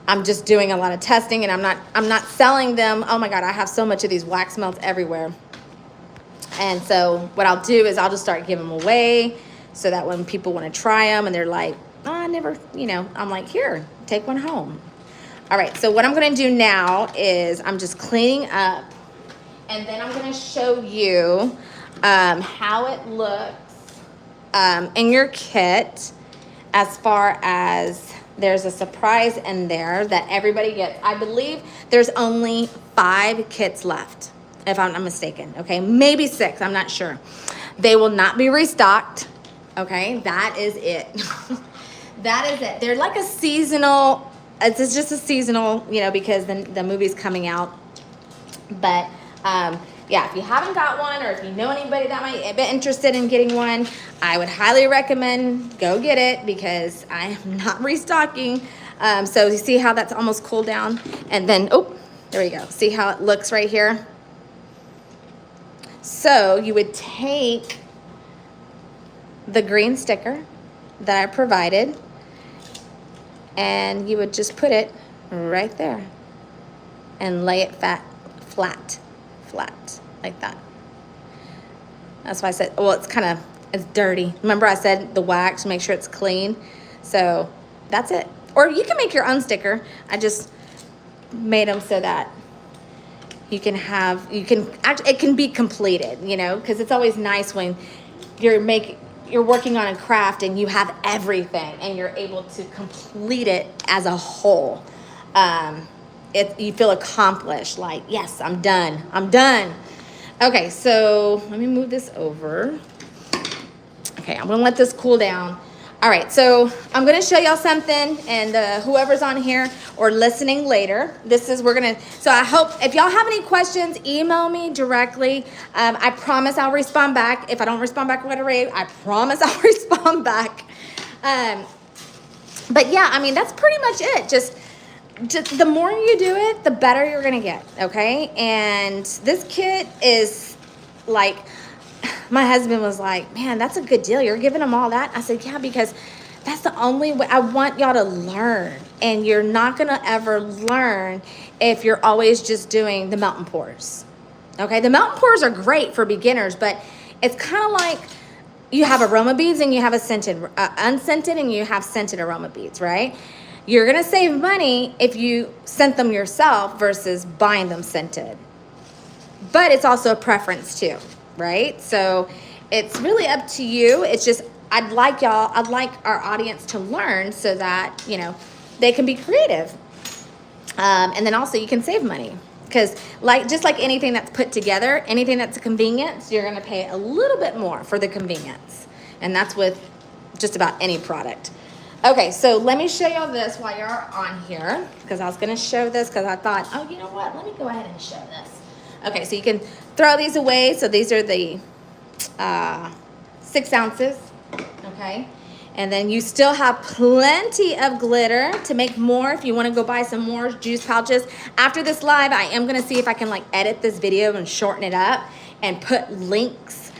I'm just doing a lot of testing and I'm not selling them. Oh my God, I have so much of these wax melts everywhere. And so what I'll do is I'll just start giving them away so that when people want to try them and they're like, oh, I never, I'm like, here, take one home. All right, so what I'm gonna do now is I'm just cleaning up and then I'm gonna show you how it looks in your kit as far as there's a surprise in there that everybody gets. I believe there's only 5 kits left, if I'm not mistaken, okay? Maybe 6, I'm not sure. They will not be restocked, okay? That is it. That is it. They're like a seasonal, it's just a seasonal, because the movie's coming out. But yeah, if you haven't got one or if you know anybody that might be interested in getting one, I would highly recommend go get it because I am not restocking. So you see how that's almost cooled down? And then, oh, there we go. See how it looks right here? So you would take the green sticker that I provided and you would just put it right there and lay it flat like that. That's why I said, well, it's dirty. Remember I said the wax, make sure it's clean. So that's it. Or you can make your own sticker. I just made them so that it can be completed, because it's always nice when you're working on a craft and you have everything and you're able to complete it as a whole. You feel accomplished, like, yes, I'm done. Okay, so let me move this over. Okay, I'm gonna let this cool down. All right, so I'm gonna show y'all something, and whoever's on here or listening later, so I hope, if y'all have any questions, email me directly. I promise I'll respond back. If I don't respond back right away, I promise I'll respond back. But yeah, I mean, that's pretty much it. Just the more you do it, the better you're gonna get, okay? And this kit is like, my husband was like, man, that's a good deal. You're giving them all that? I said, yeah, because that's the only way. I want y'all to learn. And you're not gonna ever learn if you're always just doing the melt and pours, okay? The melt and pours are great for beginners, but it's kind of like you have aroma beads and you have unscented and you have scented aroma beads, right? You're gonna save money if you scent them yourself versus buying them scented. But it's also a preference too, right? So it's really up to you. It's just, I'd like our audience to learn so that, they can be creative. And then also you can save money. Because just like anything that's put together, anything that's a convenience, you're gonna pay a little bit more for the convenience. And that's with just about any product. Okay, so let me show y'all this while you're on here, because I was gonna show this because I thought, oh, you know what? Let me go ahead and show this. Okay, so you can throw these away. So these are the 6 ounces, okay? And then you still have plenty of glitter to make more if you want to go buy some more juice pouches. After this live, I am going to see if I can like edit this video and shorten it up and put links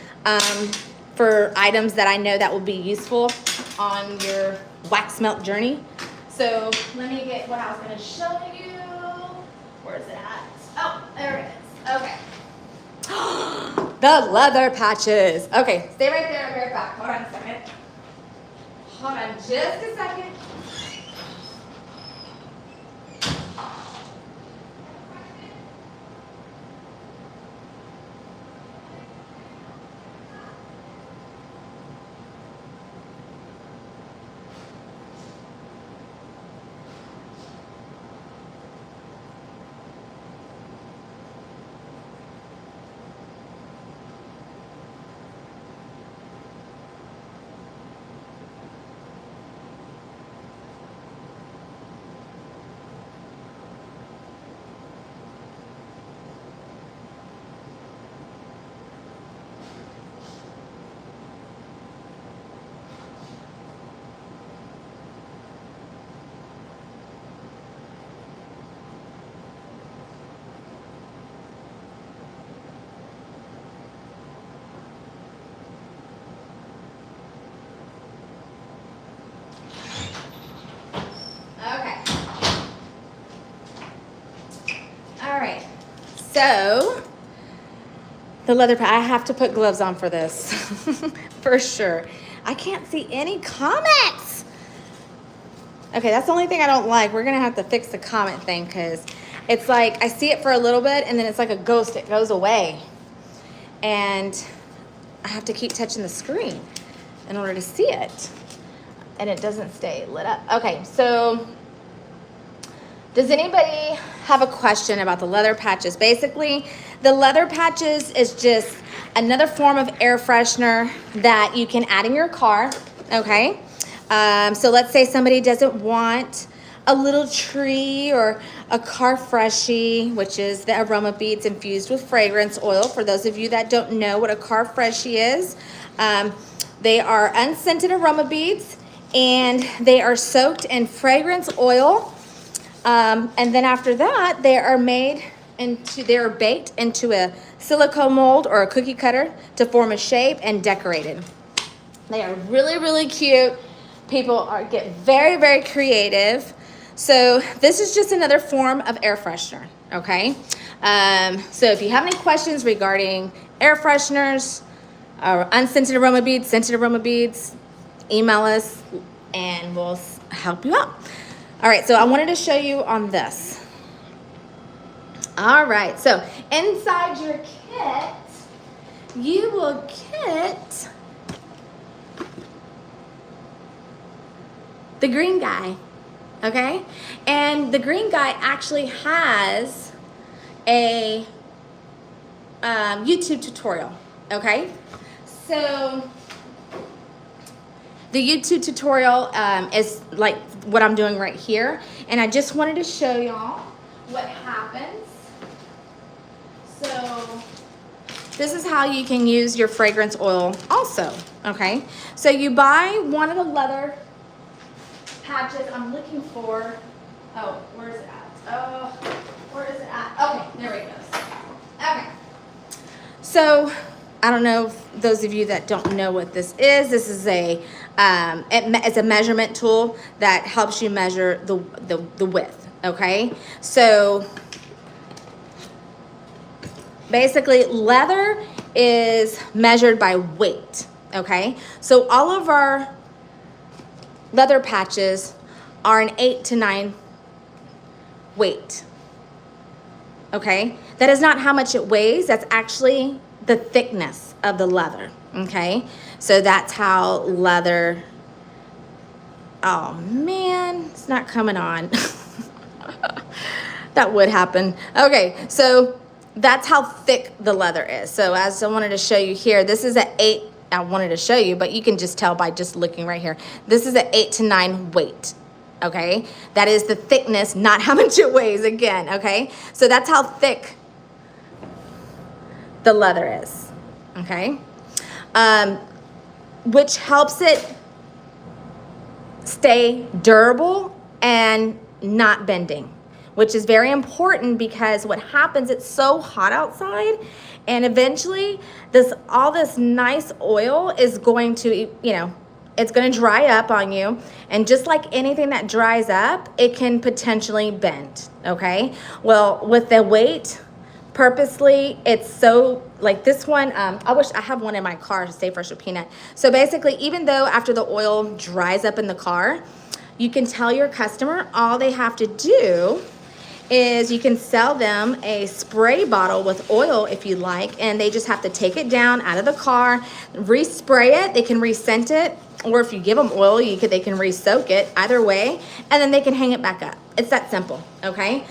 for items that I know that will be useful on your wax melt journey. So let me get what I was going to show you. Where is it at? Oh, there it is. Okay. The leather patches. Okay, stay right there. I'll be right back. Hold on a second. Hold on just a second. So, the leather pad, I have to put gloves on for this, for sure. I can't see any comments. Okay, that's the only thing I don't like. We're gonna have to fix the comment thing because it's like, I see it for a little bit and then it's like a ghost, it goes away. And I have to keep touching the screen in order to see it. And it doesn't stay lit up. Okay, so does anybody have a question about the leather patches? Basically, the leather patches is just another form of air freshener that you can add in your car, okay? So let's say somebody doesn't want a little tree or a car freshie, which is the aroma beads infused with fragrance oil. For those of you that don't know what a car freshie is, they are unscented aroma beads and they are soaked in fragrance oil. And then after that, they are baked into a silicone mold or a cookie cutter to form a shape and decorated. They are really, really cute. People get very, very creative. So this is just another form of air freshener, okay? So if you have any questions regarding air fresheners or unscented aroma beads, scented aroma beads, email us and we'll help you out. All right, so I wanted to show you on this. All right, so inside your kit, you will get the green guy, okay? And the green guy actually has a YouTube tutorial, okay? So the YouTube tutorial is like what I'm doing right here. And I just wanted to show y'all what happens. So this is how you can use your fragrance oil also, okay? So you buy one of the leather patches. I'm looking for, oh, where's it at? Oh, where is it at? Okay, there it goes. Okay. So I don't know if those of you that don't know what this is it's a measurement tool that helps you measure the width, okay? So basically leather is measured by weight, okay? So all of our leather patches are an 8 to 9 weight, okay? That is not how much it weighs, that's actually the thickness of the leather, okay? So that's how leather, oh man, it's not coming on. That would happen. Okay, so that's how thick the leather is. So as I wanted to show you here, this is an 8, I wanted to show you, but you can just tell by just looking right here. This is an 8 to 9 weight, okay? That is the thickness, not how much it weighs again, okay? So that's how thick the leather is, okay? which helps it stay durable and not bending, which is very important because what happens, it's so hot outside, and eventually all this nice oil is going to, it's going to dry up on you. And just like anything that dries up, it can potentially bend, okay? Well, with the weight, purposely, it's so, like this one, I wish I have one in my car to Stay Fresh with Peanut. So basically, even though after the oil dries up in the car, you can tell your customer all they have to do is you can sell them a spray bottle with oil if you like, and they just have to take it down out of the car, respray it, they can rescent it, or if you give them oil, they can re-soak it, either way, and then they can hang it back up. It's that simple, okay?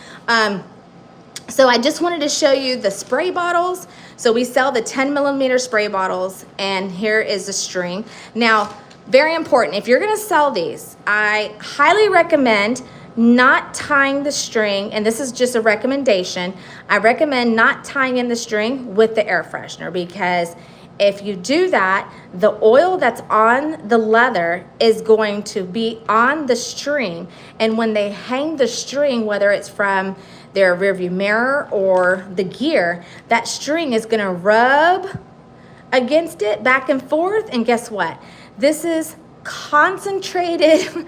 So I just wanted to show you the spray bottles. So we sell the 10 millimeter spray bottles, and here is the string. Now, very important, if you're gonna sell these, I highly recommend not tying the string, and this is just a recommendation, I recommend not tying in the string with the air freshener, because if you do that, the oil that's on the leather is going to be on the string, and when they hang the string, whether it's from their rearview mirror or the gear, that string is gonna rub against it back and forth, and guess what? This is concentrated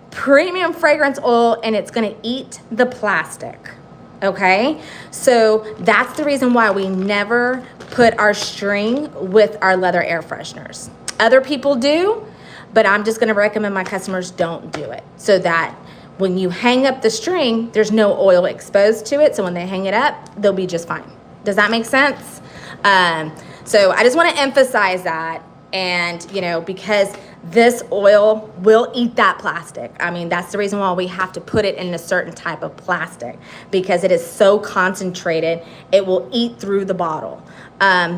premium fragrance oil, and it's gonna eat the plastic, okay? So that's the reason why we never put our string with our leather air fresheners. Other people do, but I'm just gonna recommend my customers don't do it, so that when you hang up the string, there's no oil exposed to it, so when they hang it up, they'll be just fine. Does that make sense? So I just wanna emphasize that, and because this oil will eat that plastic. I mean, that's the reason why we have to put it in a certain type of plastic, because it is so concentrated, it will eat through the bottle.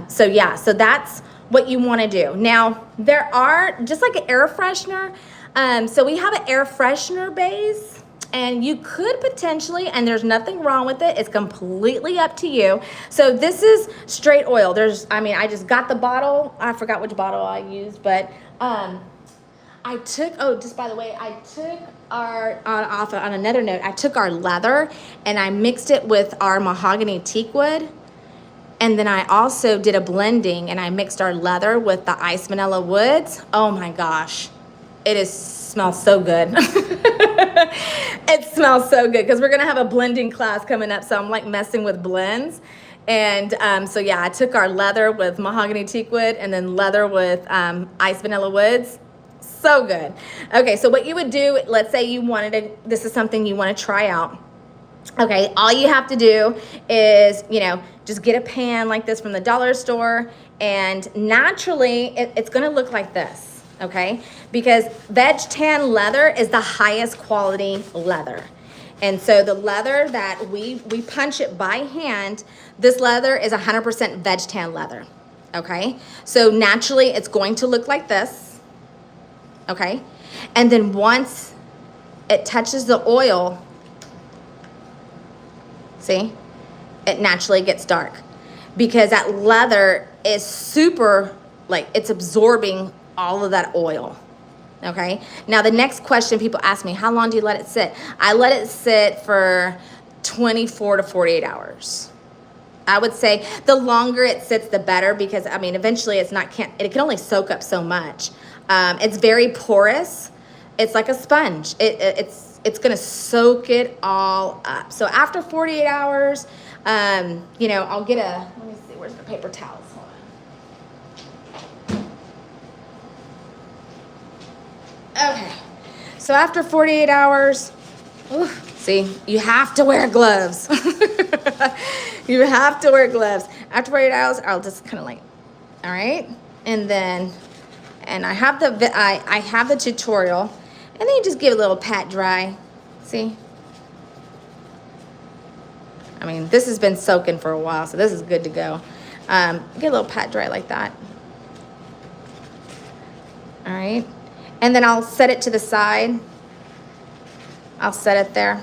So yeah, so that's what you wanna do. Now, there are, just like an air freshener, so we have an air freshener base, and you could potentially, and there's nothing wrong with it, it's completely up to you. So this is straight oil. I just got the bottle, I forgot which bottle I used, but just by the way, I took on another note, I took our leather and I mixed it with our mahogany teak wood. And then I also did a blending, and I mixed our leather with the ice vanilla woods. Oh my gosh, smells so good. It smells so good, because we're gonna have a blending class coming up, so I'm like messing with blends. And so yeah, I took our leather with mahogany teak wood and then leather with ice vanilla woods. So good. Okay, so what you would do, let's say this is something you wanna try out. Okay, all you have to do is, just get a pan like this from the dollar store, and naturally it's gonna look like this, okay? Because veg tan leather is the highest quality leather. And so the leather that we punch it by hand, this leather is 100% veg tan leather, okay? So naturally it's going to look like this, okay? And then once it touches the oil, see, it naturally gets dark, because that leather is super, it's absorbing all of that oil, okay? Now the next question people ask me, how long do you let it sit? I let it sit for 24 to 48 hours. I would say the longer it sits, the better, because eventually it can only soak up so much. It's very porous. It's like a sponge. It's gonna soak it all up. So after 48 hours, I'll get let me see, where's the paper towels? Hold on. Okay, so after 48 hours, see, you have to wear gloves. You have to wear gloves. After 48 hours, I'll just kind of all right? And I have the tutorial, and then you just give it a little pat dry. See? This has been soaking for a while, so this is good to go. Get a little pat dry like that. All right? And then I'll set it to the side. I'll set it there.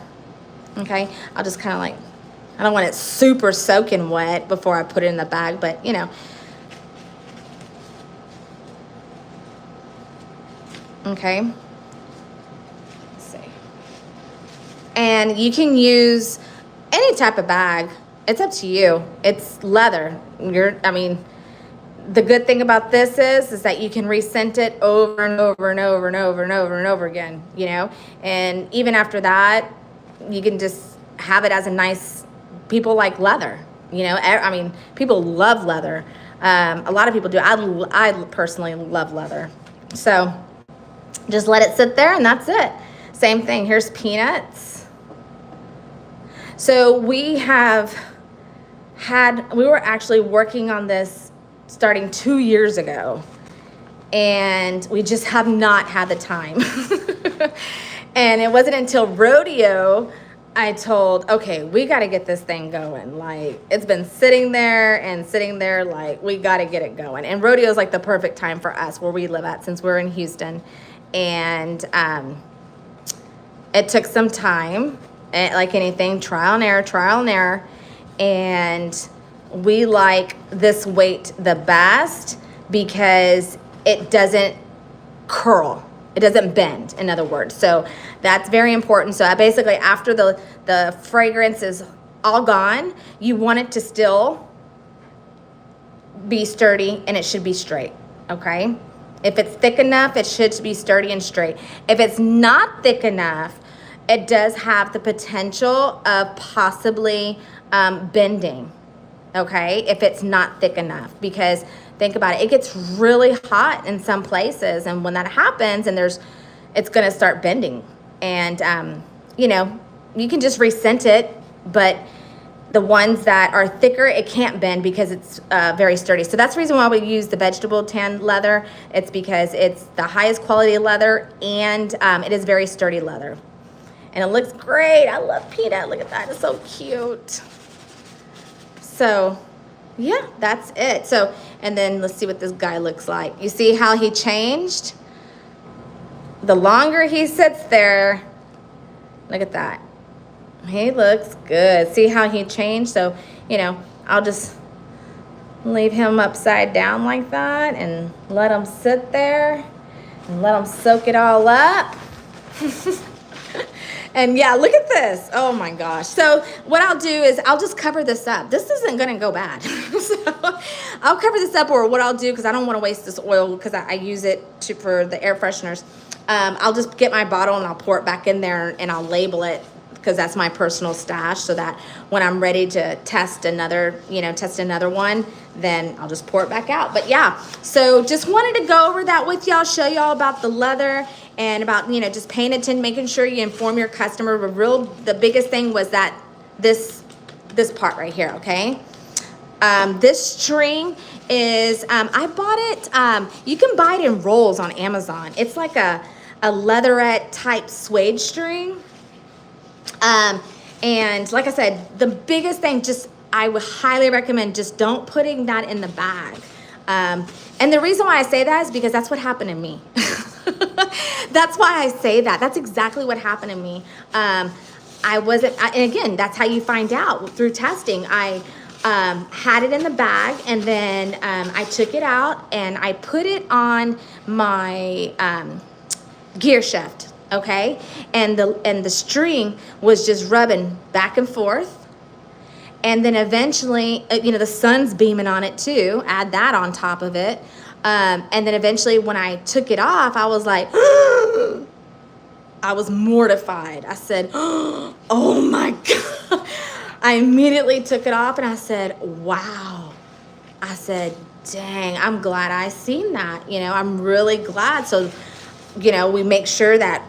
Okay? I'll just kind of I don't want it super soaking wet before I put it in the bag, but Okay. Let's see. And you can use any type of bag. It's up to you. It's leather. I mean, the good thing about this is that you can rescent it over and over and over and over and over and over again, you know? And even after that, you can just have it as a nice, people like leather, you know? I mean, people love leather. A lot of people do. I personally love leather. So just let it sit there and that's it. Same thing. Here's peanuts. So we were actually working on this starting 2 years ago, and we just have not had the time. And it wasn't until rodeo I told, okay, we got to get this thing going. Like, it's been sitting there, like, we got to get it going. And rodeo is like the perfect time for us where we live at, since we're in Houston. And it took some time, like anything, trial and error. And we like this weight the best because it doesn't curl. It doesn't bend, in other words. So that's very important. So basically, after the fragrance is all gone, you want it to still be sturdy, and it should be straight, okay? If it's thick enough, it should be sturdy and straight. If it's not thick enough, it does have the potential of possibly bending, okay, if it's not thick enough. Because think about it, it gets really hot in some places, and when that happens, and it's going to start bending. And you know, you can just rescent it, but the ones that are thicker, it can't bend because it's very sturdy. So that's the reason why we use the vegetable tan leather. It's because it's the highest quality leather, and it is very sturdy leather, and it looks great. I love Peanut. Look at that, it's so cute. So yeah, that's it. So, and then let's see what this guy looks like. You see how he changed? The longer he sits there, look at that. He looks good. See how he changed? So, you know, I'll just leave him upside down like that and let him sit there and let him soak it all up. And yeah, look at this. Oh my gosh. So what I'll do is I'll just cover this up. This isn't going to go bad. So I'll cover this up, or what I'll do, because I don't want to waste this oil, because I use it for the air fresheners. I'll just get my bottle and I'll pour it back in there, and I'll label it, because that's my personal stash, so that when I'm ready to test another one, then I'll just pour it back out. But yeah, so just wanted to go over that with y'all, show y'all about the leather, and about, you know, just paying attention, making sure you inform your customer. The biggest thing was that this part right here, okay? This string is, I bought it, you can buy it in rolls on Amazon. It's like a leatherette type suede string. And like I said, the biggest thing, I would highly recommend just don't putting that in the bag. And the reason why I say that is because that's what happened to me. That's why I say that. That's exactly what happened to me. And again, that's how you find out, through testing. I had it in the bag, and then I took it out and I put it on my gear shift. Okay, and the string was just rubbing back and forth, and then eventually, you know, the sun's beaming on it too. Add that on top of it, and then eventually, when I took it off, I was like, I was mortified. I said, "Oh my God!" I immediately took it off, and I said, "Wow!" I said, "Dang, I'm glad I seen that. You know, I'm really glad." So, you know, we make sure that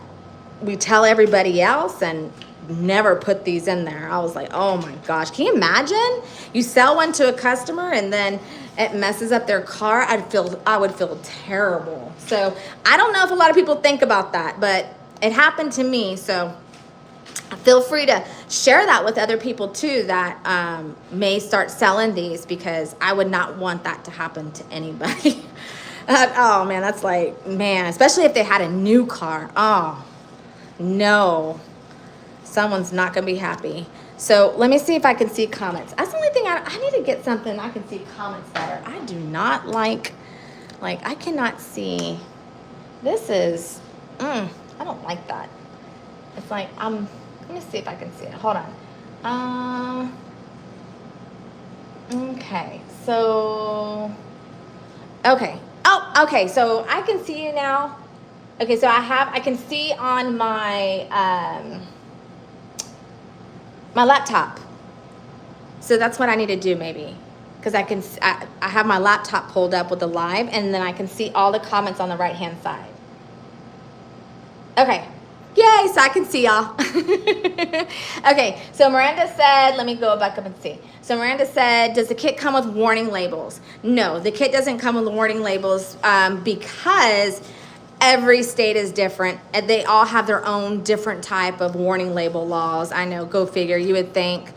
we tell everybody else and never put these in there. I was like, oh my gosh, can you imagine? You sell one to a customer and then it messes up their car. I would feel terrible. So I don't know if a lot of people think about that, but it happened to me. So feel free to share that with other people too that may start selling these, because I would not want that to happen to anybody. Oh man, that's like, man, especially if they had a new car. Oh no, someone's not gonna be happy. So let me see if I can see comments. That's the only thing I need to get something I can see comments better. I do not like I cannot see. This is I don't like that. It's like, let me see if I can see it. Hold on. Okay, so, okay. Oh, okay, so I can see you now. Okay, so I can see on my, my laptop. So that's what I need to do maybe. Because I have my laptop pulled up with the live, and then I can see all the comments on the right-hand side. Okay. Yay, so I can see y'all. Okay, so Miranda said, let me go back up and see. So Miranda said, does the kit come with warning labels? No, the kit doesn't come with warning labels because every state is different. And they all have their own different type of warning label laws. I know, go figure. You would think,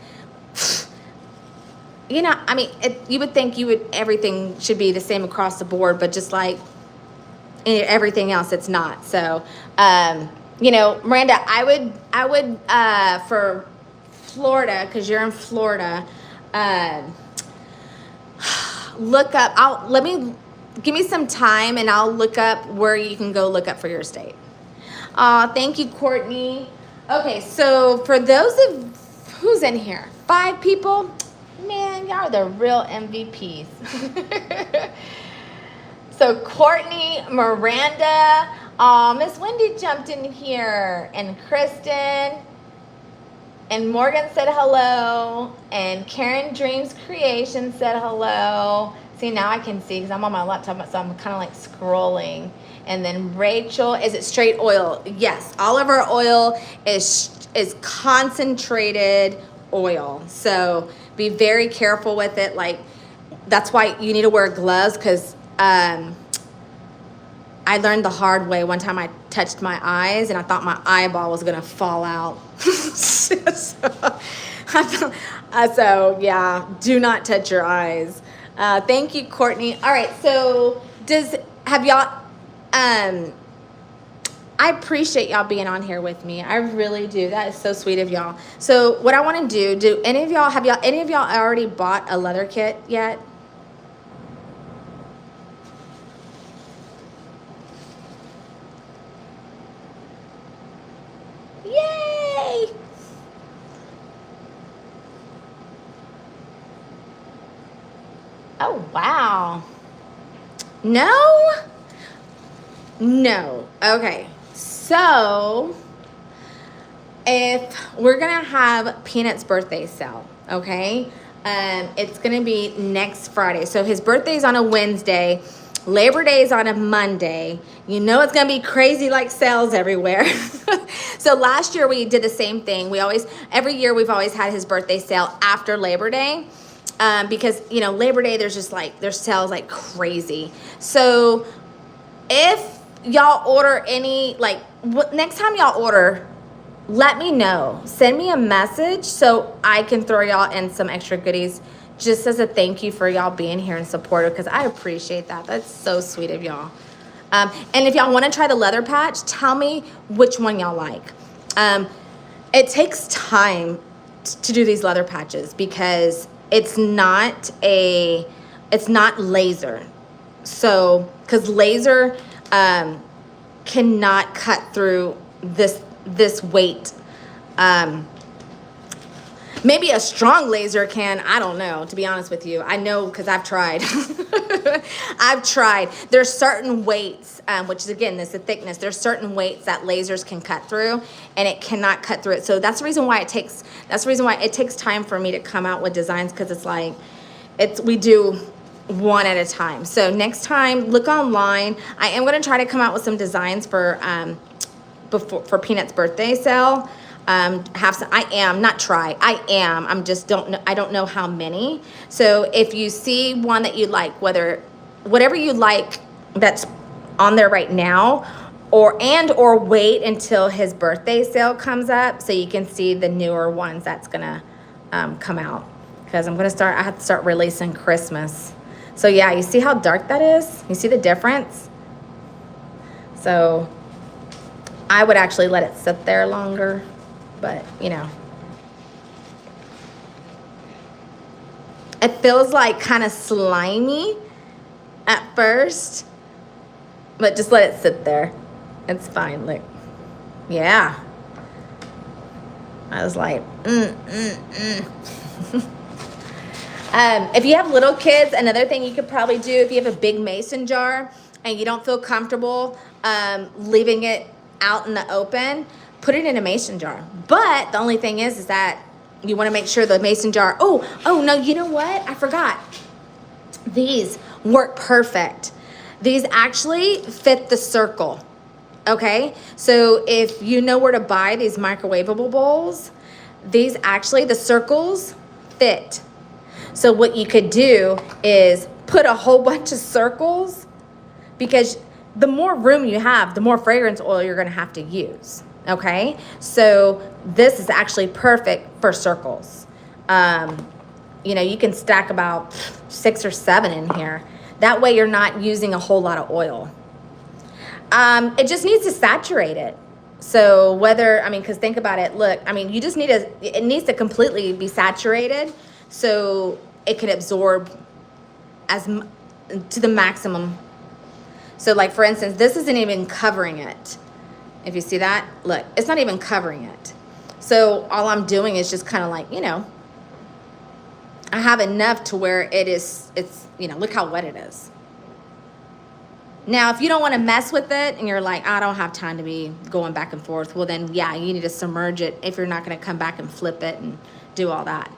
you know, I mean, you would think everything should be the same across the board, but just like everything else, it's not. So, you know, Miranda, I would for Florida, because you're in Florida, look up. Give me some time, and I'll look up where you can go look up for your state. Thank you, Courtney. Okay, so for those of who's in here, 5 people. Man, y'all are the real MVPs. So Courtney, Miranda, Miss Wendy jumped in here, and Kristen, and Morgan said hello, and Karen Dreams Creation said hello. See, now I can see because I'm on my laptop, so I'm kind of like scrolling. And then Rachel, is it straight oil? Yes, all of our oil is concentrated oil. So be very careful with it. Like, that's why you need to wear gloves, because I learned the hard way. One time I touched my eyes and I thought my eyeball was gonna fall out. So yeah, do not touch your eyes. Thank you, Courtney. All right, so have y'all, I appreciate y'all being on here with me. I really do. That is so sweet of y'all. So what I want to do any of y'all already bought a leather kit yet? Yay! Oh, wow. No? No. Okay. So, if we're going to have Peanut's birthday sale, okay? It's going to be next Friday. So, his birthday is on a Wednesday. Labor Day is on a Monday. You know it's going to be crazy like sales everywhere. So, last year we did the same thing. Every year we've always had his birthday sale after Labor Day. Because, you know, Labor Day, there's sales like crazy. So, if y'all order any, next time y'all order, let me know. Send me a message so I can throw y'all in some extra goodies just as a thank you for y'all being here and supportive, because I appreciate that. That's so sweet of y'all. And if y'all want to try the leather patch, tell me which one y'all like. It takes time to do these leather patches because it's not laser. So, because laser cannot cut through this weight. Maybe a strong laser can. I don't know, to be honest with you. I know because I've tried. I've tried. There's certain weights, which is, again, this is the thickness. There's certain weights that lasers can cut through, and it cannot cut through it. So that's the reason why it takes time for me to come out with designs, because we do one at a time. So next time, look online. I am going to try to come out with some designs for Peanut's birthday sale. I don't know how many. So if you see one that you like, whatever you like that's on there right now, or wait until his birthday sale comes up so you can see the newer ones that's gonna come out. Because I have to start releasing Christmas. So yeah, you see how dark that is? You see the difference? So I would actually let it sit there longer. But, you know, it feels like kind of slimy at first, but just let it sit there. It's fine, look. Yeah. I was like, if you have little kids, another thing you could probably do, if you have a big mason jar and you don't feel comfortable leaving it out in the open, put it in a mason jar. But the only thing is that you want to make sure the mason jar, oh no, you know what? I forgot. These work perfect. These actually fit the circle. Okay, so if you know where to buy these microwavable bowls, these actually, the circles fit. So what you could do is put a whole bunch of circles, because the more room you have, the more fragrance oil you're gonna have to use, okay? So this is actually perfect for circles. You know, you can stack about 6 or 7 in here. That way you're not using a whole lot of oil. It just needs to saturate it. So whether, I mean, because think about it, look, I mean, you just need it needs to completely be saturated so it can absorb to the maximum. So like, for instance, this isn't even covering it. If you see that, look, it's not even covering it. So all I'm doing is just kind of like, you know, I have enough to where it's, you know, look how wet it is. Now, if you don't want to mess with it and you're like, I don't have time to be going back and forth, well then, yeah, you need to submerge it if you're not going to come back and flip it and do all that.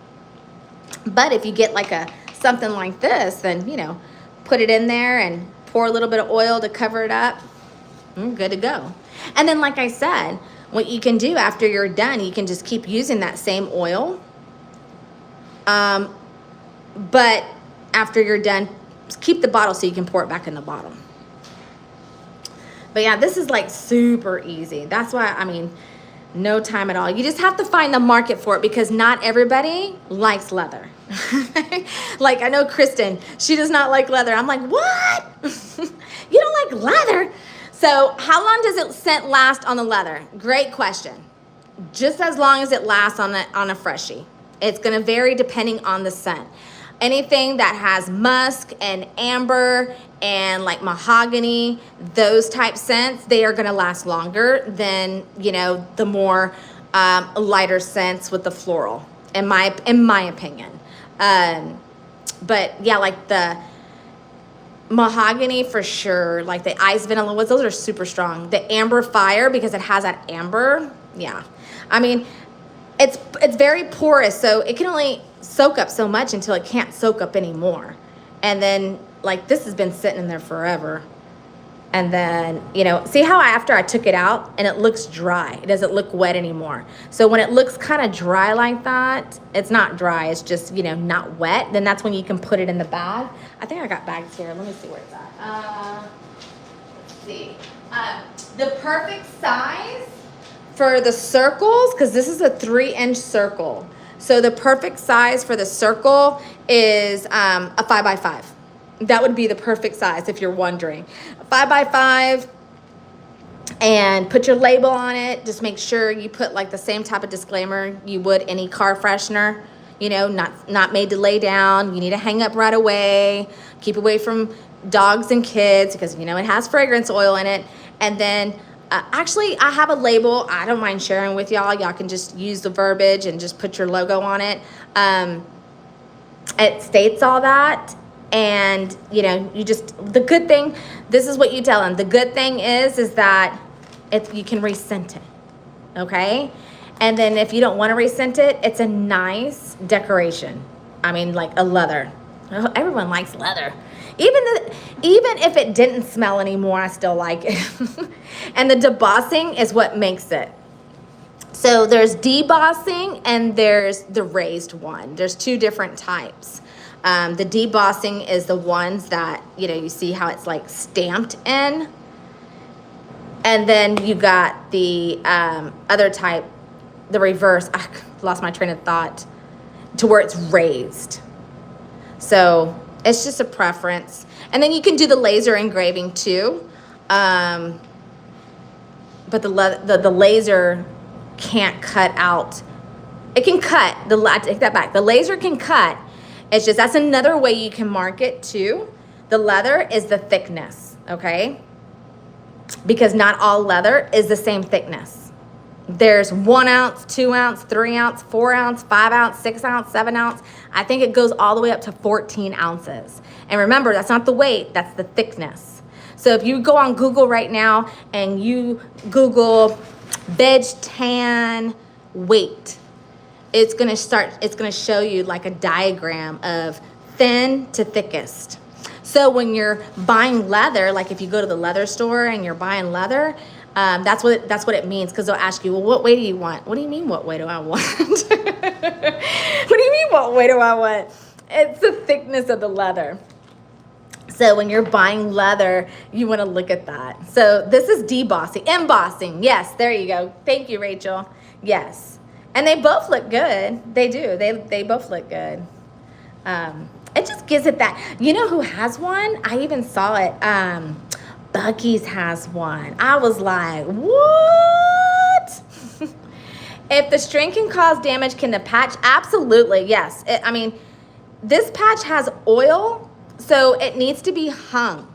But if you get like something like this, then, you know, put it in there and pour a little bit of oil to cover it up. Good to go. And then, like I said, what you can do after you're done, you can just keep using that same oil. But after you're done, keep the bottle so you can pour it back in the bottle. But yeah, this is like super easy. That's why, I mean, no time at all. You just have to find the market for it, because not everybody likes leather. Like, I know Kristen, she does not like leather. I'm like, what? You don't like leather? So how long does it scent last on the leather? Great question. Just as long as it lasts on a freshie. It's gonna vary depending on the scent. Anything that has musk and amber and like mahogany, those type scents, they are gonna last longer than, you know, the more lighter scents with the floral, in my opinion. But yeah, like the mahogany for sure, like the ice vanilla woods, those are super strong. The amber fire, because it has that amber, yeah. I mean, it's very porous, so it can only soak up so much until it can't soak up anymore. And then, like, this has been sitting in there forever. And then, you know, see how after I took it out and it looks dry, it doesn't look wet anymore. So when it looks kind of dry like that, it's not dry, it's just, you know, not wet, then that's when you can put it in the bag. I think I got bags here. Let me see where it's at. Let's see. The perfect size for the circles, because this is a 3-inch circle. So the perfect size for the circle is a 5x5. That would be the perfect size if you're wondering. A 5x5, and put your label on it. Just make sure you put like the same type of disclaimer you would any car freshener. You know, not made to lay down. You need to hang up right away. Keep away from dogs and kids, because, you know, it has fragrance oil in it. And then actually, I have a label. I don't mind sharing with y'all. Y'all can just use the verbiage and just put your logo on it. It states all that. And, you know, you just, the good thing, this is what you tell them. The good thing is that you can rescent it, okay? And then if you don't want to rescent it, it's a nice decoration. I mean, like a leather. Everyone likes leather. Even if it didn't smell anymore, I still like it. And the debossing is what makes it. So there's debossing and there's the raised one. There's 2 different types. The debossing is the ones that, you know, you see how it's like stamped in. And then you got the other type, the reverse. I lost my train of thought, to where it's raised. So it's just a preference. And then you can do the laser engraving too. But the laser can't cut out. It can cut. I take that back. The laser can cut. It's just, that's another way you can mark it too. The leather is the thickness, okay? because not all leather is the same thickness. There's 1 ounce, 2 ounce, 3 ounce, 4 ounce, 5 ounce, 6 ounce, 7 ounce. I think it goes all the way up to 14 ounces. And remember, that's not the weight, that's the thickness. So if you go on Google right now and you Google veg tan weight, it's gonna show you like a diagram of thin to thickest. So when you're buying leather, like if you go to the leather store and you're buying leather, that's what it means, because they'll ask you, well, what weight do you want? What do you mean, what weight do I want? What do you mean, what weight do I want? It's the thickness of the leather. So when you're buying leather, you want to look at that. So this is debossing, embossing. Yes, there you go. Thank you, Rachel. Yes. And they both look good. They do. They both look good. It just gives it that. You know who has one? I even saw it. Bucky's has one. I was like, what? If the string can cause damage, can the patch? Absolutely, yes. I mean, this patch has oil, so it needs to be hung.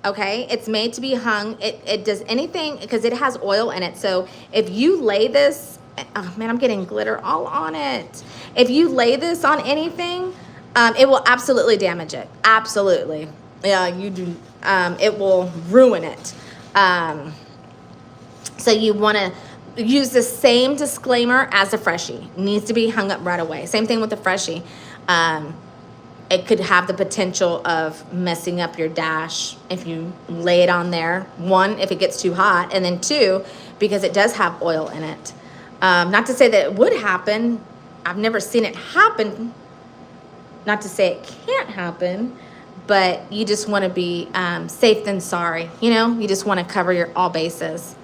Okay, it's made to be hung. It does anything because it has oil in it. So if you lay this, oh man, I'm getting glitter all on it. If you lay this on anything, it will absolutely damage it. Absolutely. Yeah, you do. It will ruin it. So you want to use the same disclaimer as the freshie. It needs to be hung up right away. Same thing with the freshie. It could have the potential of messing up your dash if you lay it on there. 1, if it gets too hot, and then 2, because it does have oil in it. Not to say that it would happen. I've never seen it happen. Not to say it can't happen, but you just want to be safe than sorry. You know, you just want to cover all bases.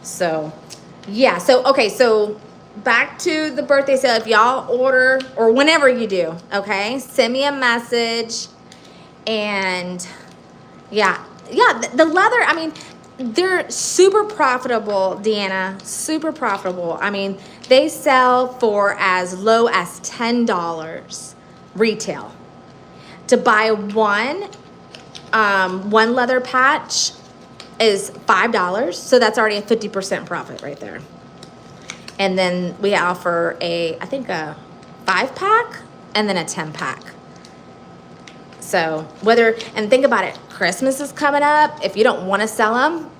So, yeah. So, okay. So back to the birthday sale. If y'all order, or whenever you do, okay, send me a message. And yeah, the leather, I mean, they're super profitable, Deanna, super profitable. I mean, they sell for as low as $10 retail. To buy one leather patch is $5, so that's already a 50% profit right there. And then we offer I think a 5-pack and then a 10-pack. So and think about it, Christmas is coming up. If you don't want to sell them,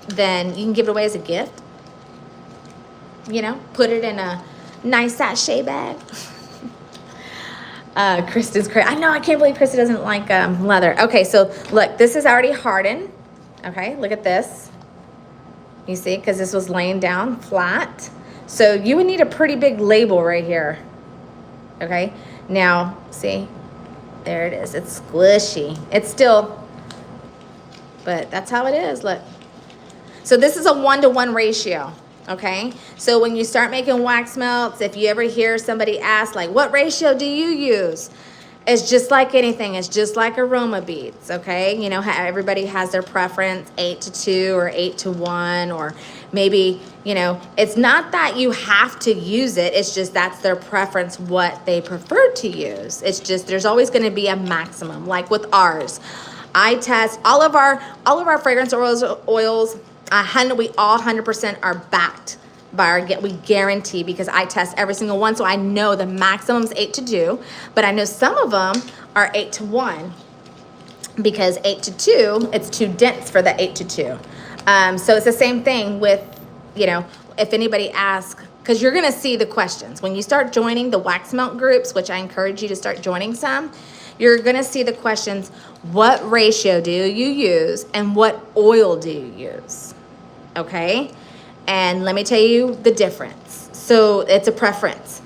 then you can give it away as a gift. You know, put it in a nice sachet bag. Kristen's crazy. I know, I can't believe Kristen doesn't like leather. Okay, so look, this is already hardened. Okay, look at this. You see, because this was laying down flat. So you would need a pretty big label right here. Okay, now, see, there it is. It's squishy. It's still, but that's how it is, look. So this is a 1-to-1 ratio. Okay, so when you start making wax melts, if you ever hear somebody ask, like, what ratio do you use? It's just like anything. It's just like aroma beads, okay? You know, how everybody has their preference, 8-to-2 or 8-to-1, or maybe, you know, it's not that you have to use it. It's just that's their preference, what they prefer to use. It's just there's always going to be a maximum. Like with ours, I test all of our fragrance oils. We all 100% are backed by we guarantee, because I test every single one, so I know the maximum is 8-to-2, but I know some of them are 8-to-1, because 8-to-2, it's too dense for the 8-to-2. So it's the same thing with, you know, if anybody asks, because you're gonna see the questions when you start joining the wax melt groups, which I encourage you to start joining some. You're gonna see the questions: what ratio do you use, and what oil do you use? Okay, and let me tell you the difference. So it's a preference.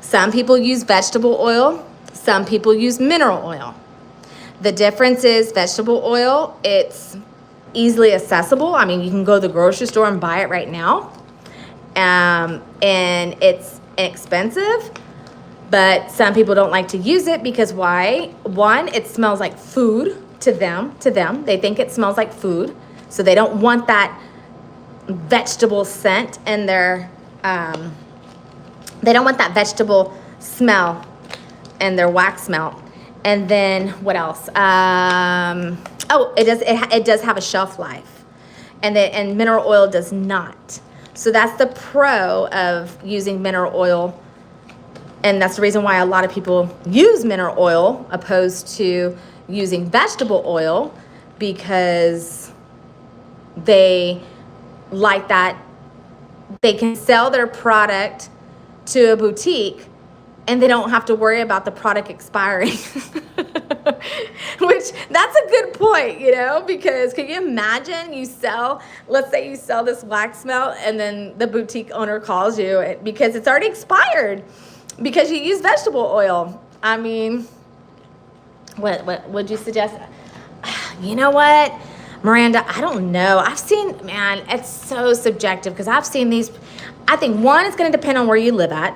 Some people use vegetable oil, some people use mineral oil. The difference is vegetable oil, it's easily accessible. I mean, you can go to the grocery store and buy it right now. And it's inexpensive, but some people don't like to use it because why? One, it smells like food to them. They think it smells like food, so they don't want that vegetable scent in their they don't want that vegetable smell in their wax melt. And then what else? Oh, it does have a shelf life. and mineral oil does not. So that's the pro of using mineral oil. And that's the reason why a lot of people use mineral oil opposed to using vegetable oil, because they like that they can sell their product to a boutique and they don't have to worry about the product expiring. Which, that's a good point, you know, because can you imagine let's say you sell this wax melt and then the boutique owner calls you because it's already expired because you use vegetable oil. I mean, what would you suggest? You know what, Miranda, I don't know. I've seen, man, it's so subjective because I've seen these. I think one, it's going to depend on where you live at,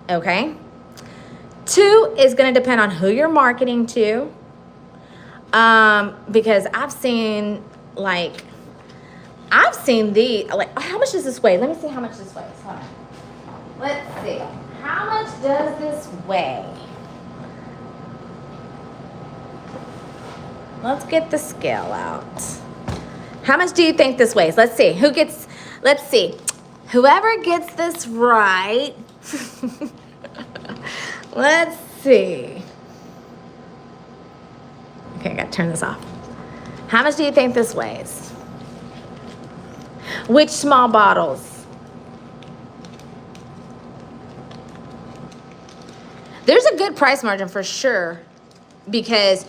okay? Two is going to depend on who you're marketing to, because I've seen how much does this weigh? Let me see how much this weighs. Hold on. Let's see. How much does this weigh? Let's get the scale out. How much do you think this weighs? Let's see. Let's see. Whoever gets this right. Let's see. Okay, I gotta turn this off. How much do you think this weighs? Which small bottles? There's a good price margin for sure, because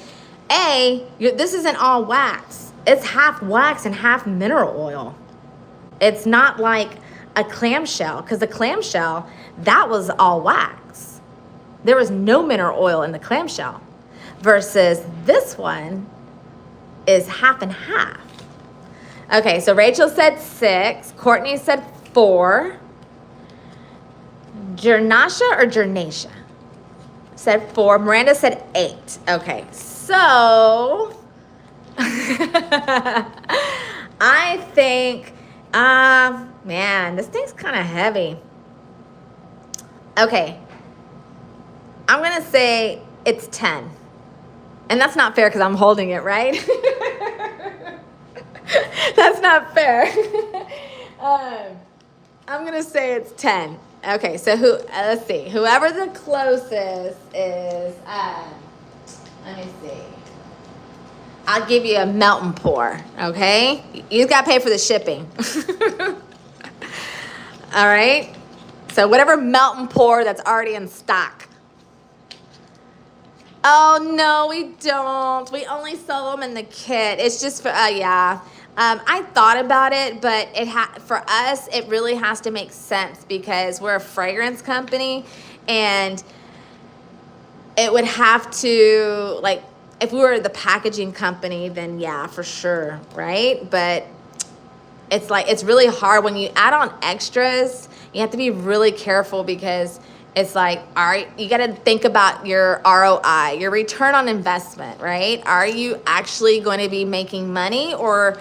this isn't all wax. It's half wax and half mineral oil. It's not like a clamshell, because the clamshell, that was all wax. There was no mineral oil in the clamshell, versus this one is half and half. Okay, so Rachel said 6. Courtney said 4. Jernasha said 4. Miranda said 8. Okay, so I think, man, this thing's kind of heavy. Okay, I'm going to say it's 10. And that's not fair because I'm holding it, right? That's not fair. I'm going to say it's 10. Okay, so let's see. Whoever the closest is, let me see. I'll give you a melt and pour, okay? You got to pay for the shipping. All right? So whatever melt and pour that's already in stock. Oh, no, we don't. We only sell them in the kit. It's just for, yeah. I thought about it, but for us, it really has to make sense because we're a fragrance company, and it would have to, like, if we were the packaging company, then yeah, for sure, right? But it's like, it's really hard when you add on extras. You have to be really careful because it's like, all right, you got to think about your ROI, your return on investment, right? Are you actually going to be making money, or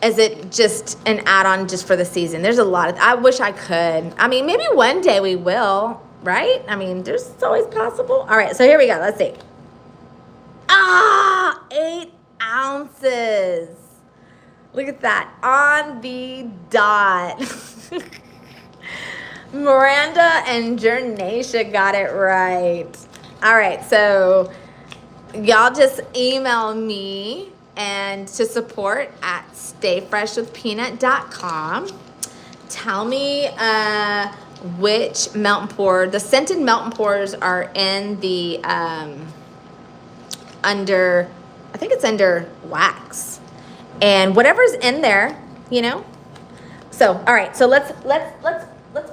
is it just an add-on just for the season? There's a lot of, I wish I could. I mean, maybe one day we will, right? I mean, it's always possible. All right, so here we go. Let's see. 8 ounces. Look at that, on the dot. Miranda and Jernasha got it right. All right, so y'all just email me and to support at stayfreshwithpeanut.com. Tell me which melt and pour. The scented melt and pours are in the under, I think it's under wax, and whatever's in there, you know. So all right, so let's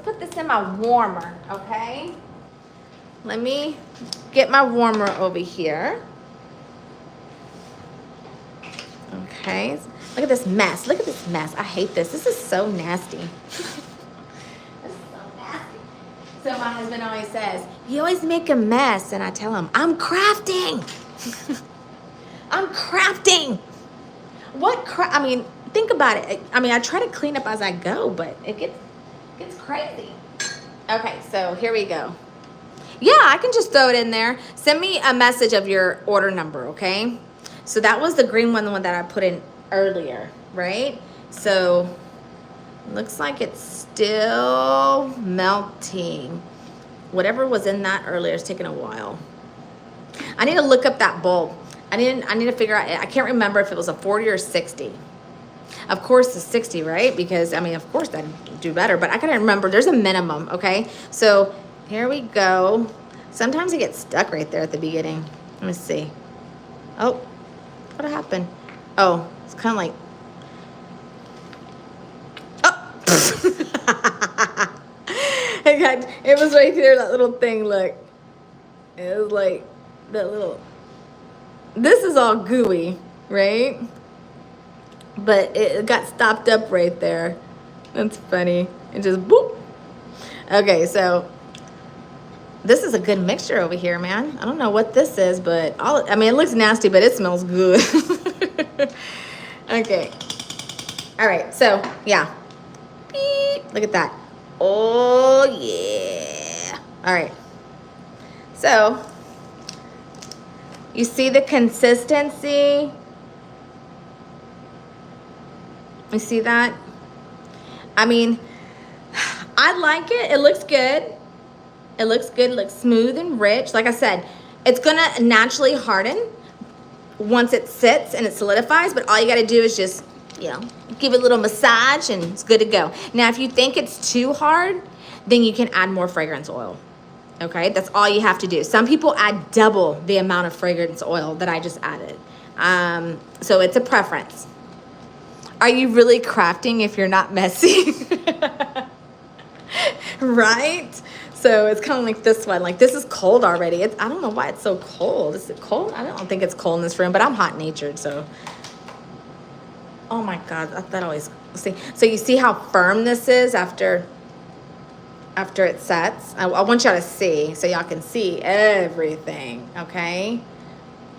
put this in my warmer, okay? Let me get my warmer over here. Okay, look at this mess. Look at this mess. I hate this. This is so nasty. This is so nasty. So my husband always says, you always make a mess. And I tell him, I'm crafting. I'm crafting. I mean, think about it. I mean, I try to clean up as I go, but it gets crazy. Okay, so here we go. Yeah, I can just throw it in there. Send me a message of your order number, okay? So that was the green one, the one that I put in earlier, right? So looks like it's still melting. Whatever was in that earlier is taking a while. I need to look up that bulb. I need to figure out, I can't remember if it was a 40 or 60. Of course it's 60, right? Because, I mean, of course that'd do better, but I gotta remember there's a minimum, okay? So here we go. Sometimes it gets stuck right there at the beginning. Let me see. Oh, what happened? Oh, it's kind of like, it was right there, that little thing, look. It was like that little, this is all gooey, right? But it got stopped up right there. That's funny. It just boop. Okay, so this is a good mixture over here, man. I don't know what this is, but I mean, it looks nasty, but it smells good. Okay. All right, so yeah. Beep. Look at that. Oh, yeah. All right. So you see the consistency? You see that? I mean, I like it. It looks good. It looks good. It looks smooth and rich. Like I said, it's going to naturally harden once it sits and it solidifies. But all you got to do is just, you know, give it a little massage and it's good to go. Now, if you think it's too hard, then you can add more fragrance oil. Okay, that's all you have to do. Some people add double the amount of fragrance oil that I just added. So it's a preference. Are you really crafting if you're not messy? Right? So it's kind of like this one. Like, this is cold already. I don't know why it's so cold. Is it cold? I don't think it's cold in this room, but I'm hot-natured, so. Oh my God, that always, see. So you see how firm this is after it sets? I want y'all to see, so y'all can see everything, okay?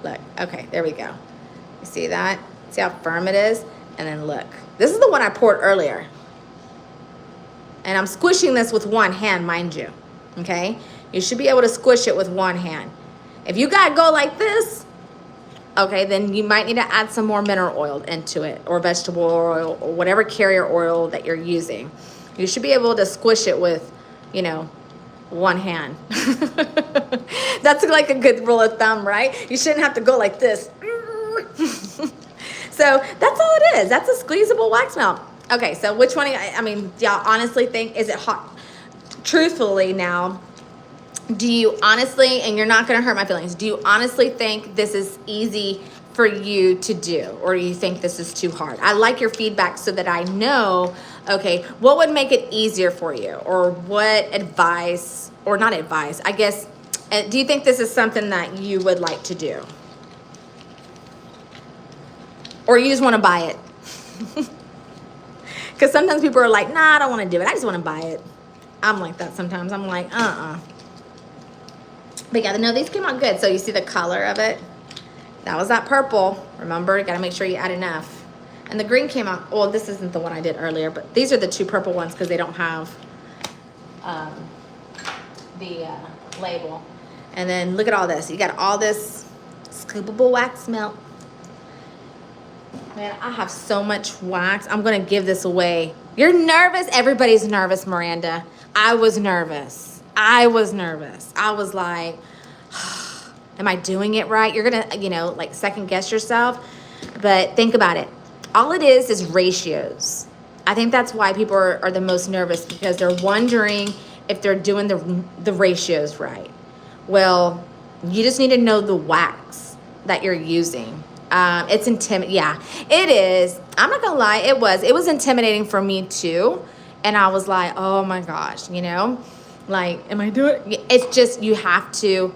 Look, okay, there we go. You see that? See how firm it is? And then look, this is the one I poured earlier. And I'm squishing this with one hand, mind you, okay? You should be able to squish it with one hand. If you gotta go like this, okay, then you might need to add some more mineral oil into it, or vegetable oil, or whatever carrier oil that you're using. You should be able to squish it with, you know, one hand. That's like a good rule of thumb, right? You shouldn't have to go like this. So that's all it is. That's a squeezable wax melt. Okay, so which one, I mean, y'all honestly think, is it hot? Truthfully now, do you honestly, and you're not gonna hurt my feelings, do you honestly think this is easy for you to do? Or do you think this is too hard? I like your feedback so that I know, okay, what would make it easier for you? Or what advice, or not advice, I guess, do you think this is something that you would like to do? Or you just wanna buy it? Because sometimes people are like, nah, I don't wanna do it. I just wanna buy it. I'm like that sometimes. I'm like, But yeah, no, these came out good. So you see the color of it? That was that purple. Remember, you gotta make sure you add enough. And the green came out, well, this isn't the one I did earlier, but these are the two purple ones because they don't have the label. And then look at all this. You got all this scoopable wax melt. Man, I have so much wax. I'm gonna give this away. You're nervous? Everybody's nervous, Miranda. I was nervous. I was like, am I doing it right? You're gonna, you know, like second guess yourself. But think about it. All it is ratios. I think that's why people are the most nervous, because they're wondering if they're doing the ratios right. Well, you just need to know the wax that you're using. It's intimidating. Yeah, it is. I'm not gonna lie. It was intimidating for me too. And I was like, oh my gosh, you know, like, am I doing it? It's just, you have to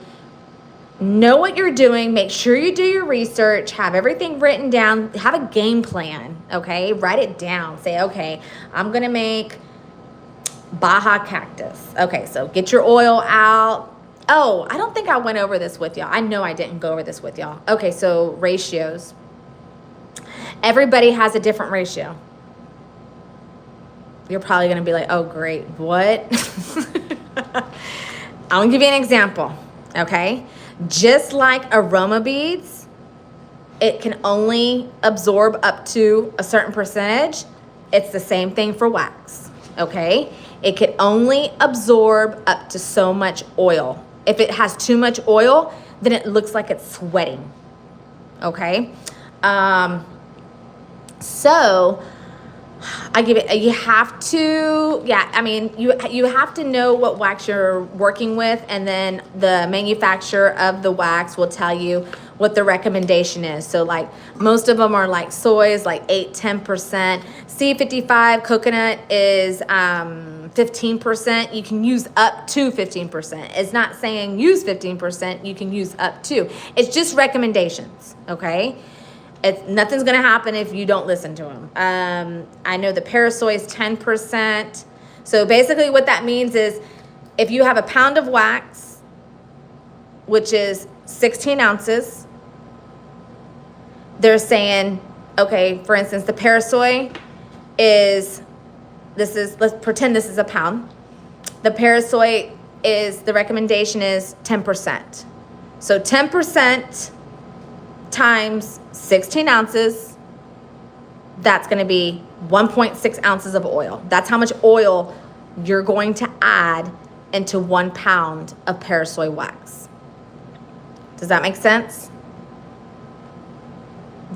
know what you're doing. Make sure you do your research, have everything written down, have a game plan. Okay. Write it down. Say, okay, I'm going to make Baja cactus. Okay. So get your oil out. Oh, I don't think I went over this with y'all. I know I didn't go over this with y'all. Okay, so ratios. Everybody has a different ratio. You're probably going to be like, oh, great. What? I'm going to give you an example, okay? Just like aroma beads, it can only absorb up to a certain percentage. It's the same thing for wax, okay? It can only absorb up to so much oil. If it has too much oil, then it looks like it's sweating, okay? So I give it, you have to, yeah, I mean, you have to know what wax you're working with, and then the manufacturer of the wax will tell you what the recommendation is. So like most of them are like soys, like 8-10%. C55 coconut is 15%. You can use up to 15%. It's not saying use 15%. You can use up to. It's just recommendations, okay? Nothing's gonna happen if you don't listen to them. I know the Parasoy is 10%. So basically what that means is if you have a pound of wax, which is 16 ounces, they're saying, okay, for instance, the Parasoy is, let's pretend this is a pound. The Parasoy is, the recommendation is 10%. So 10% times 16 ounces, that's going to be 1.6 ounces of oil. That's how much oil you're going to add into 1 pound of Parasoy wax. Does that make sense?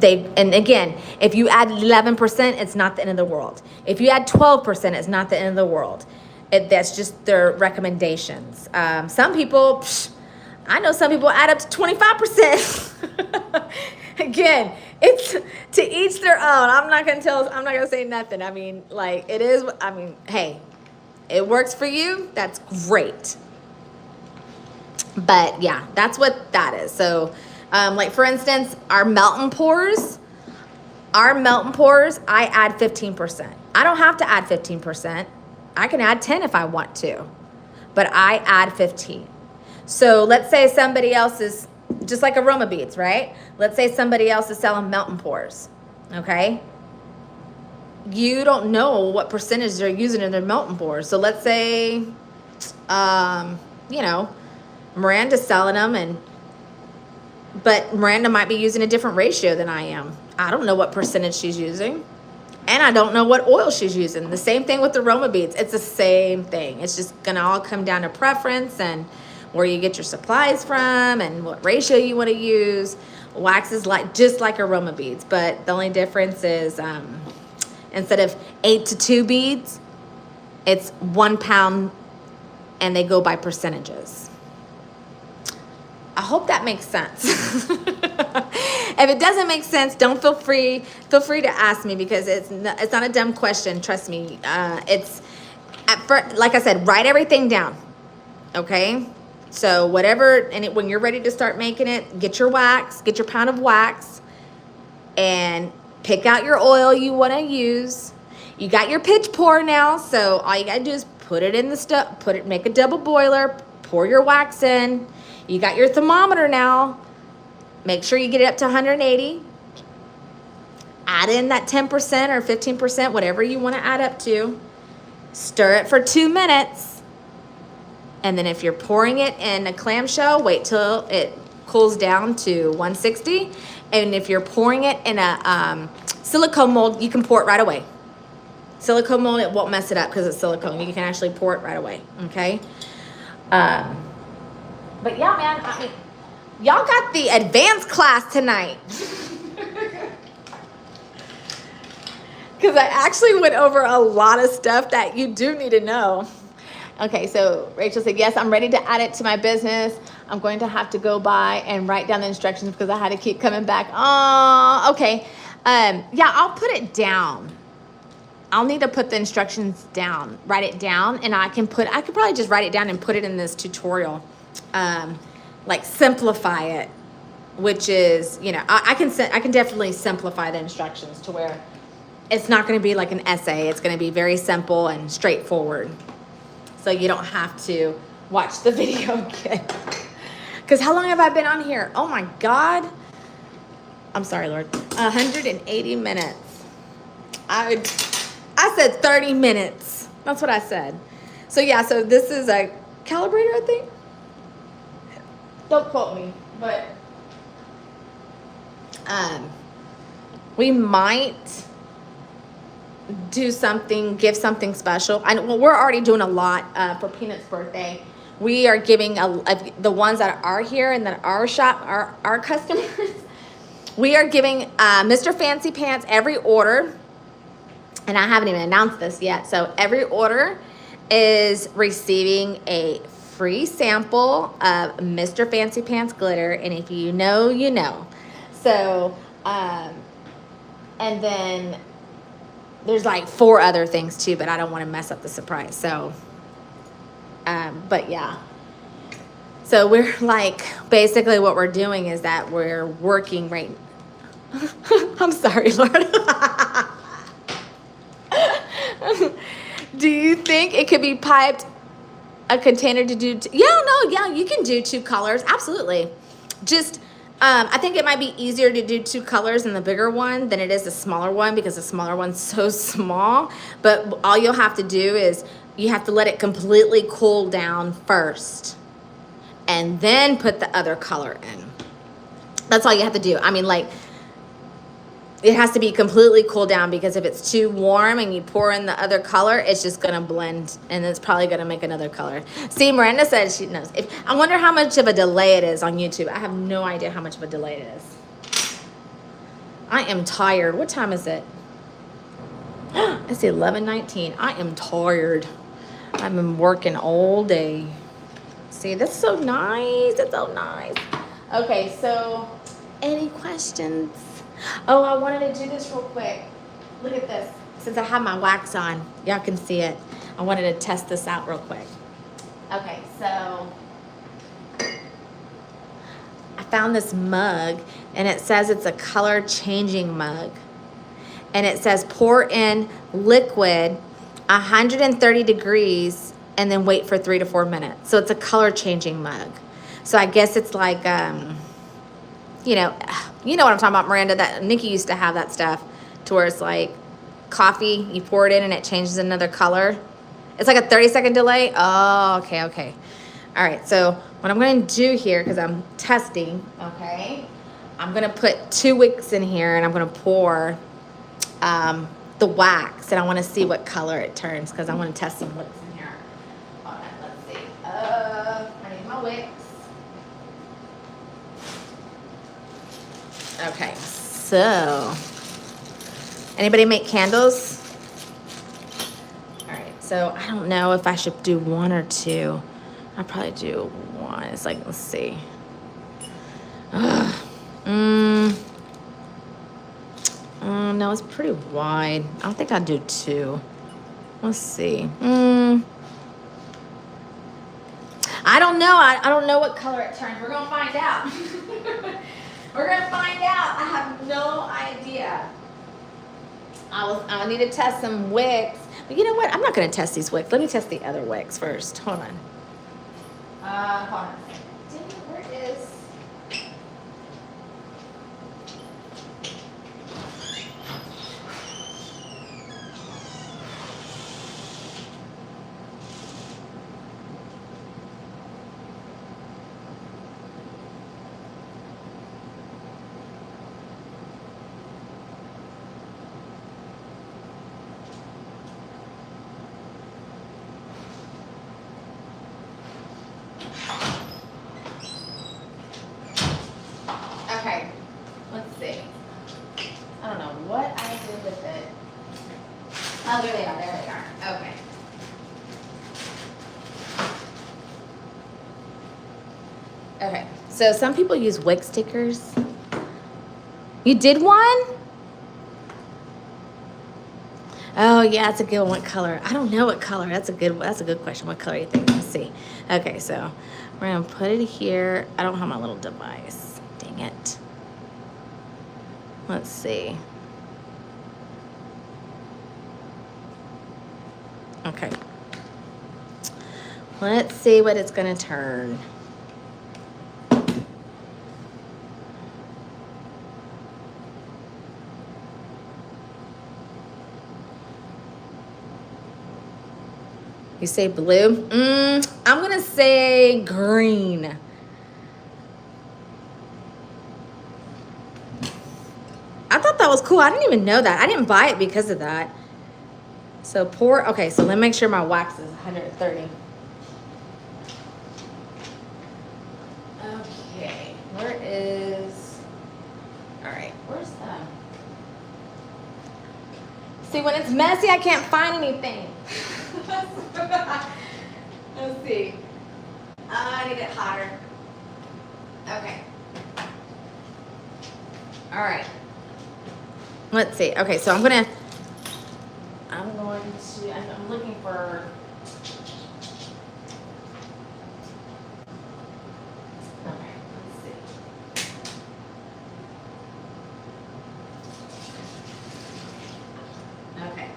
And again, if you add 11%, it's not the end of the world. If you add 12%, it's not the end of the world. That's just their recommendations. Some people, I know some people add up to 25%. Again, it's to each their own. I'm not gonna say nothing. I mean, like, it is, I mean, hey, it works for you, that's great. But yeah, that's what that is. So, like for instance, our melt and pours, I add 15%. I don't have to add 15%. I can add 10 if I want to, but I add 15. So let's say somebody else is, just like aroma beads, right? Let's say somebody else is selling melt and pours, okay? You don't know what percentage they're using in their melt and pours. So let's say, you know, Miranda's selling them, but Miranda might be using a different ratio than I am. I don't know what percentage she's using, and I don't know what oil she's using. The same thing with the aroma beads. It's the same thing. It's just gonna all come down to preference and where you get your supplies from and what ratio you want to use. Wax is just like aroma beads, but the only difference is instead of 8 to 2 beads, it's 1 pound, and they go by percentages. I hope that makes sense. If it doesn't make sense, feel free to ask me, because it's not a dumb question. Trust me. It's like I said, write everything down. Okay. So whatever, when you're ready to start making it, get your wax, get your pound of wax, and pick out your oil you want to use. You got your pitch pour now, so all you gotta do is put it in the stuff, make a double boiler, pour your wax in. You got your thermometer now. Make sure you get it up to 180. Add in that 10% or 15%, whatever you want to add up to. Stir it for 2 minutes. And then if you're pouring it in a clamshell, wait till it cools down to 160. And if you're pouring it in a silicone mold, you can pour it right away. Silicone mold, it won't mess it up because it's silicone. You can actually pour it right away, okay? But yeah, man, I mean, y'all got the advanced class tonight. Because I actually went over a lot of stuff that you do need to know. Okay, so Rachel said, yes, I'm ready to add it to my business. I'm going to have to go by and write down the instructions because I had to keep coming back. Oh, okay. Yeah, I'll put it down. I'll need to put the instructions down, write it down, and I could probably just write it down and put it in this tutorial. Like simplify it, which is, you know, I can definitely simplify the instructions to where it's not going to be like an essay. It's going to be very simple and straightforward. So you don't have to watch the video again. Because how long have I been on here? Oh my God. I'm sorry, Lord. 180 minutes. I said 30 minutes. That's what I said. So yeah, so this is a calibrator, I think. Don't quote me, but we might do something, give something special. Well, we're already doing a lot for Peanut's birthday. We are giving the ones that are here and that are our customers. We are giving Mr. Fancy Pants every order, and I haven't even announced this yet. So every order is receiving a free sample of Mr. Fancy Pants glitter, and if you know, you know. So, and then there's like 4 other things too, but I don't want to mess up the surprise. So, but yeah. So we're like, basically what we're doing is that we're working right. I'm sorry, Lord. Do you think it could be piped a container to do? Yeah, you can do 2 colors. Absolutely. Just, I think it might be easier to do 2 colors in the bigger one than it is the smaller one, because the smaller one's so small. But all you'll have to do is you have to let it completely cool down first and then put the other color in. That's all you have to do. I mean, like, it has to be completely cooled down, because if it's too warm and you pour in the other color, it's just gonna blend and it's probably gonna make another color. See, Miranda said she knows. I wonder how much of a delay it is on YouTube. I have no idea how much of a delay it is. I am tired. What time is it? It's 11:19. I am tired. I've been working all day. See, that's so nice. It's so nice. Okay, so any questions? Oh, I wanted to do this real quick. Look at this. Since I have my wax on, y'all can see it. I wanted to test this out real quick. Okay, so I found this mug, and it says it's a color changing mug. And it says pour in liquid 130 degrees and then wait for 3 to 4 minutes. So it's a color changing mug. So I guess it's like, you know what I'm talking about, Miranda, that Nikki used to have that stuff to where it's like coffee, you pour it in and it changes another color. It's like a 30-second delay. Oh, okay. All right, so what I'm gonna do here, because I'm testing, okay, I'm gonna put 2 wicks in here and I'm gonna pour the wax, and I wanna see what color it turns, because I wanna test some wicks in here. All right, let's see. I need my wicks. Okay, so anybody make candles? All right, so I don't know if I should do 1 or 2. I'll probably do 1. It's like, let's see. No, it's pretty wide. I don't think I'll do 2. Let's see. I don't know. I don't know what color it turns. We're gonna find out. We're gonna find out. I have no idea. I'll need to test some wicks. But you know what? I'm not gonna test these wicks. Let me test the other wicks first. Hold on. Hold on. Where is? Okay, let's see. I don't know what I did with it. Oh, there they are. Okay. Okay, so some people use wick stickers. You did one? Oh yeah, that's a good one. What color? I don't know what color. That's a good question. What color do you think? Let's see. Okay, so we're gonna put it here. I don't have my little device. Dang it. Let's see. Okay. Let's see what it's gonna turn. You say blue? I'm gonna say green. I thought that was cool. I didn't even know that. I didn't buy it because of that. So pour, okay, so let me make sure my wax is 130. Okay, where is, all right, where's that? See, when it's messy, I can't find anything. Let's see. I need it hotter. Okay. All right. Let's see. Okay, so I'm going to, I'm looking for, okay, let's see. Okay.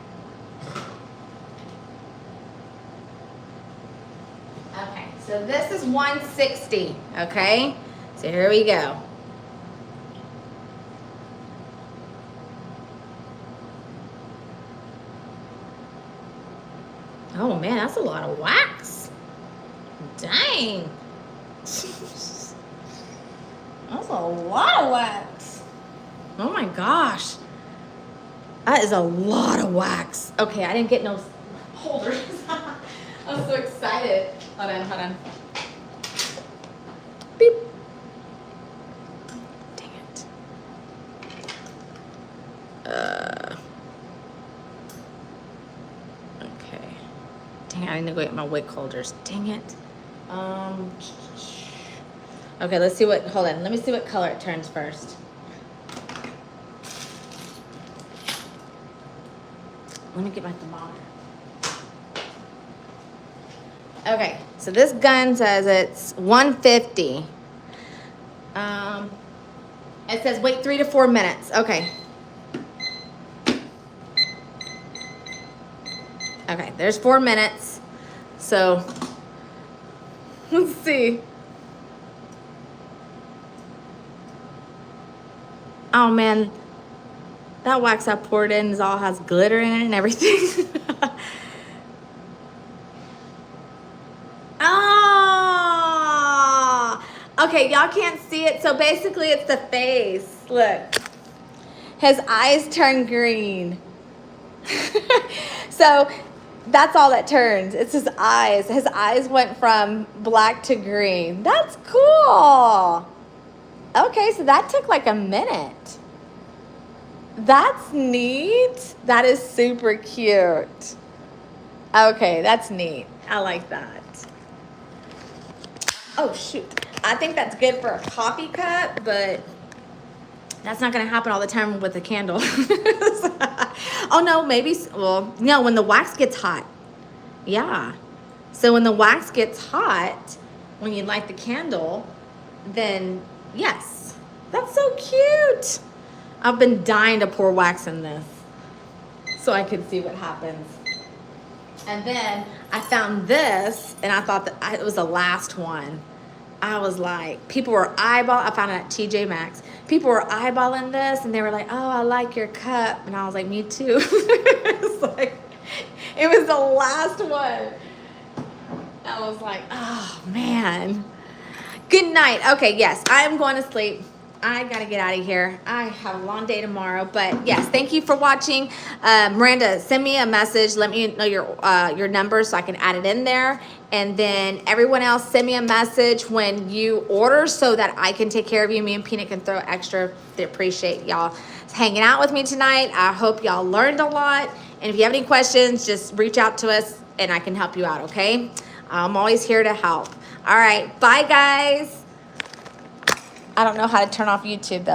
Okay, so this is 160, okay? So here we go. Oh man, that's a lot of wax. Dang. That's a lot of wax. Oh my gosh. That is a lot of wax. Okay, I didn't get no holders. I'm so excited. Hold on. Beep. Dang it. Okay. Dang, I need to go get my wick holders. Dang it. Okay, let's see what, hold on. Let me see what color it turns first. Let me get my thermometer. Okay, so this gun says it's 150. It says wait 3 to 4 minutes. Okay. Okay, there's 4 minutes. So, let's see. Oh man, that wax I poured in is all has glitter in it and everything. Ah, okay, y'all can't see it. So basically it's the face. Look, his eyes turn green. So that's all that turns. It's his eyes. His eyes went from black to green. That's cool. Okay, so that took like a minute. That's neat. That is super cute. Okay, that's neat. I like that. Oh, shoot. I think that's good for a coffee cup, but that's not going to happen all the time with a candle. Oh, no, maybe. Well, no, when the wax gets hot. Yeah. So when the wax gets hot, when you light the candle, then yes. That's so cute. I've been dying to pour wax in this so I could see what happens. And then I found this, and I thought that it was the last one. I was like, people were eyeballing. I found it at TJ Maxx. People were eyeballing this, and they were like, "Oh, I like your cup," and I was like, "Me too." It's like, it was the last one. I was like, "Oh man." Good night. Okay, yes, I am going to sleep. I gotta get out of here. I have a long day tomorrow, but yes, thank you for watching. Miranda, send me a message. Let me know your number so I can add it in there. And then everyone else, send me a message when you order so that I can take care of you. Me and Peanut can throw extra. They appreciate y'all hanging out with me tonight. I hope y'all learned a lot. And if you have any questions, just reach out to us and I can help you out, okay? I'm always here to help. All right, bye guys. I don't know how to turn off YouTube though.